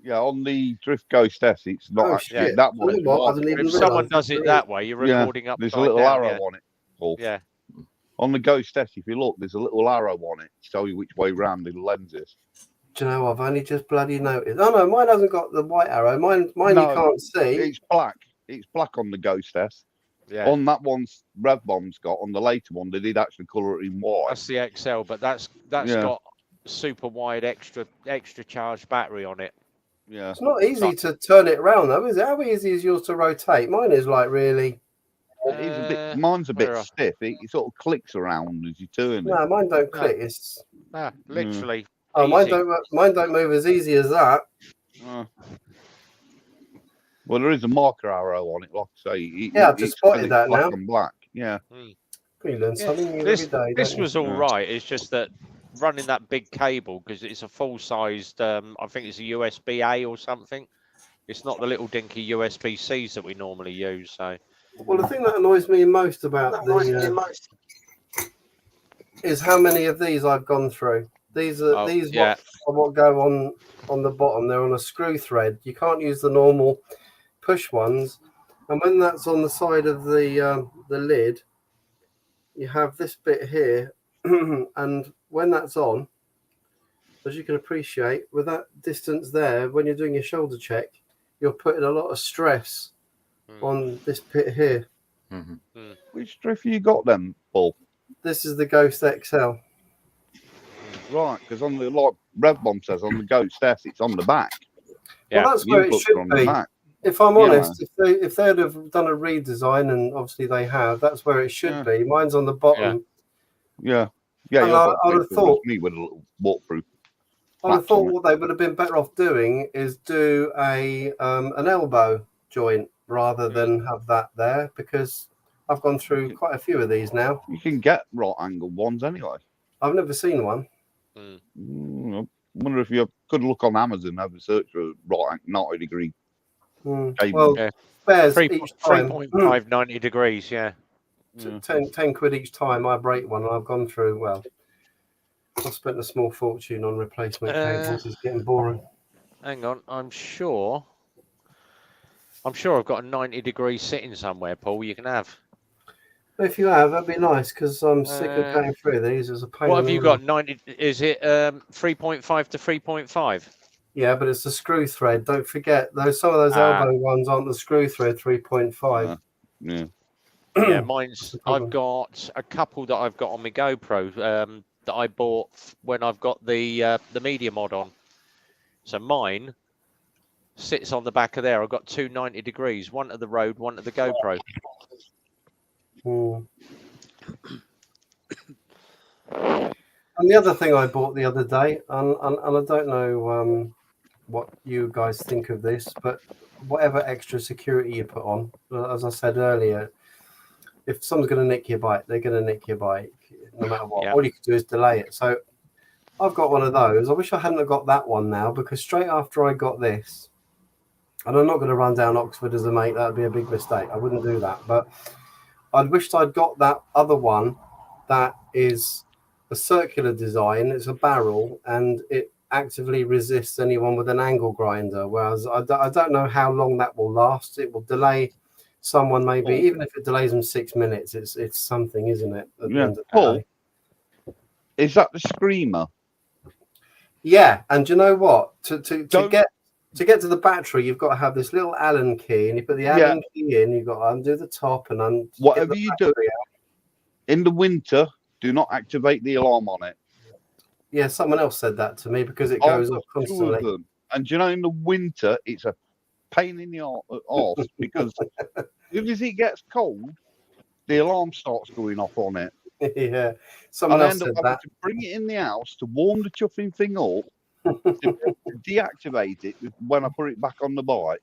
Yeah, on the Drift Ghost S, it's not actually that one. If someone does it that way, you're recording up. There's a little arrow on it. Paul. Yeah. On the Ghost S, if you look, there's a little arrow on it to tell you which way round the lens is. Do you know, I've only just bloody noticed. Oh no, mine hasn't got the white arrow. Mine you can't see. It's black. It's black on the Ghost S. Yeah. On that one, Rev Bomb's got, on the later one, they did actually colour it in white. That's the XL, but that's Yeah. got super wide extra charged battery on it. Yeah. It's not easy to turn it around though, is it? How easy is yours to rotate? Mine is like really. It's a bit, mine's a bit where are- stiff. It sort of clicks around as you turn it. No, mine don't click. It's Literally. oh, mine easy. don't move as easy as that. Well, there is a marker arrow on it, like I say. Yeah, I've just it's 'cause spotted it's that black now. and black. Yeah. You learn something new This, every day. this don't you? was all right. It's just that running that big cable, because it's a full-sized, I think it's a USB-A or something. It's not the little dinky USB-Cs that we normally use. So. Well, the thing that annoys me most about is how many of these I've gone through. These are what go on the bottom. They're on a screw thread. You can't use the normal push ones. And when that's on the side of the lid, you have this bit here, and when that's on, as you can appreciate, with that distance there, when you're doing your shoulder check, you're putting a lot of stress on this bit here. Which strip you got then, Paul? This is the Ghost XL. Right, because on the, like Rev Bomb says, on the Ghost S, it's on the back. Well, that's The where it inputs should are on the be. back. If I'm Yeah. honest, if they'd have done a redesign, and obviously they have, that's where it should be. Mine's on the bottom. Yeah. And I would have thought me with a little walkthrough. I would have thought what they would have been better off doing is do an elbow joint rather than have that there, because I've gone through quite a few of these now. You can get right angle ones anyway. I've never seen one. I wonder if you could look on Amazon and have a search for right 90 degree cable. Well, spares each time. 3.5 90 degrees, yeah. 10 quid each time I break one, and I've gone through, well, I've spent a small fortune on replacement cables. It's getting boring. Hang on, I'm sure I've got a 90 degree sitting somewhere, Paul. You can have. If you have, that'd be nice, because I'm sick of going through these as a pain. What have you got? 90? Is it 3.5 to 3.5? Yeah, but it's a screw thread. Don't forget, some of those elbow ones aren't the screw thread 3.5. Yeah. Yeah, mine's. I've got a couple that I've got on my GoPro that I bought when I've got the media mod on. So mine sits on the back of there. I've got two 90 degrees, one to the road, one to the GoPro. And the other thing I bought the other day, and I don't know what you guys think of this, but whatever extra security you put on, as I said earlier, if someone's going to nick your bike, they're going to nick your bike no matter what. All you can do is delay it. So I've got one of those. I wish I hadn't have got that one now, because straight after I got this, and I'm not going to run down Oxford as a mate, that would be a big mistake. I wouldn't do that. But I'd wished I'd got that other one that is a circular design. It's a barrel, and it actively resists anyone with an angle grinder. Whereas I don't know how long that will last. It will delay someone, maybe even if it delays them 6 minutes. It's something, isn't it? Paul, is that the Screamer? Yeah, and do you know what? To get to the battery, you've got to have this little Allen key, and you put the Allen key in. You've got to undo the top and whatever you do in the winter. Do not activate the alarm on it. Yeah, someone else said that to me, because it goes off constantly. And you know, in the winter, it's a pain in the arse because as it gets cold, the alarm starts going off on it. Yeah, someone else said that. To bring it in the house to warm the chuffing thing up, to deactivate it when I put it back on the bike,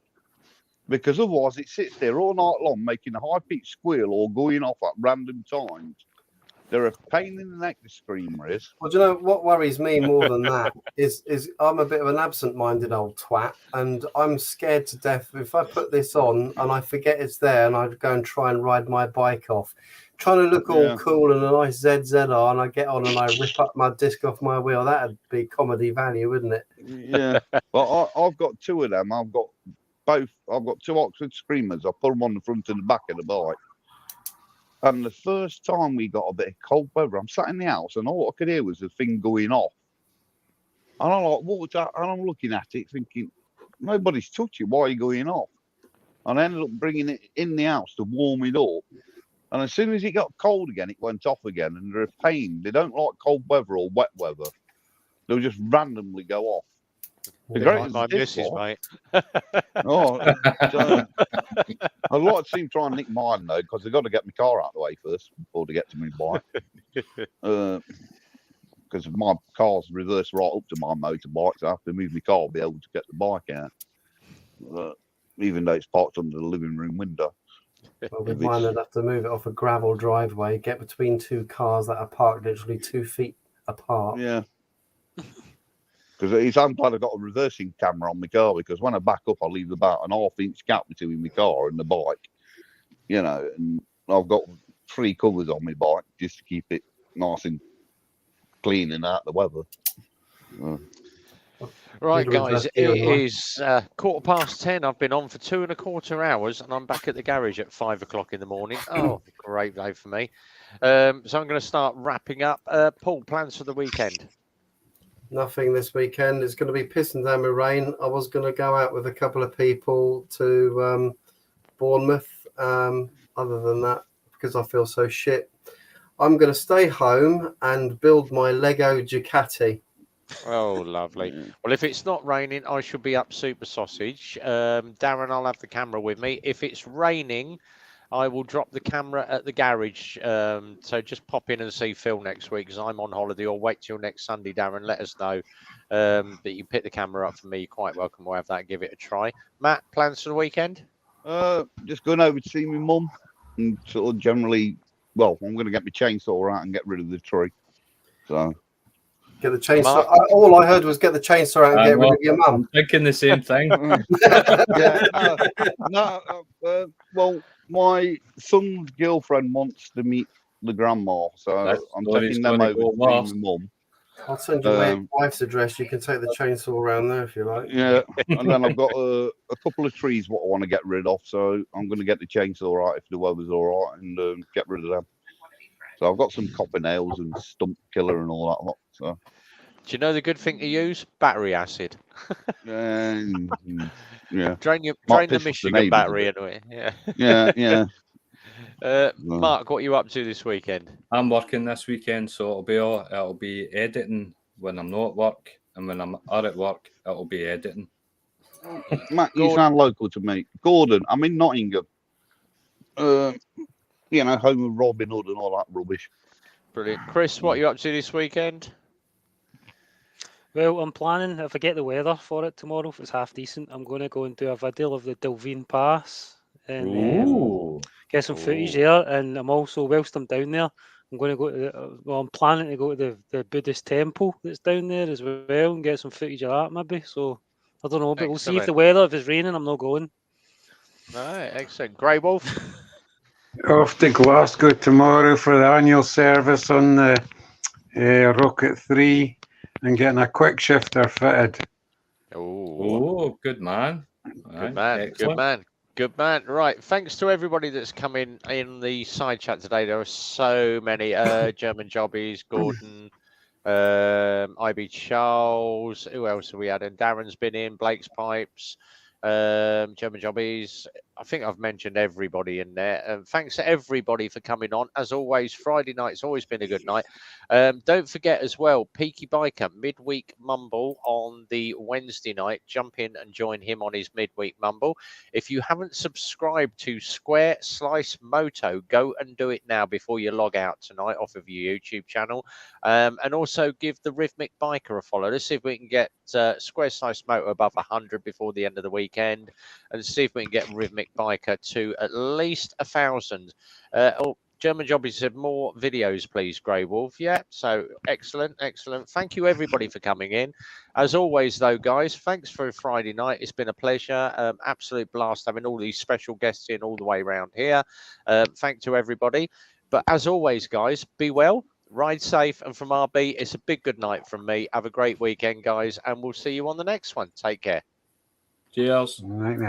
because otherwise it sits there all night long making a high-pitched squeal or going off at random times. They're a pain in the neck, the Screamer is. Well, do you know what worries me more than that is I'm a bit of an absent-minded old twat, and I'm scared to death if I put this on and I forget it's there, and I go and try and ride my bike off, trying to look all cool and a nice ZZR, and I get on and I rip up my disc off my wheel. That'd be comedy value, wouldn't it? Yeah. Well, I've got two of them. I've got two Oxford Screamers. I put them on the front and the back of the bike. And the first time we got a bit of cold weather, I'm sat in the house and all I could hear was the thing going off. And I'm like, what was that? And I'm looking at it thinking, nobody's touched it. Why are you going off? and I ended up bringing it in the house to warm it up. And as soon as it got cold again, it went off again. And they're a pain. They don't like cold weather or wet weather. They'll just randomly go off. The Like my missus, mate. Oh, so, I'd like to see them try and nick mine though, because they've got to get my car out of the way first before they get to my bike. Because my car's reversed right up to my motorbike, so I have to move my car to be able to get the bike out. Even though it's parked under the living room window. Well, with mine, I'd have to move it off a gravel driveway, get between two cars that are parked literally 2 feet apart. Yeah. Because I'm glad I've got a reversing camera on my car, because when I back up, I leave about an half-inch gap between my car and the bike. You know, and I've got 3 covers on my bike just to keep it nice and clean and out the weather. Right, guys, it is 10:15. I've been on for 2.25 hours, and I'm back at the garage at 5 o'clock in the morning. Oh, great day for me. So I'm going to start wrapping up. Paul, plans for the weekend? Nothing this weekend. It's going to be pissing down with rain. I was going to go out with a couple of people to Bournemouth. Other than that, because I feel so shit, I'm going to stay home and build my Lego Ducati. Oh, lovely. Well, if it's not raining, I should be up super sausage. Darren, I'll have the camera with me. If it's raining, I will drop the camera at the garage. So just pop in and see Phil next week, because I'm on holiday, or wait till next Sunday, Darren. Let us know that you pick the camera up for me. You're quite welcome. We'll have that and give it a try. Matt, plans for the weekend? Just going over to see my mum, and sort of generally, well, I'm going to get my chainsaw out and get rid of the tree. So get the chainsaw. All I heard was get the chainsaw out and get rid of your mum. I'm thinking the same thing. Well, my son's girlfriend wants to meet the grandma, so I'm taking them over to see my mum. I'll send you my wife's address. You can take the chainsaw around there if you like. Yeah, and then I've got a couple of trees what I want to get rid of, so I'm going to get the chainsaw out if the weather's all right, and get rid of them. So I've got some copper nails and stump killer and all that lot. So, do you know the good thing to use? Battery acid. Yeah. Drain the Michigan battery anyway. Yeah. Mark, what are you up to this weekend? I'm working this weekend, so it'll be editing when I'm not at work, and when I'm at work, it'll be editing. Matt, you sound local to me. Gordon, I'm in Nottingham. Home of Robin Hood and all that rubbish. Brilliant. Chris, what are you up to this weekend? Well, I'm planning, if I get the weather for it tomorrow, if it's half decent, I'm going to go and do a video of the Dilveen Pass and get some footage there. And I'm also, whilst I'm down there, I'm going to go to I'm planning to go to the Buddhist temple that's down there as well and get some footage of that maybe. So I don't know, but we'll see if the weather, if it's raining, I'm not going. Right, excellent. Grey Wolf? Off to Glasgow tomorrow for the annual service on the Rocket 3 and getting a quick shifter fitted. Oh, good man. Good man. Right. Thanks to everybody that's come in the side chat today. There are so many. German Jobbies, Gordon, IB Charles. Who else have we had? And Darren's been in. Blake's Pipes. German Jobbies. I think I've mentioned everybody in there. Thanks to everybody for coming on. As always, Friday night's always been a good night. Don't forget as well, Peaky Biker midweek mumble on the Wednesday night. Jump in and join him on his midweek mumble. If you haven't subscribed to Square Slice Moto, go and do it now before you log out tonight off of your YouTube channel. And also give the Rhythmic Biker a follow. Let's see if we can get Square Slice Moto above 100 before the end of the weekend, and see if we can get Rhythmic Biker to at least 1,000. German Jobbies said more videos, please, Grey Wolf. Yeah, so excellent. Thank you, everybody, for coming in. As always, though, guys, thanks for Friday night. It's been a pleasure. Absolute blast having all these special guests in all the way around here. Thank to everybody. But as always, guys, be well, ride safe, and from RB, it's a big good night from me. Have a great weekend, guys, and we'll see you on the next one. Take care. Cheers. Night.